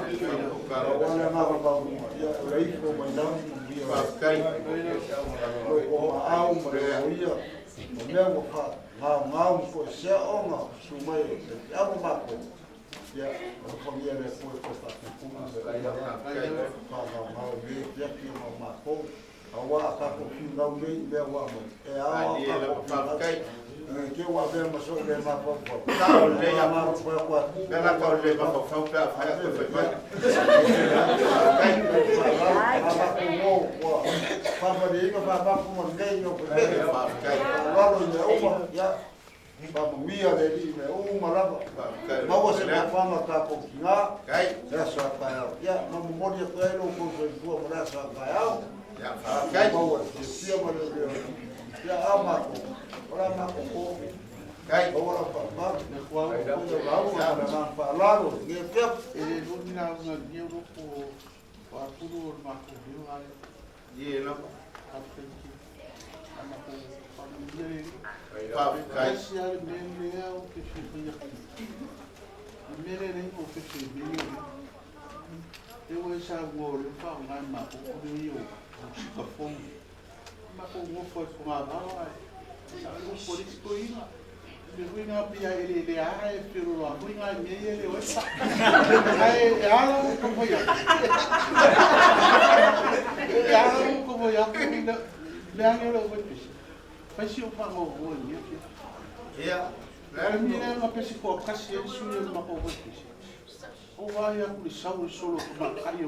wala ma ba ia lei ko mai na ia kai ko au mo ia o me mo fa ma ko se onga su mai a mo ba ko ia ko ia le ko sta ko ma ia kai fa ma le ia ki ma ko awa ka ko fi na le wa mo e a ka kai ke wa be ma so le ma ko ta le ya ma ko ko be la ko le ma ko fa fa fa ko fa kai ma ko mo ko fa fa de ko fa ko mo ngai yo ko be fa kai wa lo le o ma ya ba mo mia de li me o ma la ma wo se ma fa ma ka ko nga kai ya so ka ya ma mo mo de ko lo ko so mo la so ka ya fa kai ma wo se ma le ya ama ko ora ma ko kai ora pa ma ne kwa ko la o ma pa la ro ye pep e lu ni na na ye ro ko pa pu ro ma ko ro ale ye la pa pe ki ama ko pa ni ye pa kai si ale me le o ke fi ya me le ne o ke fi bi ni e wo sa wo le pa ma ma ko ro yo ka fo ma ko wo fo ma ba sa lu politiko ina me ruinga pia ele a e pero a ruinga me ele o sa ai ala como ya ala como ya le han lo o pisi pasi o pa mo o ni ya la ni na ma pesi ko kasi en su ni ma ko o pisi o va ya ku sauri solo ma kai o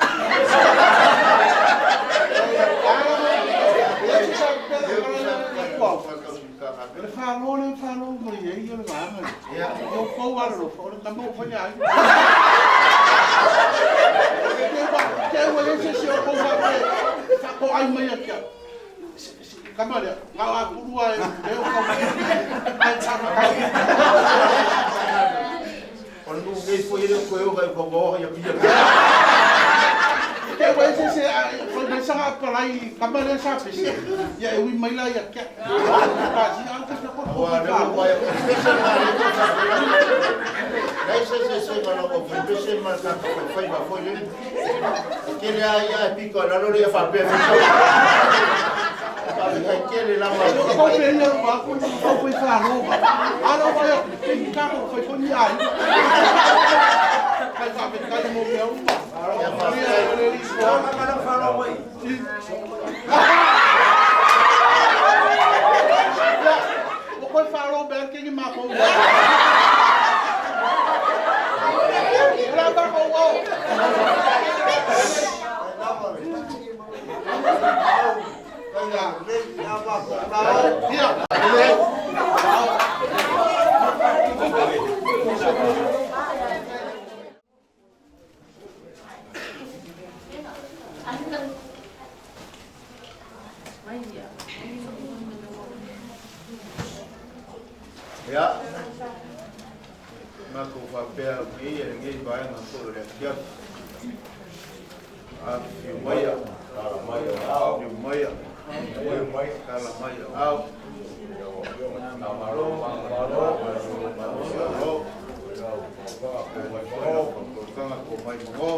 ele falou mo e aí ele vai mas eu vou lá no fora também vou olhar que eu esse se eu vou fazer com ai mãe aqui câmera lá por lá eu quando ninguém foi ele foi eu vai vou ia pedir que vai ser foi pensar para aí câmera sabe e eu me lá ia que quase algo que não vai se mano ko pese mas ka ko fai ba foi que ele ia pico la no ia fa pe que ele lá mas ko pe ele ba ko foi fa no ara vai que carro foi com ni aí vai fa pe cada mo meu ya fa ele para falar vai o ko falou bem que ele matou ya mako papel ni ninguém vai na sua reação a filmaia kala maya kala maya au namaro kanga ko mai mo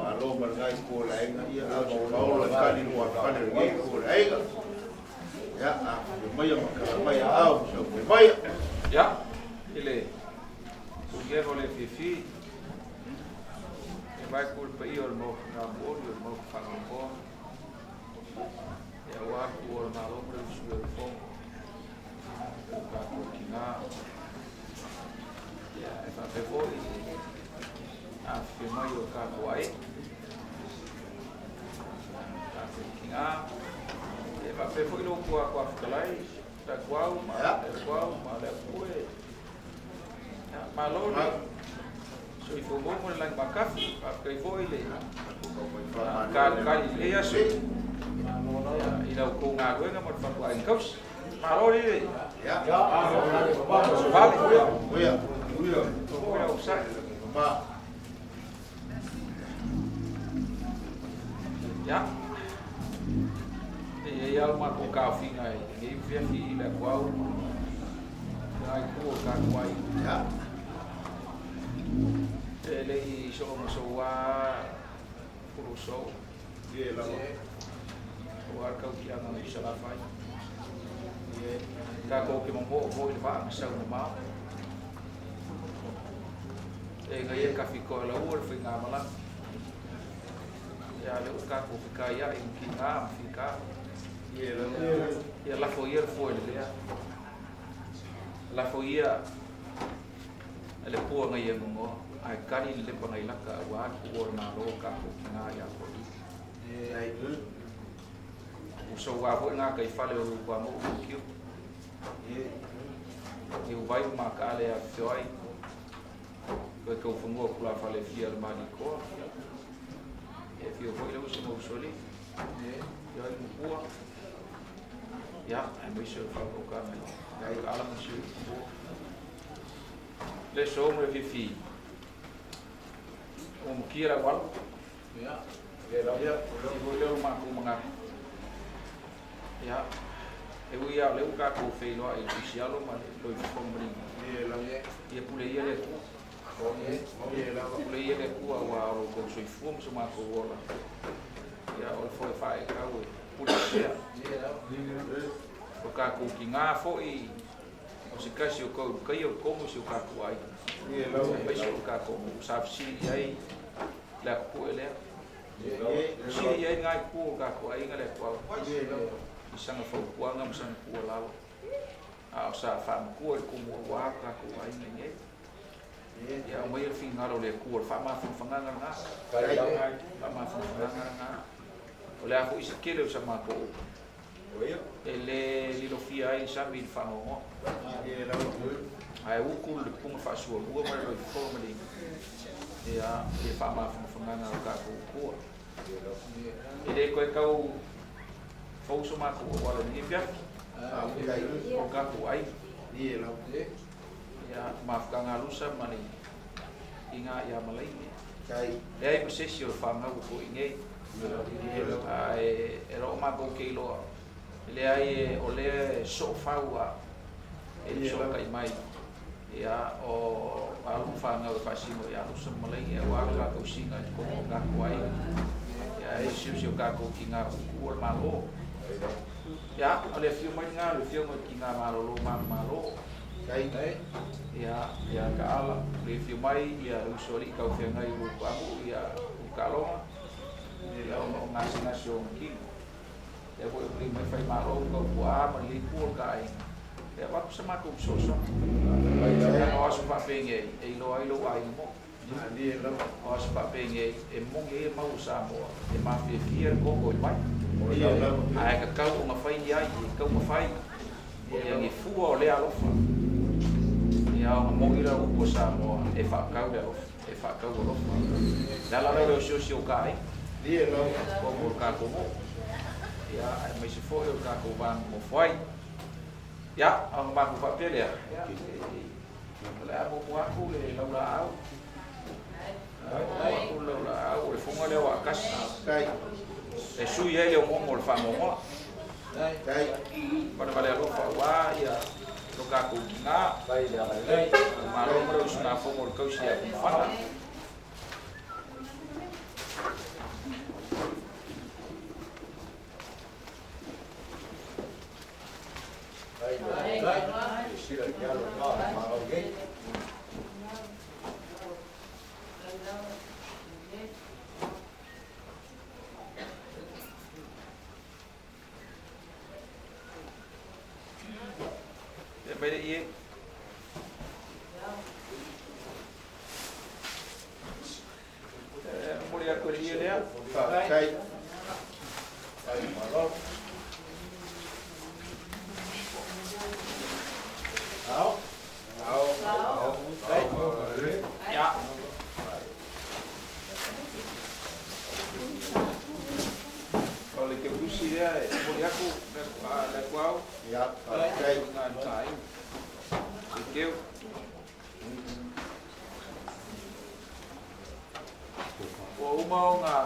alo margai ko lainga ia au paulo kali wa kali ngi ko lainga ya maya kala maya au so maya ya ele o guerro le fifi vai culpa io no amor io no fanno un po' e agora o na obra do seu irmão para continuar e a foi a firma io capo aí ko afkalai ta kwau ma le kue ma lo so i fo mo lang makafi ka i fo ile ka ile ya so ila ko nga wenga mo fa kwa inkaus ma lo ile vale usar ya e alma ko ka finga e via fi la kwau ai ko ka kwai ya ele i so mo so wa puro so ye la wa ka ki ana ni sala fai ye ka ko ki mo vo il va sa no ma e ga ye ka fi ko la ur fi nga mala ya le ka ko fi ka ya in ki nga fi ka ye la fo yer fo le ya la fo ia le po nga ye mo ai kari le pa ngai laka wa ko na lo ka ko nga ya ko ai so wa ko nga kai fale o kwa mo ki e o vai ma ka le a foi ko fu mo ko la fale fia ma ni ko e fio foi le so mo soli ya mo ko ya ai mo so fa ko ka ai ala mo so le so mo fi kira wal ya le ma ko manga ya e uia le ka ko fe no ai oficialo ma lo fo mri e pule ia le ko la pule ia le ko wa ro ko so fu mo ma ko wala ya o fo fa e ka o pule ia o ka ko kinga fo i o se kasi o ko kai o como se o ka ko ai e so ka ko sa si ai la ko ele si ai ngai ko ka ko ai ngale ko isanga fo ko ngam san ko la a sa fa ko ko mo wa ka ko ai ngai ya mo ia fin ngaro le ko fa ma fa nganga nga fa ma fa nganga o le a ko isikele o sa ma ko ele lilo fia ai sa mi fa ngo ai u ku le pung fa su o mo lo fo mo di ya e fa ma fa nganga ka ko ele ko ka u fo so ma ko wala ni pia o ka ko ai ya ma fa ngalu sa mani inga ya malai kai ai posesi o fa nga ko inge ai ero ma ko ke lo le ai o le so fa wa e so kai mai ya o alu fa nga fa sino ya so malai e wa la ko singa ko ka ko ai ya e si ka ko kinga ko ma lo ya ole fio mai nga le fio mai kinga ma lo ma lo kai ya ka ala le fio mai ya usori ka fio ngai ru pa ya ka lo ya o ngasi ngasio ki ya ko pri mai fai ma lo ko wa ma li ku ka ai ya wa sama ko so ya no aso pa penge e lo ai mo ali lo aso pa penge e mo e ma usa mo e ma fi fier ko mai ai ka ka ma fai ya ka ma fai ya ni fu o le alo fa ya mo ira ko sa mo e fa ka lo da la lo so kai li lo ko ka ko mo ya mai se foi o ka ko ban mo foi ya ang ba ko fa pele ya la mo ko le la au o le fonga le wa kas kai e su ye le mo fa mo kai para vale lo fa wa ya lo ka ko na vai le ma lo mo su na fo mo ko si ya fa Bây giờ mulher corria ali, sai, sai, keu. Ua uma o ngā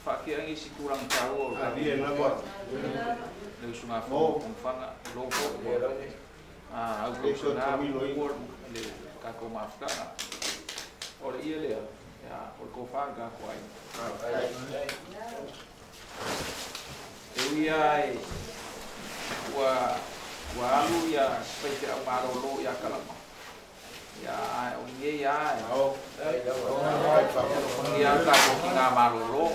whakeangi si kurang tau o leu sunga whanga loko au kau ngā muor le kako mawhanga o le ia lea o le kofanga ko ai e uia e ua alu ia spaite au marolo ia kalama ia o nge ia ia kako ki ngā marolo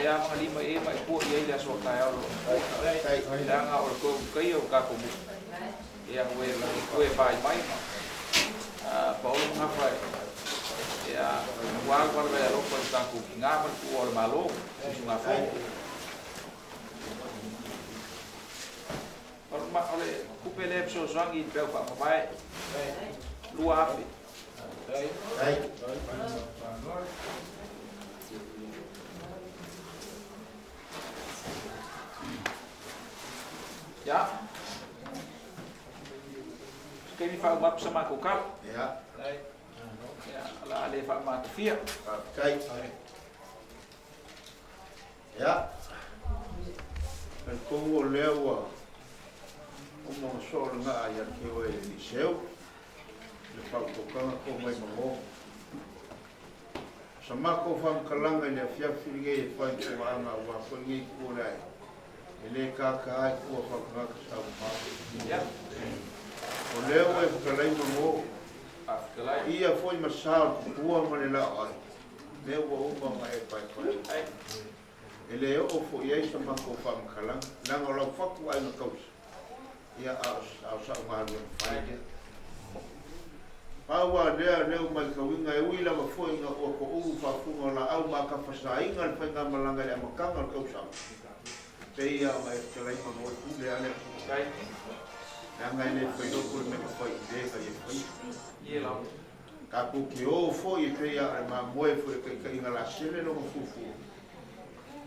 ya malima e mai po ia ia so kai alo ia nga o ko kai o ka ko mu ia we pai mai pa o nga pai ia wa le ro ko ta ku nga ma ku o malo nga fo or ma ole ku pele so zangi pe pa mai lua afi ya. Kaya ni fa'u map sama ko kap. Ya. Ya, ala ale fa'u mat fia. Kai. Ya. El Congo lewa. Como solo nga ya que o liceu. Le fa'u ko kanga ko mai mo. Sama ko fam kalanga le fia filige fa ko anga wa ko ngi ko lai. Ele kaka ai kua whakanga ka sau maa. O leo e whakalai mo ia foi masao kua mane la ai. Leo wa uma mai pai pai. Ele o fo ia isa mako whamakalang. Nanga lau whaku ai na kausa. Ia au sa umaru e whaide. Paua leo mai kawinga e uila ma foi nga ua ko uu whafunga la au maka whasainga le whainga malanga le amakanga le kausa. Pei a mai te lai ma mo ku le ale kai na ngai le foi do ku me foi de ka ye foi ye la ka ku ki o foi pei a ma mo e foi ka inga la sele no fu fu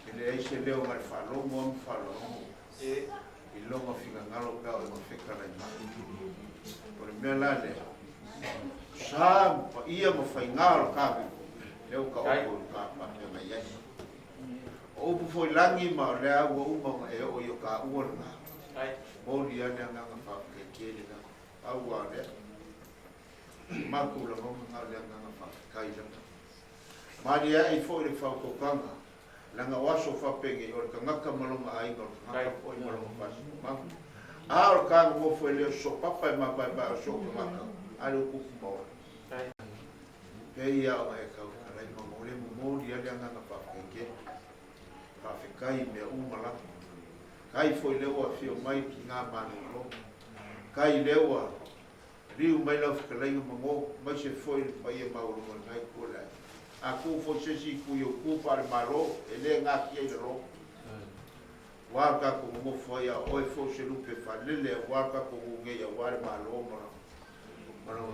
ele ai se leo mal fa lo mo fa lo e il lo mo finga ngalo ka o mo feka la ma por me la le sa ia mo fa ngalo ka leo ka o ka pa me ye o pu foi langi ma le agua uma e o yo ka uorna ai o dia na nga fa ke kele na agua le ma ku la mo nga le nga fa kai la ma dia e foi le fa ko kanga la nga waso fa penge o ka ngaka malonga ai no nga foi malonga fa ma a o ka mo foi le so papa ma ba so ma ka ale ku mo ai ke ia o e ka la mo le mo dia le nga fa ke kai me umala kai foi lewa fio mai ki nga mano kai lewa riu mai la fkalai mo mai se foi pai e mauro mai kola a ku fo se si ku yo ku par malo ele nga ki e ro wa ka ko mo foi a oi fo se lupe fa lele wa ka ko nge ya wa malo mo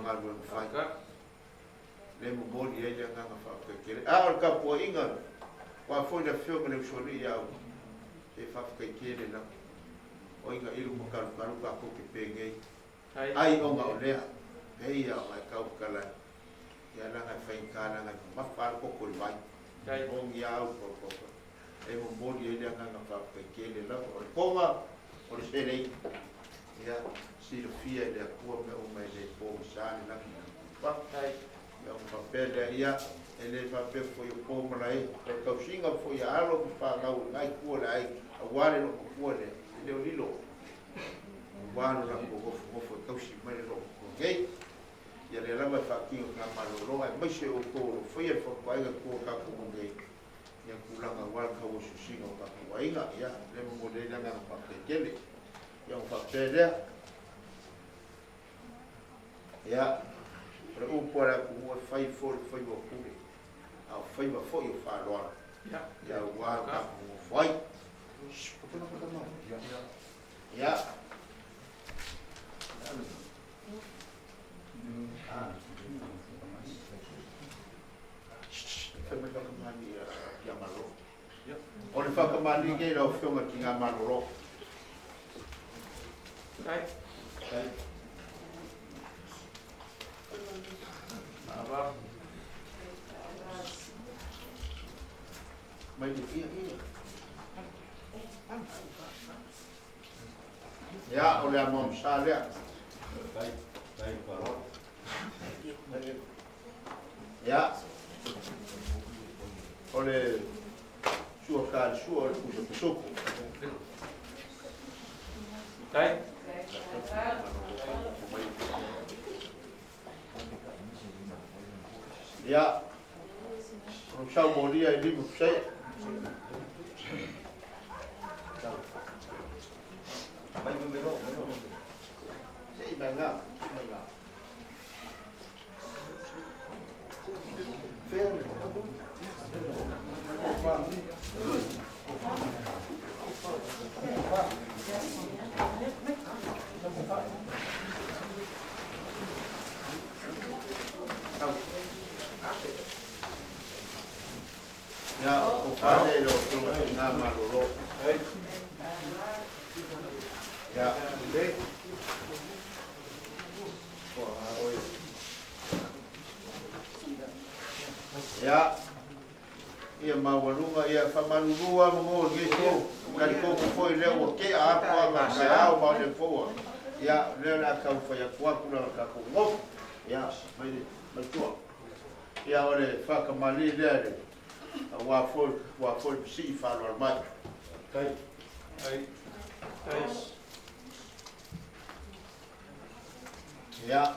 nga lo fa ka le mo bodi e nga fa ke a ka po inga wa foi na fio me le soli ya e fa kai kele na o inga iru mo ka ko ke penge ai o nga ole ei ya mai ka kala ya la nga fai kana nga ma fa ko ko vai o ya o ko e mo bodi e nga fa kai kele la o nga o se rei ya si lo fia de ko me o mai de po sa na pa ya o papel ya ele pape foi o pomo lá e o singa foi a alo que paga o ngai ko lá e a wale no ko le ele o lilo o wano la ko foi o si mai lo ok ya le la fa ki o na malo lo ai mai se o ko foi e foi ai ko ka ko ngai ya kula nga wal ka o singa ka ko ai ya le mo le na pa kele ya o papel Ya. Ora upo ra ku fai for fai wa ku. Au fai wa foi o fa loa. Ya. Ya wa ka ku foi. Ya. O le whakamani kei rau whionga ki ngā maroro. Kai. Kai. Aba. Mai te kia ia. Ya, o le amam sa lea. Kai. Kai paro. Ya. O le sua kāre sua o le pusa pisoko. Kai. Ya. O sau moria i limu sei. Sei banga. Ya, o padre lo que nada más lo. Ya, ve. Ya. Ia mawalunga ia famalurua mo ngeso kali ko foi leo ke a pa ma sa o ma le fo ya le na ka fa ya kwa kuna ka ko ngo ya mai tu ya ole fa ka mali le wa fo si fa lo mai Kai. Kai. Kai. ya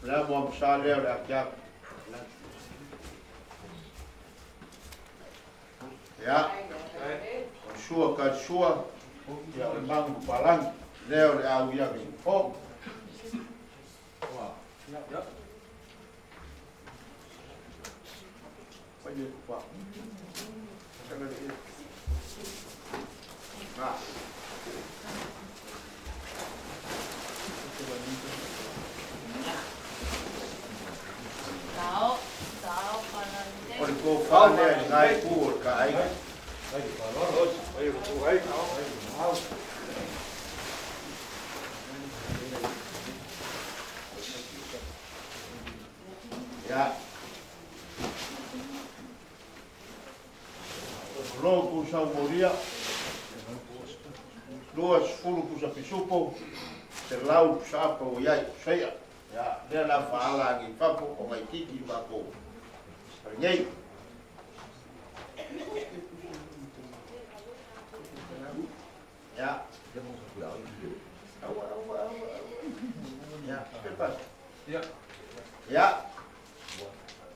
la mo sa le la ya ya sua ka sua ya mangu palang leo le au ya ki fo ya pagi kwa kana ni ah Ora ko fa le ngai ku ka ai. Ya. Logo sa moria. Duas fulu ku sa pisupo. Te lau sa po ia sei. Ya, dia la fala ngi papo o mai kiki papo. Nyai. Ya. Ya, pepas. Ya. Ya.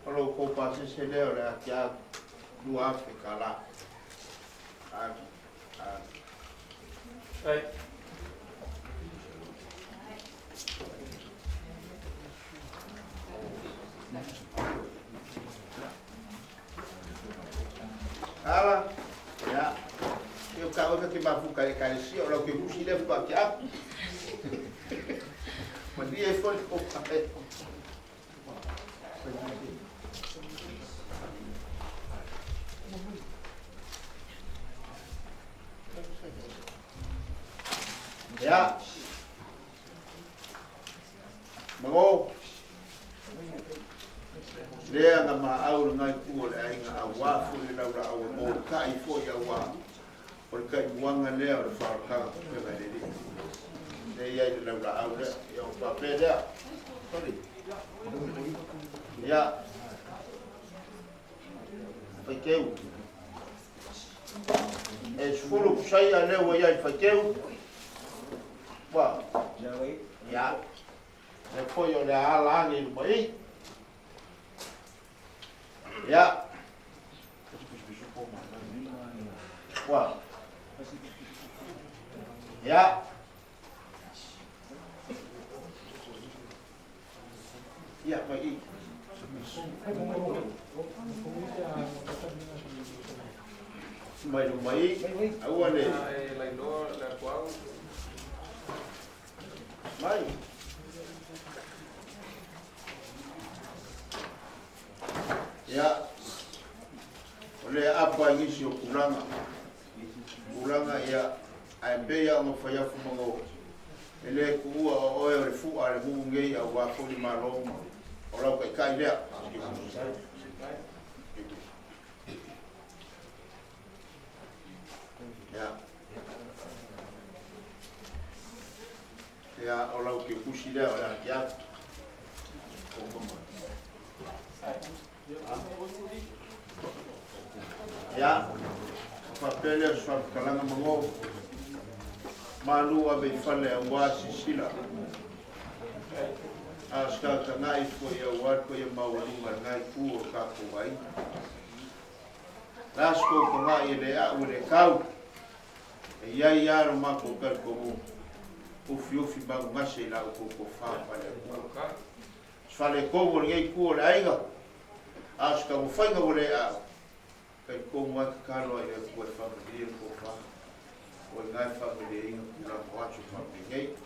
Kalau kau pasti sedih oleh kia dua fikala. Kai. Ala, ya. Eu kau ke bafu kali si orang ke busi dia buat kia. Mandi effort ko pakai. Ya. Mengo. Dia ngama au ngai ku le ai nga wa fu le la au mo kai fo ya wa. Por kai wanga le au fa ka ke ba le. Dia ya le la au le yo pa pe dia. Sorry. Ya. Fakeu. Es fulu sai ale wa ya fakeu. Wa. Ya. Le foi o le ala ni mai. Ya. Wah. Ya. Ia mai. Mai, au ale. Lai no la kwao. Mai. Ya. Ole apa ngisi o kulanga. Kulanga ya aembe ya ngo faya fumango. Ele kuua o e fu ale mungei au wa fuli maloma. Ora ka kai lea. Ya ora ke kusi lea ora ya. Ya. Papele swa kalanga mango. Malu abe fale wa sisila. Aska ngai ko ya war ko ya mawali ngai ku o ka ko wai. Lasko ko ngai le a ule kau. E ya ro ma ko ka ko mo. O fio ba ngase la ko ko fa pa le ko ka. Fale ko mo ngai ku o aiga. Aska mo fa nga ule a. Kai ko mo ka lo e ko fa ba ko fa. O ngai fa ba le inga ku la ko achu fa ngai.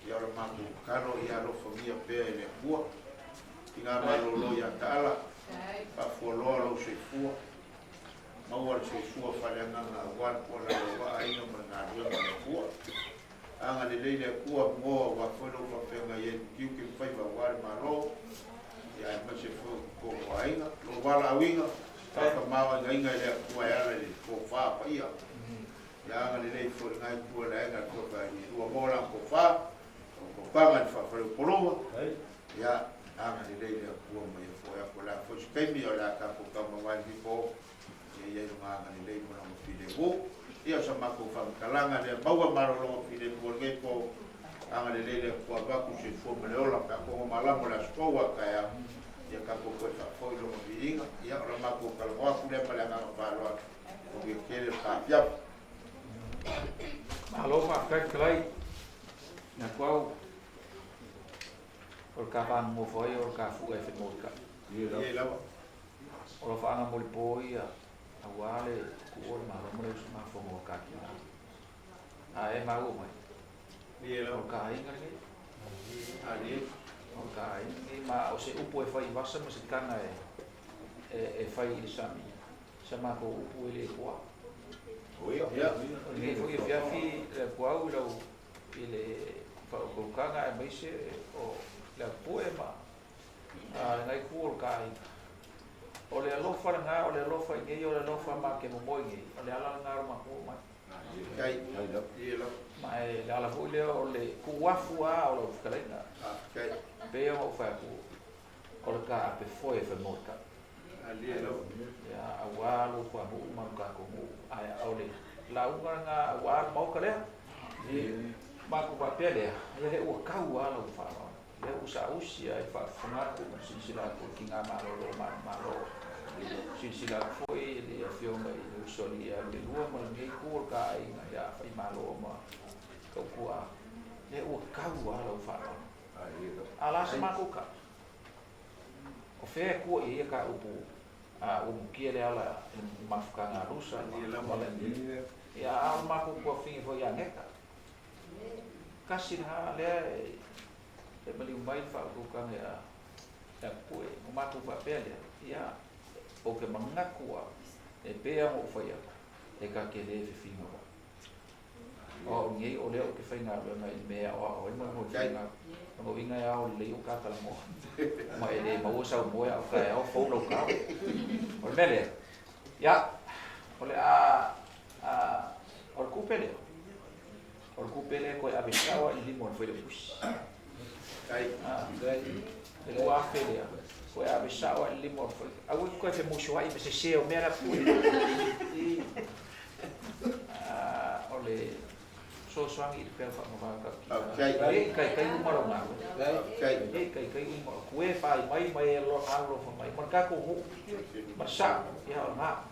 Ya ora maku karo ia lo famia pe ele bua tinga malolo ya kala pa folo lo se fu ma ora se fu fa le na wan ora wa ai no na dio na fu anga le le ku mo wa folo fa pe nga ye kiu ki fa va wa malo ya ma se fu ko ai na lo wala winga pa ma wa nga le ku ya le ko fa pa ia ya anga le fu ngai ku la nga ko fa ni wa mo la ko fa Paman fa fa polo ya anga de le ko mo e fo ya ko la fo skemi ola ka ko ka mo wali po ye nga anga de le mo no fide bo ia sa ma ko fa kalanga de bawa maro no fide bo nge po anga de le ko ba ku se fo mo le ola ka ko ma la mo la sko wa ka ya ka ko fa fo lo mo vinga ya ora ma ko ka wa ku le pala nga fa lo ko ke kele fa ya Alo fa ka klai na kwao o ka van mo foi o ka fu e mo ka ye la o fa na mo poi a wale ku o ma mo le ma fo mo ka ki a e ma o mai ye la o ka inga ni ali o ka ni ma o se upo e fai vasa mo se kana e fai sa mi sa ma ko upo ele ko o ya ni foi fiafi le ko lo ele fa ko kanga e mai se o la poema ngai ku kai o le alofa nga o le alofa ngai o le alofa ma ke mo moi ngai o le ala nga ma ko ma kai ye la mai le ala fu le o le ku wafu a o le kalena kai pe o fa ku o le ka pe foi fe mo ka ali la ya awa lo kwa bu ma ka ko mu ai o le la unga nga wa mo ka le ma ku pa pele le o ka wa lo fa le usa usia e fa funa ko sila ko kinga malo malo sila foi le afio mai le usoli a le lua ma ngai ko ka ai na ya fa malo ma ko kua le o ka wa lo fa ala se ma ko ka o fe ko e ka upu a o ki le ala ma fuka nga rusa ni la mala ni ya a ma ko fi fo ya neka kasi na le e mali mai fa ko ka ya ta ko e ma ko fa pele ya o ke manga ko e pe mo fa ya e ka ke le fi mo o ngai o le o ke fa nga ba mai me o mo fa mo vinga ya o le o ka mo ma e le mo sa mo ya ka o fo lo ka o mele ya o le o ku pele ko a besawa i limon foi de push kai le wa fele ko a besawa i limon foi a wo ko fe mo shwa i be se o mera fu ole so swangi pe fa mo ka kai mo ma kai mo ko e fa mai lo alo fa mai mar ka ko hu ma sa ya ma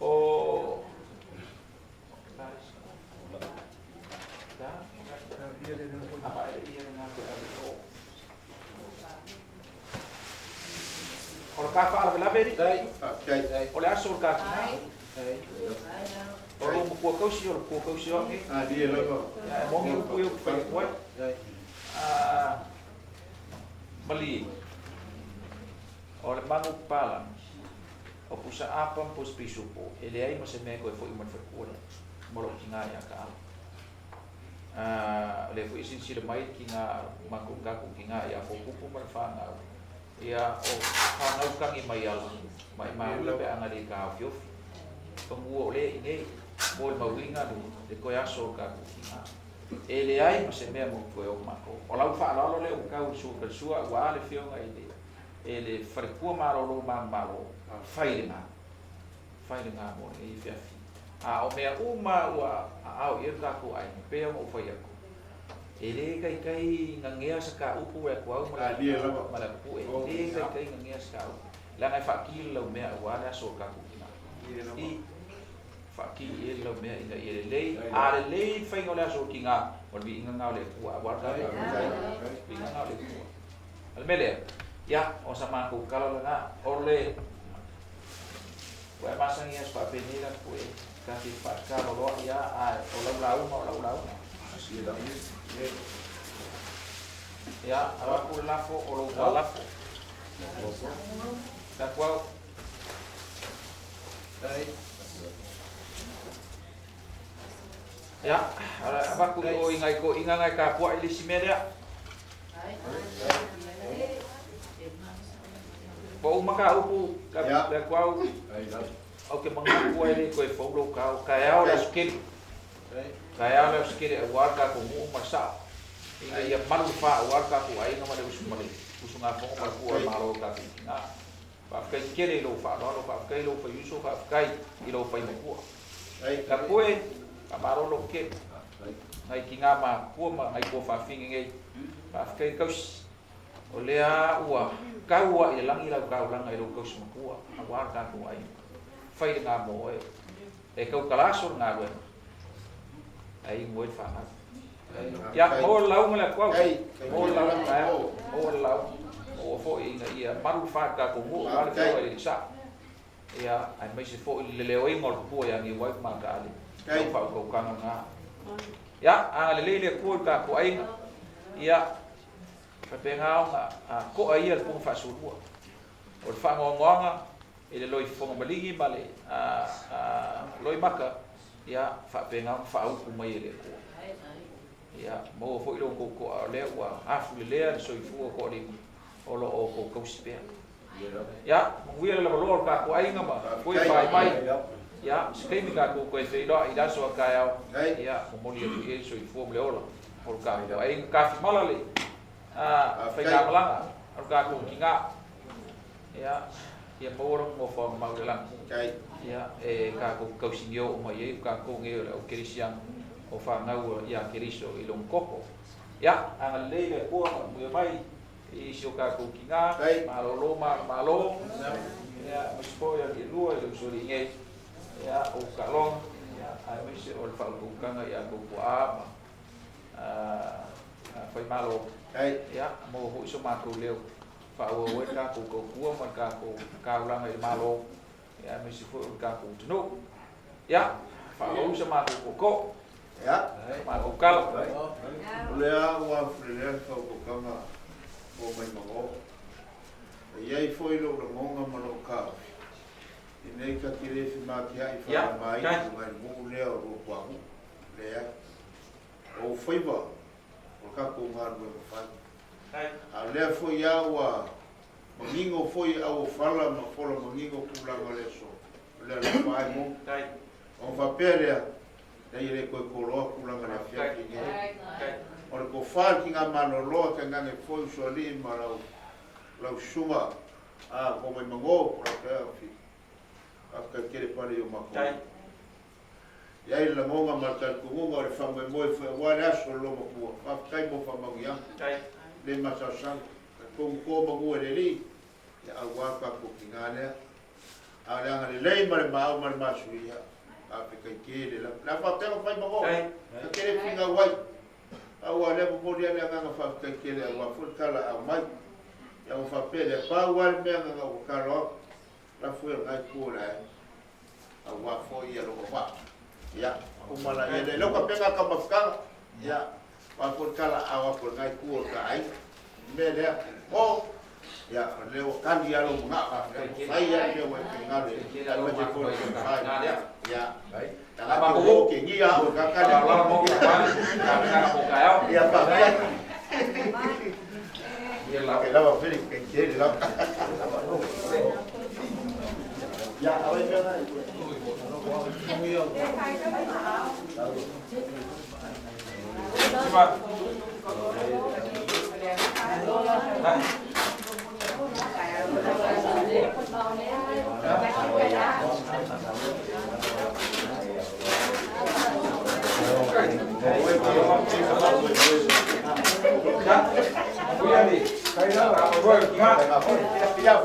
o apa O le ka whaara lave ri. Kai. O le aso o le ka kina. O lo mo kua kausi o le kua kausi o nge. Dia lava. Mongi upu eu whai koe. Mali. O le mangu pala. O pusa apa pos pisupo. Ele ai ma se me koe fo i man whakua. Moro ki ngā ia ka ala. Le fo isin sila mai ki ngā mangu kaku ki ngā ia fo kupu man whangau. Ia o whangau kangi mai ala. Mai maula pe angari ka au fiofi. Pangua o le i nei. Mo le mawinga nu. Le koe aso kaku ki ngā. Ele ai ma se mea mo koe o mako. O lau whaalalo le o kau sua sua ua ale whionga i le. Ele wharekua marolo maro. Whaire ngā mo i whiawhi. A o mea uma ua au ia kako ai me pea mo whai ako. E le kai ngangea sa ka upu e kua au mala kupu e le kai ngangea sa ka upu. La ngai whakili lau mea ua le aso kako kina. I whakili e lau mea ina i le lei. A le lei whainga le aso ki ngā. Wala vi inga ngau le kua. Wala vi inga ngau le kua. Al mele, ya o sa mako kala la ngā. O le Wai masang ia sebab ini kan kue kasih pasca loh ya olau ya aku lafo olau lafo tak kau ya apa aku ingai kapua ili simeria Bau maka upu ka kau Oke mengaku ele koe faulo kau kaya ole skili warga ko mu masa ia malufa warga ko ai ngama de usumale usunga fongo pa ko malo ka na pa kai kere lo fa lo pa kai lo fa yuso fa kai ilo fa mo ka koe ka maro lo ke ngai kinga ma ko ma ai ko fa fingi ngai pa kai kaus olea ua kaua i langi lau kau langa i lo kaus mo ko warga ko ai fai ngā mo e kau kalaso ngā koe ai ngoi whanga ya mo lau ngala kau mo lau o fo i ia maru whaka ko mo wale kau e sa ia ai mai se fo i leleo i ngol pua yang i wai maka ali kau whau kau kanga ngā ya a lelele kua ka ko ai ia pepengau ngā ko ai al pung whasurua o le whangongonga ele loi fonga malingi male loi maka ya fa penga fa au mai ele ko ya mo fo ilo ko le wa afu le so fu ko le o lo o ko spe ya mo wi le lo ka ko ai ngama ko mai ya skemi ka ko e fe do i da so ka ya mo li e so fu le ola por ka ai ka mala le fa ka malanga o ka ko kinga ya ia porong mo fa mau lang kai ia ka ko kausinio mo ye ka ko nge o krisian o fa ngau ia kristo i long koko ya ang lele ko mo mai i sio ka ko kinga malo ya mo spo ya ki lua i so ri nge ya o kalong ya ai mo se o fa ko kanga ya ko a fa malo kai ya mo ho so ma ko leo Pau ka ko kua man ka ko kaulang ai malo ya misi fu ka ko tunu ya pau sama ko ya ma ko kal lea wa frele ko kama ko mai mo ia i foi lo ngonga malo ka ine ka tire fi ma kia i fa mai mai mo lea ro kwa lea o foi ba o ka ko ngar mo fa a lea foi aua mangingo foi au fala ma fola mangingo kulanga leso le la mai mo on va perdre dai le ko kolo kulanga la fia ki o ko fa ki nga mano lo ka nga ne foi so li ma la suma a ko mai mango por ka fi a ka kere pare yo ma ko ya la monga ma ka ko mo re fa mo foi wa la so lo mo ko fa kai mo fa ma ya le masasang kung ko bagu le li ya awa ka ko kingale ala ngale le mar masuya a pe ke le la fa te fa mo ke le finga wai awa le mo dia le nga fa ke le awa fu kala a mai ya o fa pele pa wa me nga o karo la fu ngai ku la a wa fo ia lo fa ya o mala ia le lo ka penga ka mafka ya wa por kala a wa por ngai ku ka ai me le o ya le o kan dia lo nga ka sai ya le wa penga le ya lo je ko ya Apa ko ke ngia o ka ka kalau mau ka ya pa ya la que la va a hacer que quiere la ya a ver ya